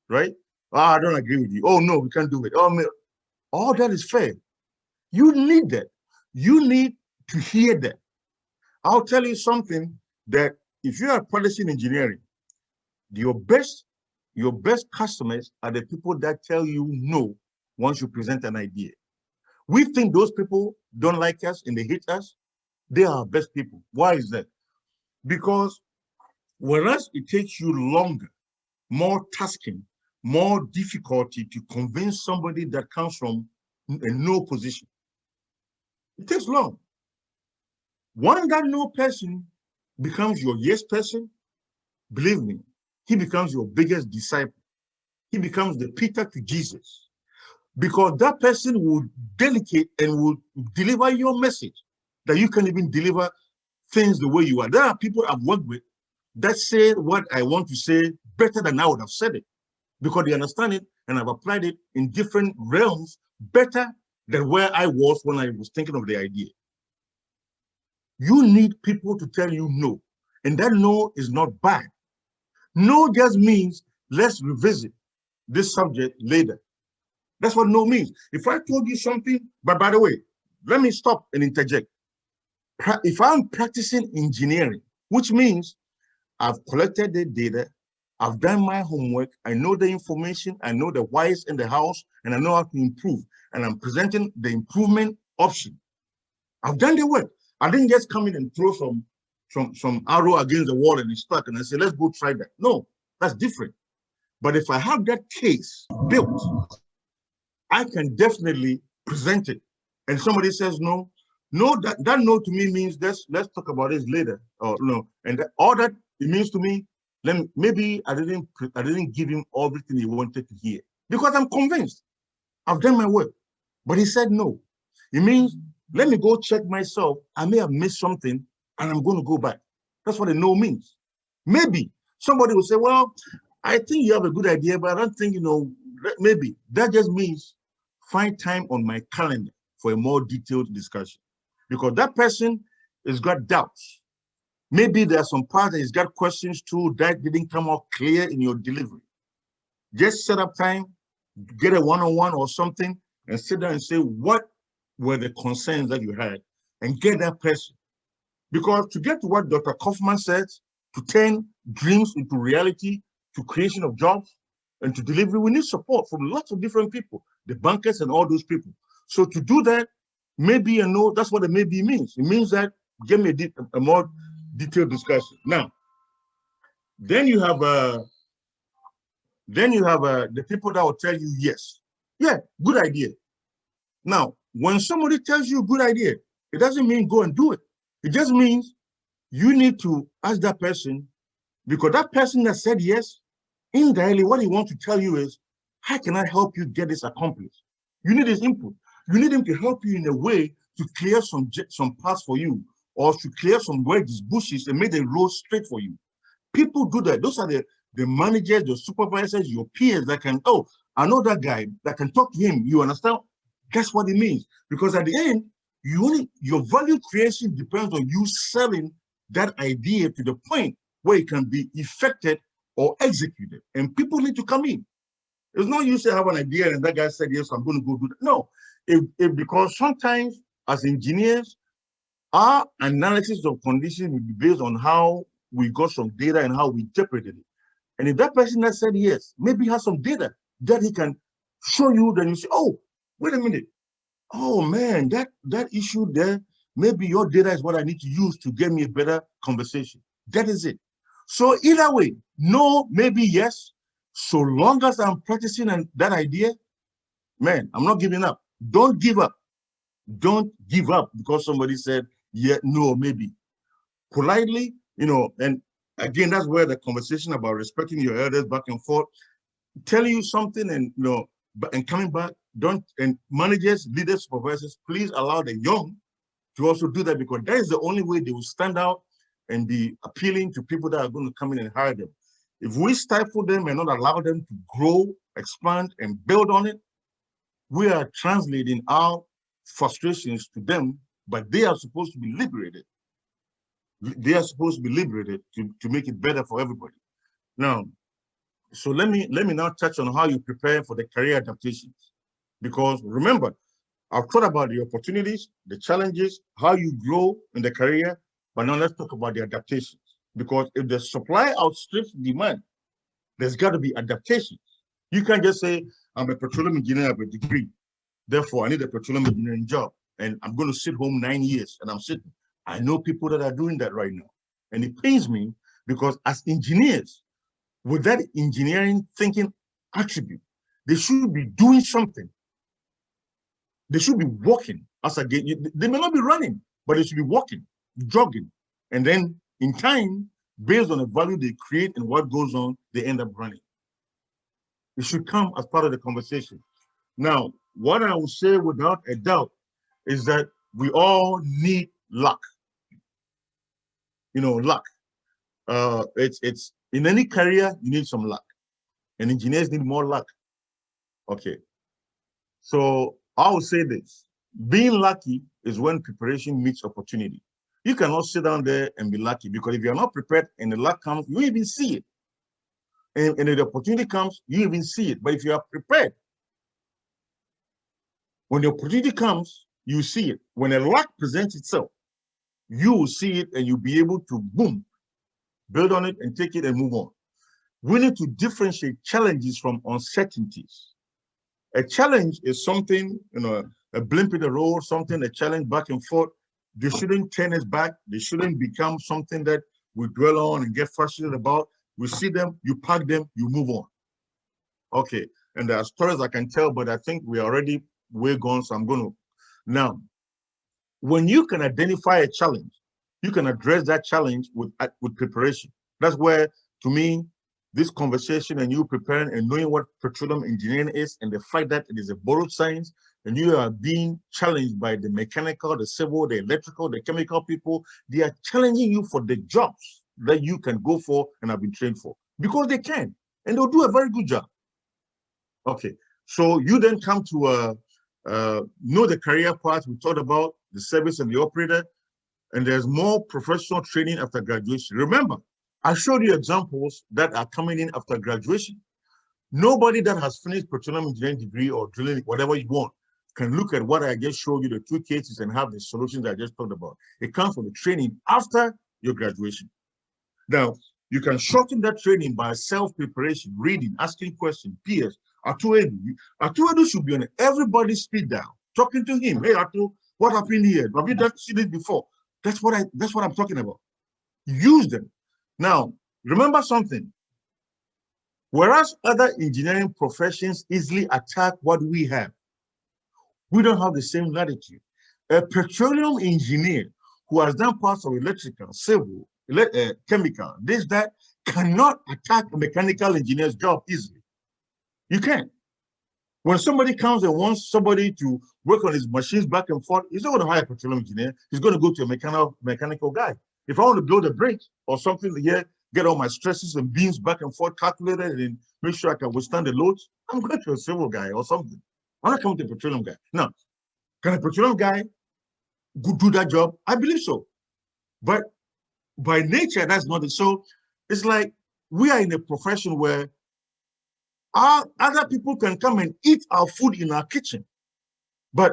right? I don't agree with you. Oh, no, we can't do it. Oh, man. All that is fair. You need that. You need to hear that. I'll tell you something, that if you are practicing engineering, your best customers are the people that tell you no once you present an idea. We think those people don't like us and they hate us. They are our best people. Why is that? Because whereas it takes you longer, more tasking, more difficulty to convince somebody that comes from a no position, it takes long. When that no person becomes your yes person, believe me, he becomes your biggest disciple. He becomes the Peter to Jesus, because that person will delegate and will deliver your message that you can even deliver things the way you are. There are people I've worked with that say what I want to say better than I would have said it. because they understand it and I've applied it in different realms better than where I was when I was thinking of the idea. You need people to tell you no, and that no is not bad. No just means let's revisit this subject later. That's what no means. If I told you something, but by the way, let me stop and interject. If I'm practicing engineering, which means I've collected the data, I've done my homework, I know the information, I know the whys and the hows, and I know how to improve, and I'm presenting the improvement option. I've done the work. I didn't just come in and throw some arrow against the wall and it's stuck and I say, let's go try that. No, that's different. But if I have that case built, I can definitely present it. And somebody says no, that no to me means let's talk about this later. Or no, and all that it means to me, maybe I didn't give him everything he wanted to hear because I'm convinced. I've done my work. But he said no. It means let me go check myself. I may have missed something and I'm going to go back. That's what a no means. Maybe somebody will say, well, I think you have a good idea, but I don't think, maybe. That just means find time on my calendar for a more detailed discussion. Because that person has got doubts. Maybe there are some parts that he's got questions too that didn't come out clear in your delivery. Just set up time, get a one-on-one or something, and sit down and say, what were the concerns that you had, and get that person. Because to get to what Dr. Kaufman said, to turn dreams into reality, to creation of jobs, and to delivery, we need support from lots of different people, the bankers and all those people. So to do that, maybe and no, that's what a maybe means. It means that give me a more detailed discussion. Now, then you have the people that will tell you yes. Yeah, good idea. Now, when somebody tells you a good idea, it doesn't mean go and do it. It just means you need to ask that person, because that person that said yes, indirectly what he wants to tell you is, how can I help you get this accomplished? You need his input. You need him to help you in a way to clear some paths for you, or to clear some wedges, bushes, and make the road straight for you. People do that. Those are the managers, the supervisors, your peers that can, oh, I know that guy, that can talk to him. You understand? That's what it means. Because at the end, your value creation depends on you selling that idea to the point where it can be effected or executed. And people need to come in. It's not you say I have an idea and that guy said, yes, I'm going to go do that. No, because sometimes as engineers, our analysis of conditions will be based on how we got some data and how we interpreted it. And if that person that said yes, maybe has some data that he can show you, then you say, oh, wait a minute. Oh man, that issue there, maybe your data is what I need to use to get me a better conversation. That is it. So either way, no, maybe yes, so long as I'm practicing that idea, man, I'm not giving up. Don't give up. Don't give up because somebody said, yeah, no, maybe. Politely, and again, that's where the conversation about respecting your elders back and forth, telling you something and, and coming back, and managers, leaders, supervisors, please allow the young to also do that, because that is the only way they will stand out and be appealing to people that are going to come in and hire them. If we stifle them and not allow them to grow, expand, and build on it, we are translating our frustrations to them, but they are supposed to be liberated. They are supposed to be liberated to make it better for everybody. Now, so let me now touch on how you prepare for the career adaptations. Because remember, I've thought about the opportunities, the challenges, how you grow in the career, but now let's talk about the adaptations. Because if the supply outstrips demand, there's got to be adaptations. You can't just say, I'm a petroleum engineer with a degree, therefore I need a petroleum engineering job, and I'm going to sit home 9 years, and I'm sitting. I know people that are doing that right now. And it pains me because as engineers, with that engineering thinking attribute, they should be doing something. They should be walking. They may not be running, but they should be walking, jogging. And then in time, based on the value they create and what goes on, they end up running. It should come as part of the conversation. Now, what I will say without a doubt is that we all need luck. Luck. It's in any career, you need some luck. and engineers need more luck. Okay. So I will say this, being lucky is when preparation meets opportunity. You cannot sit down there and be lucky, because if you're not prepared and the luck comes, you even see it. And if the opportunity comes, you even see it. But if you are prepared, when the opportunity comes, you see it. When the luck presents itself, you will see it and you'll be able to, boom, build on it and take it and move on. We need to differentiate challenges from uncertainties. A challenge is something, a blimp in the road, something, a challenge back and forth. They shouldn't turn us back. They shouldn't become something that we dwell on and get frustrated about. We see them, you pack them, you move on. Okay, and there are stories I can tell, but I think we're already way gone, so I'm going to. Now, when you can identify a challenge, you can address that challenge with preparation. That's where, to me, this conversation and you preparing and knowing what petroleum engineering is, and the fact that it is a borrowed science, and you are being challenged by the mechanical, the civil, the electrical, the chemical people. They are challenging you for the jobs that you can go for and have been trained for, because they can, and they'll do a very good job. Okay, so you then come to know the career path we talked about, the service and the operator, and there's more professional training after graduation. Remember, I showed you examples that are coming in after graduation. Nobody that has finished petroleum engineering degree or drilling, whatever you want, can look at what I just showed you, the two cases, and have the solutions I just talked about. It comes from the training after your graduation. Now, you can shorten that training by self-preparation, reading, asking questions, peers. Atuedu should be on everybody's speed dial, talking to him. Hey, Atu, what happened here? Have you seen this before? That's what I'm talking about. Use them. Now, remember something. Whereas other engineering professions easily attack what we have, we don't have the same latitude. A petroleum engineer who has done parts of electrical, civil, chemical, that cannot attack a mechanical engineer's job easily. You can't. When somebody comes and wants somebody to work on his machines back and forth, he's not going to hire a petroleum engineer. He's going to go to a mechanical guy. If I want to build a bridge or something here, get all my stresses and beams back and forth calculated and make sure I can withstand the loads, I'm going to a civil guy or something. I'm not coming to a petroleum guy. Now, can a petroleum guy do that job? I believe so. But by nature, that's not it. So it's like we are in a profession where other people can come and eat our food in our kitchen, but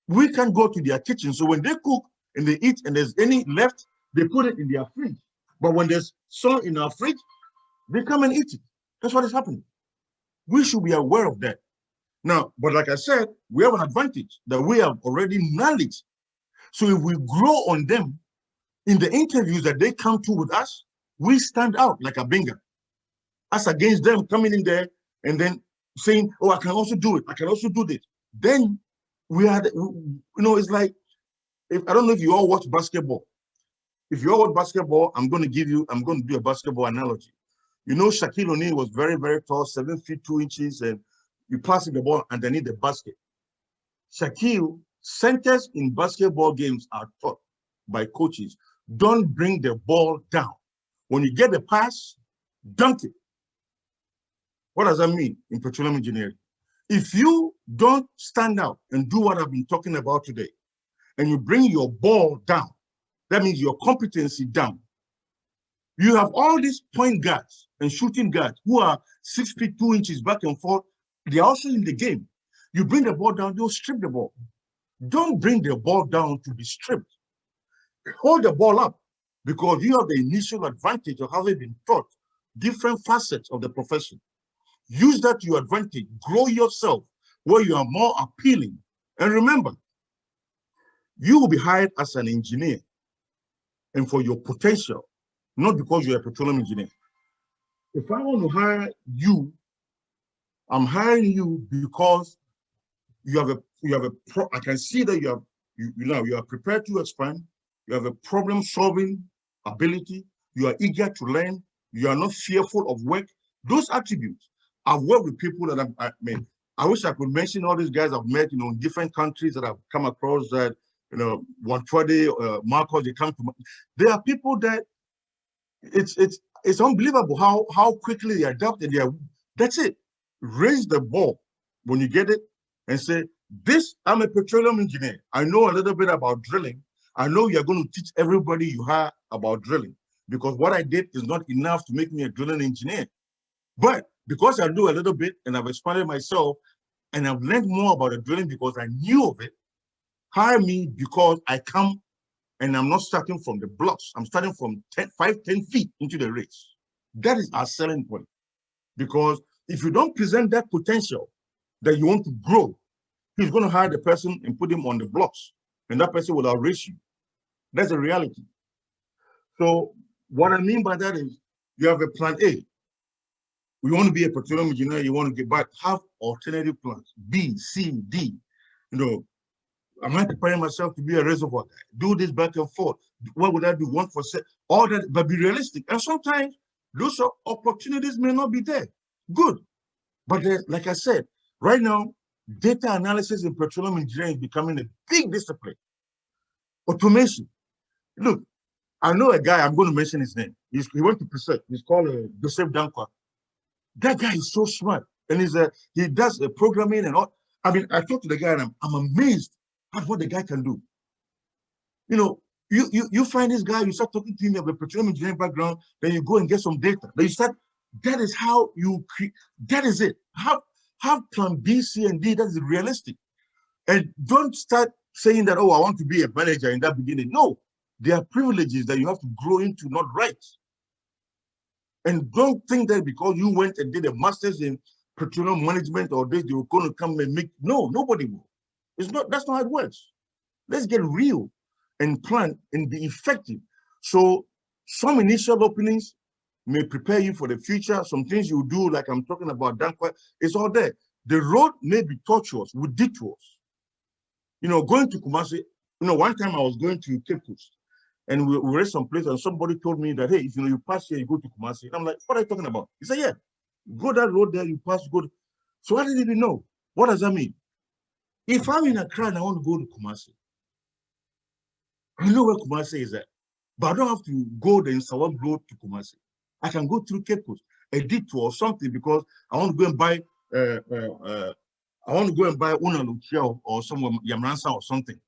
we can't go to their kitchen. So when they cook and they eat and there's any left, they put it in their fridge. But when there's some in our fridge, they come and eat it. That's what is happening. We should be aware of that. Now, but like I said, we have an advantage that we have already knowledge. So if we grow on them in the interviews that they come to with us, we stand out like a binger. As against them coming in there and then saying, oh, I can also do it. I can also do this. Then we are, it's like, I don't know if you all watch basketball. If you all watch basketball, I'm going to do a basketball analogy. You know, Shaquille O'Neal was very, very tall, 7 feet 2 inches, and you pass the ball underneath the basket. Shaquille, centers in basketball games are taught by coaches, don't bring the ball down. When you get the pass, dunk it. What does that mean in petroleum engineering? If you don't stand out and do what I've been talking about today, and you bring your ball down, that means your competency down. You have all these point guards and shooting guards who are 6 feet 2 inches back and forth. They're also in the game. You bring the ball down, they'll strip the ball. Don't bring the ball down to be stripped. Hold the ball up, because you have the initial advantage of having been taught different facets of the profession. Use that to your advantage. Grow yourself where you are more appealing. And remember, you will be hired as an engineer and for your potential, not because you're a petroleum engineer. If I want to hire you, I'm hiring you because I can see that you are prepared to expand. You have a problem-solving ability. You are eager to learn. You are not fearful of work. Those attributes. I've worked with people that I wish I could mention all these guys I've met, in different countries that I've come across that, Wantwade, Marcos, they come to. There are people that it's unbelievable how quickly they adapt and That's it. Raise the ball when you get it and say, this, I'm a petroleum engineer. I know a little bit about drilling. I know you're going to teach everybody you have about drilling, because what I did is not enough to make me a drilling engineer. But because I do a little bit and I've expanded myself and I've learned more about the drilling because I knew of it, hire me because I come and I'm not starting from the blocks. I'm starting from 10 feet into the race. That is our selling point. Because if you don't present that potential that you want to grow, he's going to hire the person and put him on the blocks, and that person will outrace you. That's a reality. So what I mean by that is you have a plan A. You want to be a petroleum engineer, you want to get back, have alternative plans, B, C, D. You know, am I preparing myself to be a reservoir guy? Do this back and forth. What would I do? 1%, all that, but be realistic. And sometimes those opportunities may not be there. Good. But like I said, right now, data analysis in petroleum engineering is becoming a big discipline. Automation. Look, I know a guy, I'm going to mention his name. He went to Preset. He's called Joseph Dankwa. That guy is so smart. And he does programming and all. I mean, I talked to the guy and I'm amazed at what the guy can do. You know, you find this guy, you start talking to him, you have a petroleum engineering background, then you go and get some data. Then you start, that is how you create, that is it. Have plan B, C, and D, that is realistic. And don't start saying that, oh, I want to be a manager in that beginning. No, there are privileges that you have to grow into, not rights. And don't think that because you went and did a master's in petroleum management or this, you're going to come and make, no, nobody will. It's not, that's not how it works. Let's get real and plan and be effective. So some initial openings may prepare you for the future. Some things you do, like I'm talking about, it's all there. The road may be tortuous with detours. You know, going to Kumasi, you know, one time I was going to Cape Coast and we were some place and somebody told me that, hey, if you pass here, you go to Kumasi. And I'm like, what are you talking about? He said, yeah, go that road there, you pass, go. So I didn't even know. What does that mean? If I'm in Accra and I want to go to Kumasi, I know where Kumasi is at, but I don't have to go the Sawam Road to Kumasi. I can go through Cape Coast, a detour or something, because I want to go and buy Una Lucia or some Yamransa or something.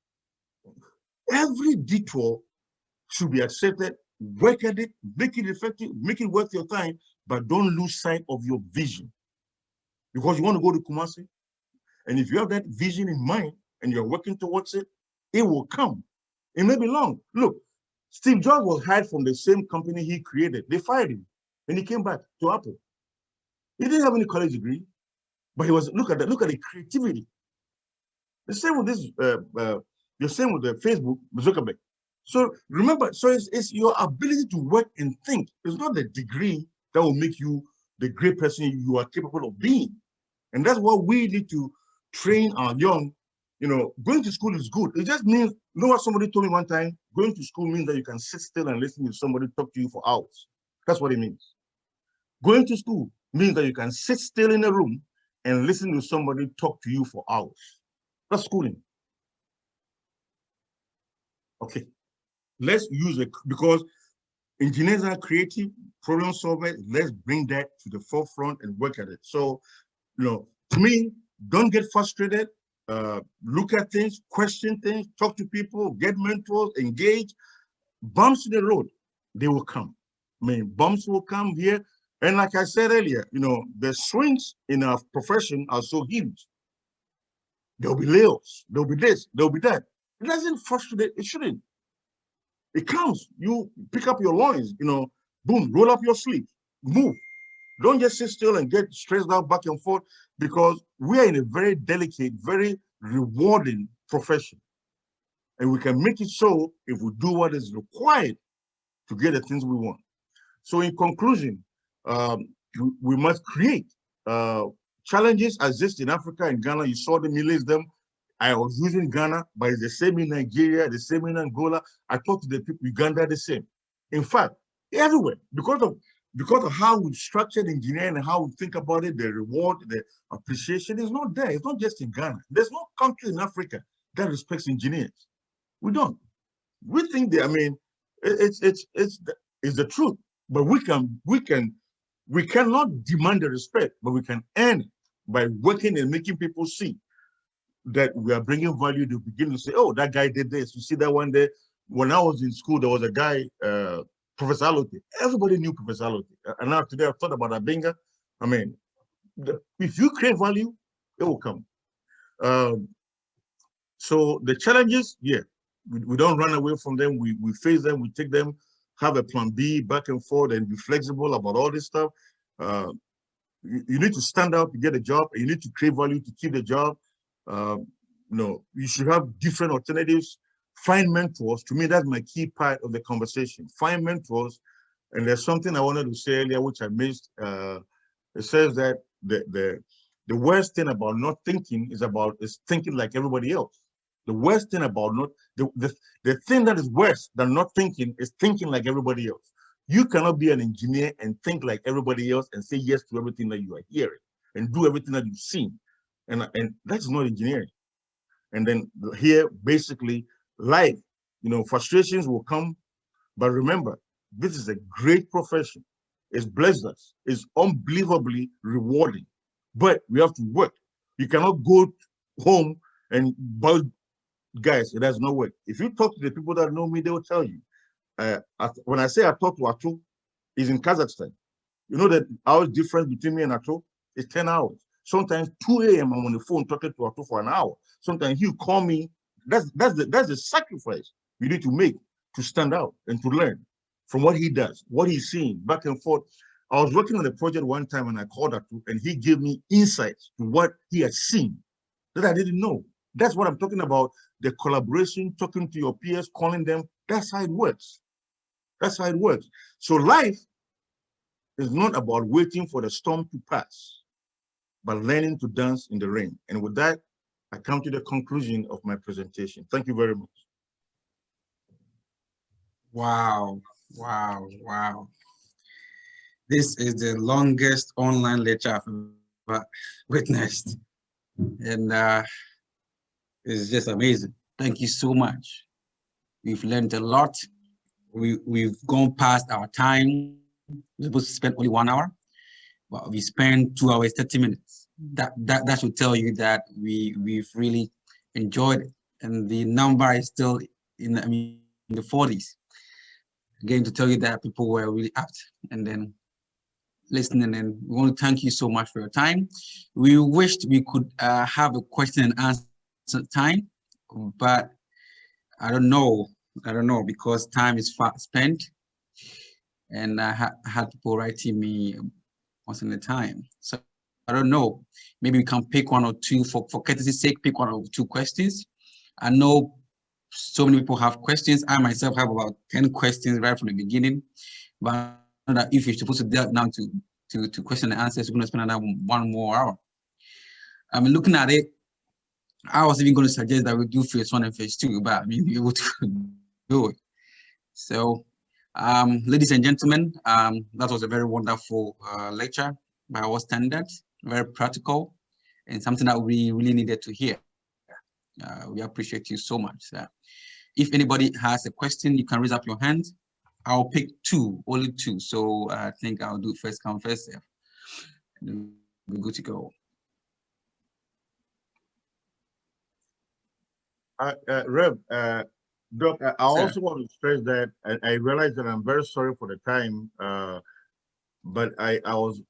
Every detour should be accepted, work at it, make it effective, make it worth your time, but don't lose sight of your vision. Because you want to go to Kumasi, and if you have that vision in mind and you're working towards it, it will come. It may be long. Look, Steve Jobs was hired from the same company he created. They fired him, and he came back to Apple. He didn't have any college degree, but he was, look at the creativity. The same with this, the same with the Facebook, Zuckerberg. So remember, so it's your ability to work and think. It's not the degree that will make you the great person you are capable of being. And that's what we need to train our young. You know, going to school is good. It just means, you know what somebody told me one time? Going to school means that you can sit still and listen to somebody talk to you for hours. That's what it means. Going to school means that you can sit still in a room and listen to somebody talk to you for hours. That's schooling. Okay, let's use it, because engineers are creative, problem solvers. Let's bring that to the forefront and work at it. So, you know, to me, don't get frustrated. Look at things, question things, talk to people, get mentors, engage. Bumps in the road, they will come. I mean, bumps will come here. And like I said earlier, you know, the swings in our profession are so huge. There'll be layoffs, there'll be this, there'll be that. It doesn't frustrate, it shouldn't. It comes, you pick up your loins, you know, boom, roll up your sleeves, move. Don't just sit still and get stressed out back and forth, because we are in a very delicate, very rewarding profession. And we can make it so if we do what is required to get the things we want. So in conclusion, we must create. Challenges exist in Africa and Ghana. You saw them, you list them. I was using Ghana, but it's the same in Nigeria, the same in Angola. I talked to the people, Uganda, the same. In fact, everywhere, because of how we structured engineering and how we think about it, the reward, the appreciation is not there. It's not just in Ghana. There's no country in Africa that respects engineers. We don't. We think that, I mean, it's the truth, but we can We cannot demand the respect, but we can earn it by working and making people see that we are bringing value. To begin to say, oh, that guy did this. You see that one day when I was in school, there was a guy, Professor Alote. Everybody knew Professor Alote. And now today I've thought about Abenga. I mean, if you create value, it will come. So the challenges, yeah, we don't run away from them. We face them, we take them, have a plan B back and forth, and be flexible about all this stuff. You need to stand out to get a job, and you need to create value to keep the job. No, you should have different alternatives. Find mentors. To me, that's my key part of the conversation. Find mentors. And there's something I wanted to say earlier, which I missed. It says that the worst thing about not thinking is thinking like everybody else. The worst thing about the thing that is worse than not thinking is thinking like everybody else. You cannot be an engineer and think like everybody else and say yes to everything that you are hearing and do everything that you've seen. And that's not engineering. And then here, basically, life, frustrations will come. But remember, this is a great profession. It's blessed us. It's unbelievably rewarding. But we have to work. You cannot go home and guys, it has no work. If you talk to the people that know me, they will tell you. When I say I talk to Atu, he's in Kazakhstan. You know that hour difference between me and Atu is 10 hours. Sometimes 2 a.m. I'm on the phone talking to Atu for an hour. Sometimes he'll call me. That's the sacrifice you need to make to stand out and to learn from what he does, what he's seeing, back and forth. I was working on a project one time and I called Atu and he gave me insights to what he had seen that I didn't know. That's what I'm talking about. The collaboration, talking to your peers, calling them. That's how it works. That's how it works. So life is not about waiting for the storm to pass, but learning to dance in the rain. And with that, I come to the conclusion of my presentation. Thank you very much. Wow, wow, wow. This is the longest online lecture I've ever witnessed. And it's just amazing. Thank you so much. We've learned a lot. We've gone past our time. We're supposed to spend only 1 hour, but we spent 2 hours, 30 minutes. That should tell you that we've really enjoyed it. And the number is still in the 40s. Again, to tell you that people were really apt and then listening, and we want to thank you so much for your time. We wished we could have a question and answer time, but I don't know because time is fast spent, and I had people writing me once in a time. So I don't know. Maybe we can pick one or two for courtesy's sake. Pick one or two questions. I know so many people have questions. I myself have about 10 questions right from the beginning, but I know that if you're supposed to delve down to question and answers, we're going to spend another 1 more hour. I mean, looking at it, I was even going to suggest that we do phase 1 and phase 2, but I mean, be able to do it. So, ladies and gentlemen, that was a very wonderful lecture by our standards, very practical, and something that we really needed to hear. We appreciate you so much. If anybody has a question, you can raise up your hand. I'll pick only two. So I think I'll do first come, first serve. We're good to go. Rev, Doc, I also want to stress that I realize that I'm very sorry for the time, but I was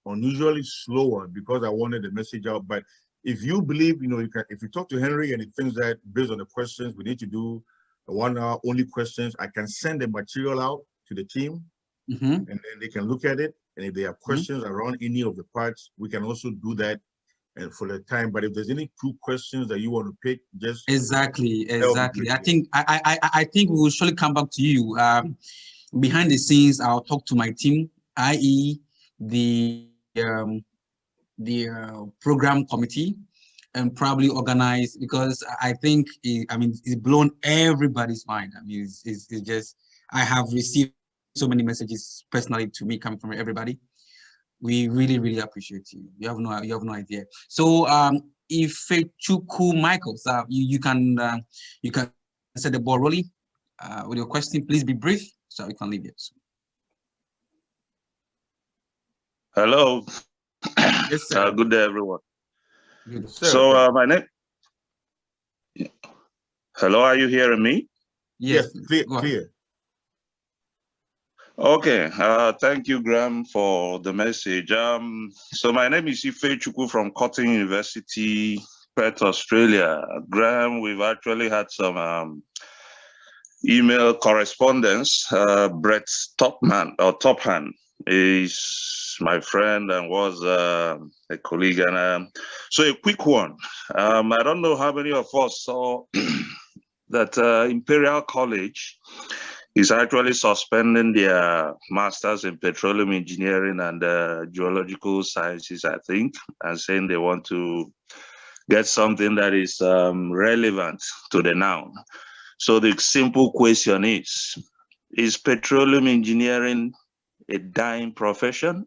unusually slower because I wanted the message out. But if you believe, if you talk to Henry and he thinks that based on the questions, we need to do 1 hour only questions, I can send the material out to the team, and then they can look at it. And if they have questions around any of the parts, we can also do that. And for the time, but if there's any 2 questions that you want to pick, just exactly. I think we will surely come back to you. Behind the scenes, I'll talk to my team, i.e., the program committee, and probably organize, because I think it's blown everybody's mind. I mean, it's just, I have received so many messages personally to me coming from everybody. We really, really appreciate you. You have no idea. So if Chuku Michaels, you can set the ball rolling with your question. Please be brief so we can leave it. Hello. Yes, sir. Good day, everyone. Good. Sir, So, my name. Hello, are you hearing me? yes, clear, Go ahead. clear. Okay. Thank you, Graham, for the message. So my name is Ifechukwu from Cotton University, Perth, Australia. Graham, we've actually had some email correspondence. Brett Topham is my friend and was a colleague. And so a quick one. I don't know how many of us saw that Imperial College is actually suspending their masters in petroleum engineering and geological sciences, I think, and saying they want to get something that is relevant to the noun. So the simple question is petroleum engineering a dying profession?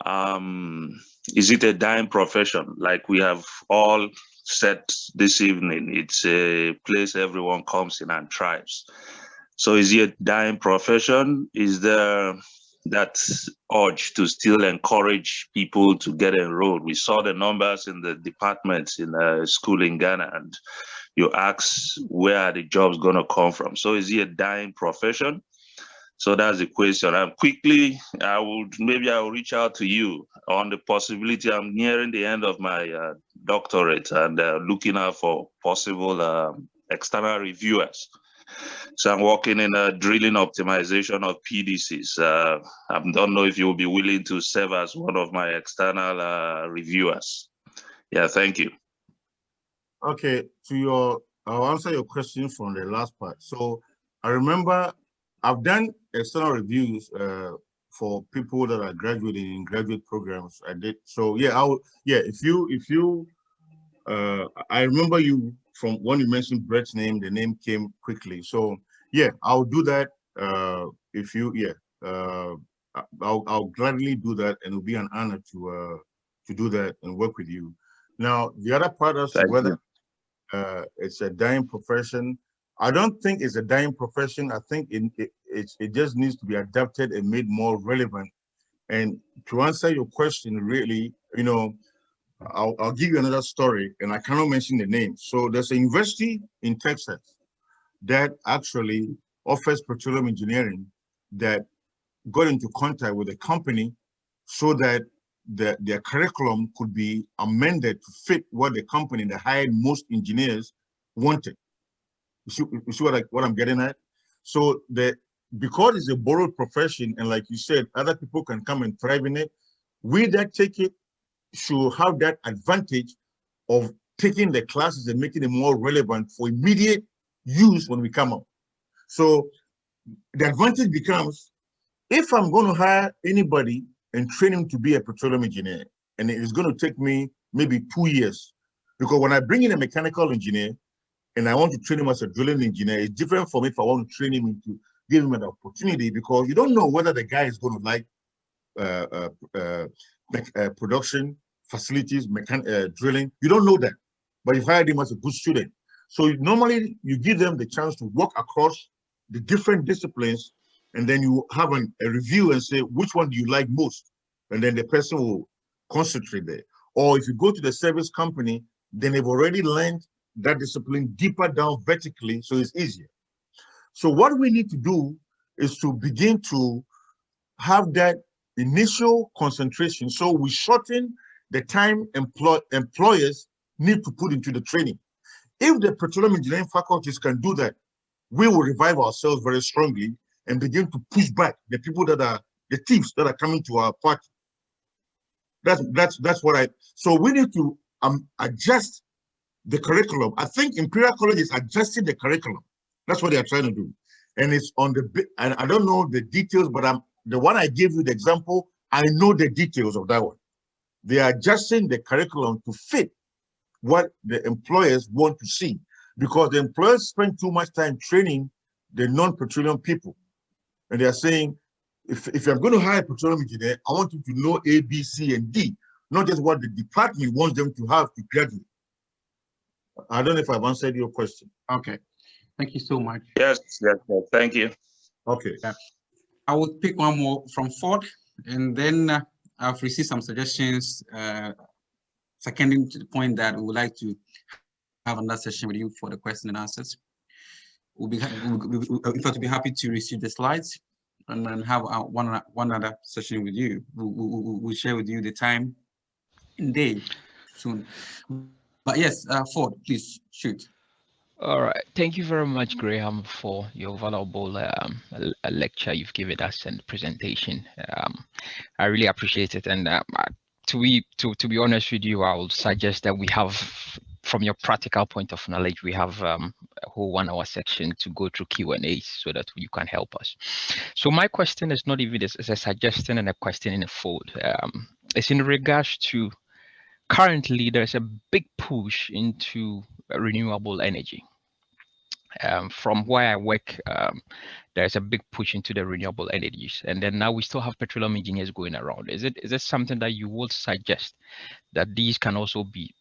Is it a dying profession? Like we have all said this evening, it's a place everyone comes in and thrives. So is it a dying profession? Is there that urge to still encourage people to get enrolled? We saw the numbers in the departments in a school in Ghana, and you ask where are the jobs going to come from? So is it a dying profession? So that's the question. And quickly, I will reach out to you on the possibility. I'm nearing the end of my doctorate and looking out for possible external reviewers. So I'm working in a drilling optimization of PDCs. I don't know if you will be willing to serve as one of my external reviewers. Yeah, thank you. Okay, I'll answer your question from the last part. So I remember I've done external reviews for people that are graduating in graduate programs. I did. So yeah, I remember you from when you mentioned Brett's name, the name came quickly. So yeah, I'll do that. I'll gladly do that, and it'll be an honor to do that and work with you. Now, the other part as to whether it's a dying profession, I don't think it's a dying profession. I think it just needs to be adapted and made more relevant. And to answer your question, really, I'll give you another story, and I cannot mention the name. So there's a university in Texas that actually offers petroleum engineering that got into contact with a company so that their curriculum could be amended to fit what the company that hired most engineers wanted. You see what I'm getting at? So because it's a borrowed profession, and like you said, other people can come and thrive in it, we that take it should have that advantage of taking the classes and making it more relevant for immediate use when we come out. So the advantage becomes, if I'm going to hire anybody and train him to be a petroleum engineer, and it's going to take me maybe 2 years, because when I bring in a mechanical engineer and I want to train him as a drilling engineer, it's different from if I want to train him into give him an opportunity, because you don't know whether the guy is going to like production, facilities, drilling. You don't know that, but you've hired him as a good student. So normally you give them the chance to walk across the different disciplines, and then you have a review and say, which one do you like most? And then the person will concentrate there. Or if you go to the service company, then they've already learned that discipline deeper down vertically, so it's easier. So what we need to do is to begin to have that initial concentration, so we shorten the time employers need to put into the training. If the petroleum engineering faculties can do that, we will revive ourselves very strongly and begin to push back the people that are the thieves that are coming to our party. That's what so we need to adjust the curriculum. I think Imperial College is adjusting the curriculum. That's what they are trying to do. And it's on and I don't know the details, but the one I gave you the example, I know the details of that one. They are adjusting the curriculum to fit what the employers want to see, because the employers spend too much time training the non-petroleum people. And they are saying, if you're going to hire a petroleum engineer, I want you to know A, B, C, and D, not just what the department wants them to have to graduate. I don't know if I've answered your question. Okay. Thank you so much. Yes. Thank you. Okay. I will pick one more from Ford, and then I've received some suggestions, seconding to the point that we would like to have another session with you for the question and answers. In fact, we'll be happy to receive the slides and then have one other session with you. We'll share with you the time and day soon. But yes, Ford, please shoot. All right. Thank you very much, Graham, for your valuable lecture you've given us and presentation. I really appreciate it. And to be honest with you, I would suggest that we have, from your practical point of knowledge, we have a whole 1 hour section to go through Q&A so that you can help us. So my question is not even it's a suggestion and a question in a fold. It's in regards to currently there's a big push into renewable energy. From where I work, there's a big push into the renewable energies, and then now we still have petroleum engineers going around. Is it something that you would suggest that these can also be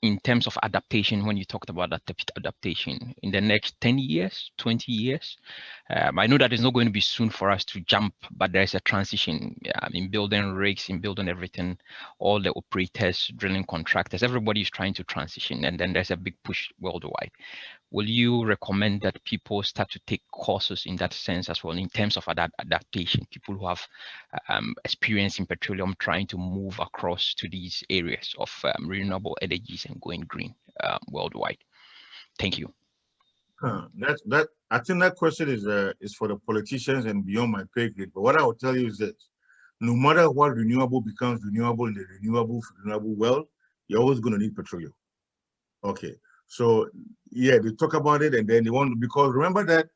in terms of adaptation, when you talked about adaptation in the next 10 years, 20 years? I know that it's not going to be soon for us to jump, but there's a transition in building rigs, in building everything, all the operators, drilling contractors, everybody is trying to transition, and then there's a big push worldwide. Will you recommend that people start to take courses in that sense as well, in terms of adaptation, people who have experience in petroleum trying to move across to these areas of renewable energies and going green worldwide? Thank you. I think that question is for the politicians and beyond my pay grade. But what I will tell you is that no matter what renewable becomes renewable in the renewable world, you're always going to need petroleum. Okay. So yeah, they talk about it and then they want to, because remember that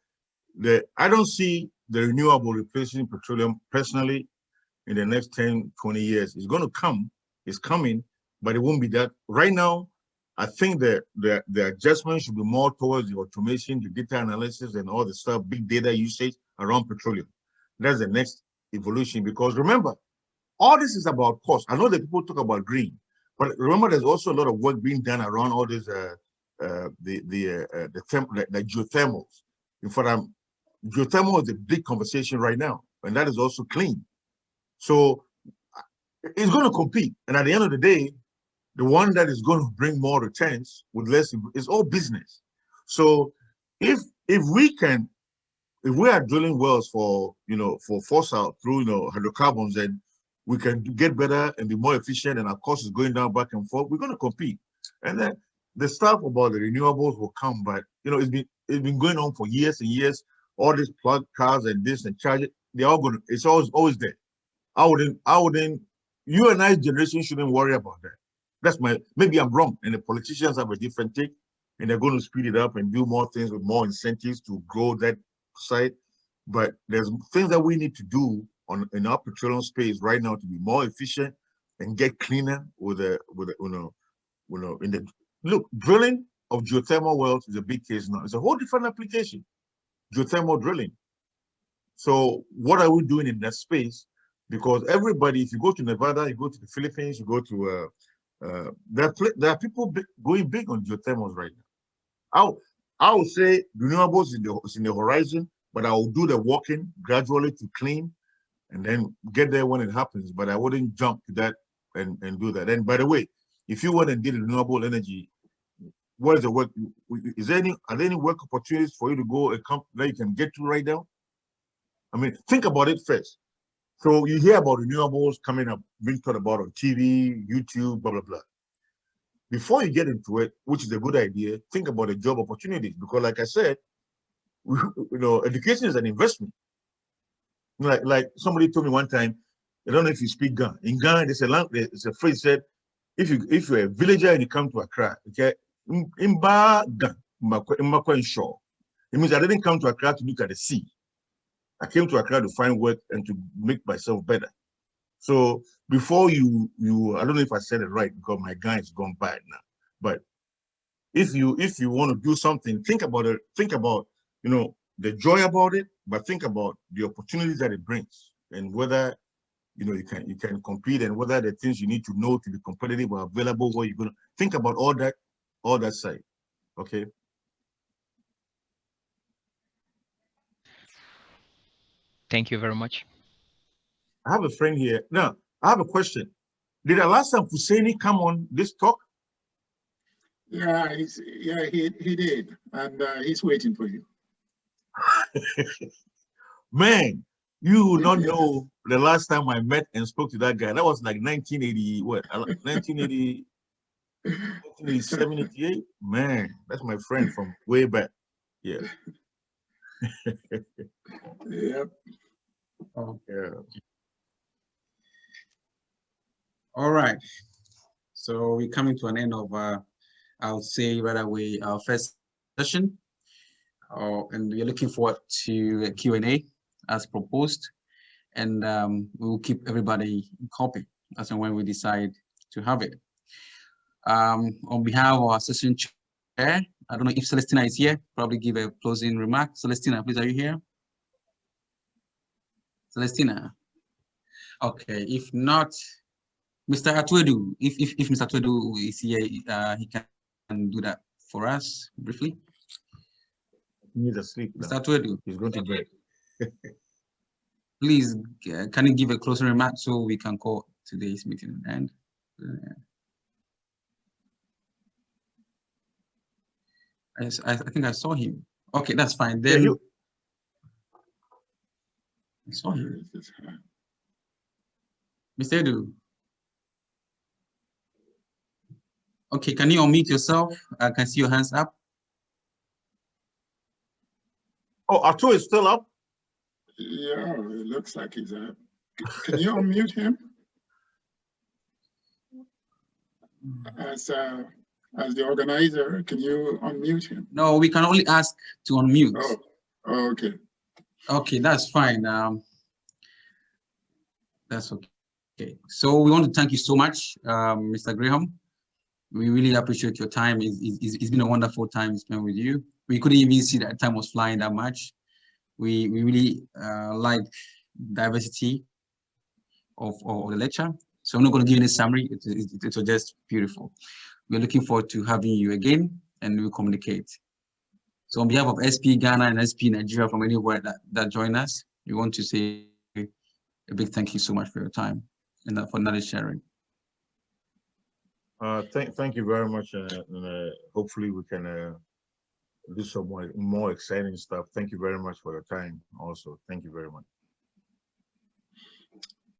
I don't see the renewable replacing petroleum personally in the next 10, 20 years. It's going to come, it's coming, but it won't be that. Right now, I think that the adjustment should be more towards the automation, the data analysis and all the stuff, big data usage around petroleum. That's the next evolution, because remember, all this is about cost. I know that people talk about green, but remember there's also a lot of work being done around all this the geothermals. In fact, geothermal is a big conversation right now, and that is also clean. So it's going to compete, and at the end of the day, the one that is going to bring more returns with less is all business. So if we are drilling wells for fossil through hydrocarbons, and we can get better and be more efficient, and our cost is going down back and forth, we're going to compete. And then the stuff about the renewables will come, but it's been going on for years and years. All these plug cars and this and charge it, they're all going to, it's always there. I wouldn't, you and I generation shouldn't worry about that. That's maybe I'm wrong, and the politicians have a different take, and they're going to speed it up and do more things with more incentives to grow that side. But there's things that we need to do in our petroleum space right now to be more efficient and get cleaner look, drilling of geothermal wells is a big case now. It's a whole different application, geothermal drilling. So what are we doing in that space? Because everybody, if you go to Nevada, you go to the Philippines, you go to there are people going big on geothermals right now. I would say renewables is in the horizon, but I will do the walking gradually to clean and then get there when it happens. But I wouldn't jump to that and do that. And by the way, if you went and did renewable energy, where's the work? Are there any work opportunities for you to go that you can get to right now? I mean, think about it first. So you hear about renewables coming up, being talked about on TV, YouTube, blah, blah, blah. Before you get into it, which is a good idea, think about the job opportunities. Because like I said, education is an investment. Like somebody told me one time, I don't know if you speak Ghana. In Ghana, there's a phrase said, if you're a villager and you come to Accra, okay, it means I didn't come to Accra to look at the sea. I came to Accra to find work and to make myself better. So before you I don't know if I said it right because my guy is gone bad now. But if you want to do something, think about it. Think about the joy about it, but think about the opportunities that it brings and whether you can compete and whether the things you need to know to be competitive are available. Where you're gonna think about all that side. Okay. Thank you very much. I have a friend here. Now, I have a question. Did Alassane Husseini come on this talk? Yeah, he did, and he's waiting for you. Man, you would not know the last time I met and spoke to that guy. That was like 1980, what? 1980, 1987, 88? Man, that's my friend from way back. Yeah. Yep. Oh, Yeah. all right. So we're coming to an end of, I would say right away, our first session. And we're looking forward to a Q&A as proposed. And we will keep everybody in copy as and when we decide to have it. On behalf of our session chair, I don't know if Celestina is here, probably give a closing remark. Celestina, please, are you here? Celestina? Okay, if not, Mr. Atwedu, if Mr. Atwedu is here, he can do that for us briefly. He needs to sleep. Mr. Atwedu. He's going to bed. Please, can you give a closing remark so we can call today's meeting and I think I saw him. Okay, that's fine. Then Yeah, I saw him. Mr. Edu. Okay, can you unmute yourself? I can see your hands up. Oh, Arto is still up? Yeah, it looks like he's up. Can you unmute him? As the organizer, can you unmute him? No, we can only ask to unmute. Oh, okay. Okay, that's fine. That's okay. Okay, so we want to thank you so much, Mr. Graham. We really appreciate your time. It's been a wonderful time spent with you. We couldn't even see that time was flying that much. We really like diversity of the lecture. So I'm not going to give you a summary. It was just beautiful. We're looking forward to having you again, and we'll communicate. So on behalf of SPE Ghana and SPE Nigeria from anywhere that join us, we want to say a big thank you so much for your time and for knowledge sharing. Thank you very much. And hopefully we can do some more exciting stuff. Thank you very much for your time also. Thank you very much.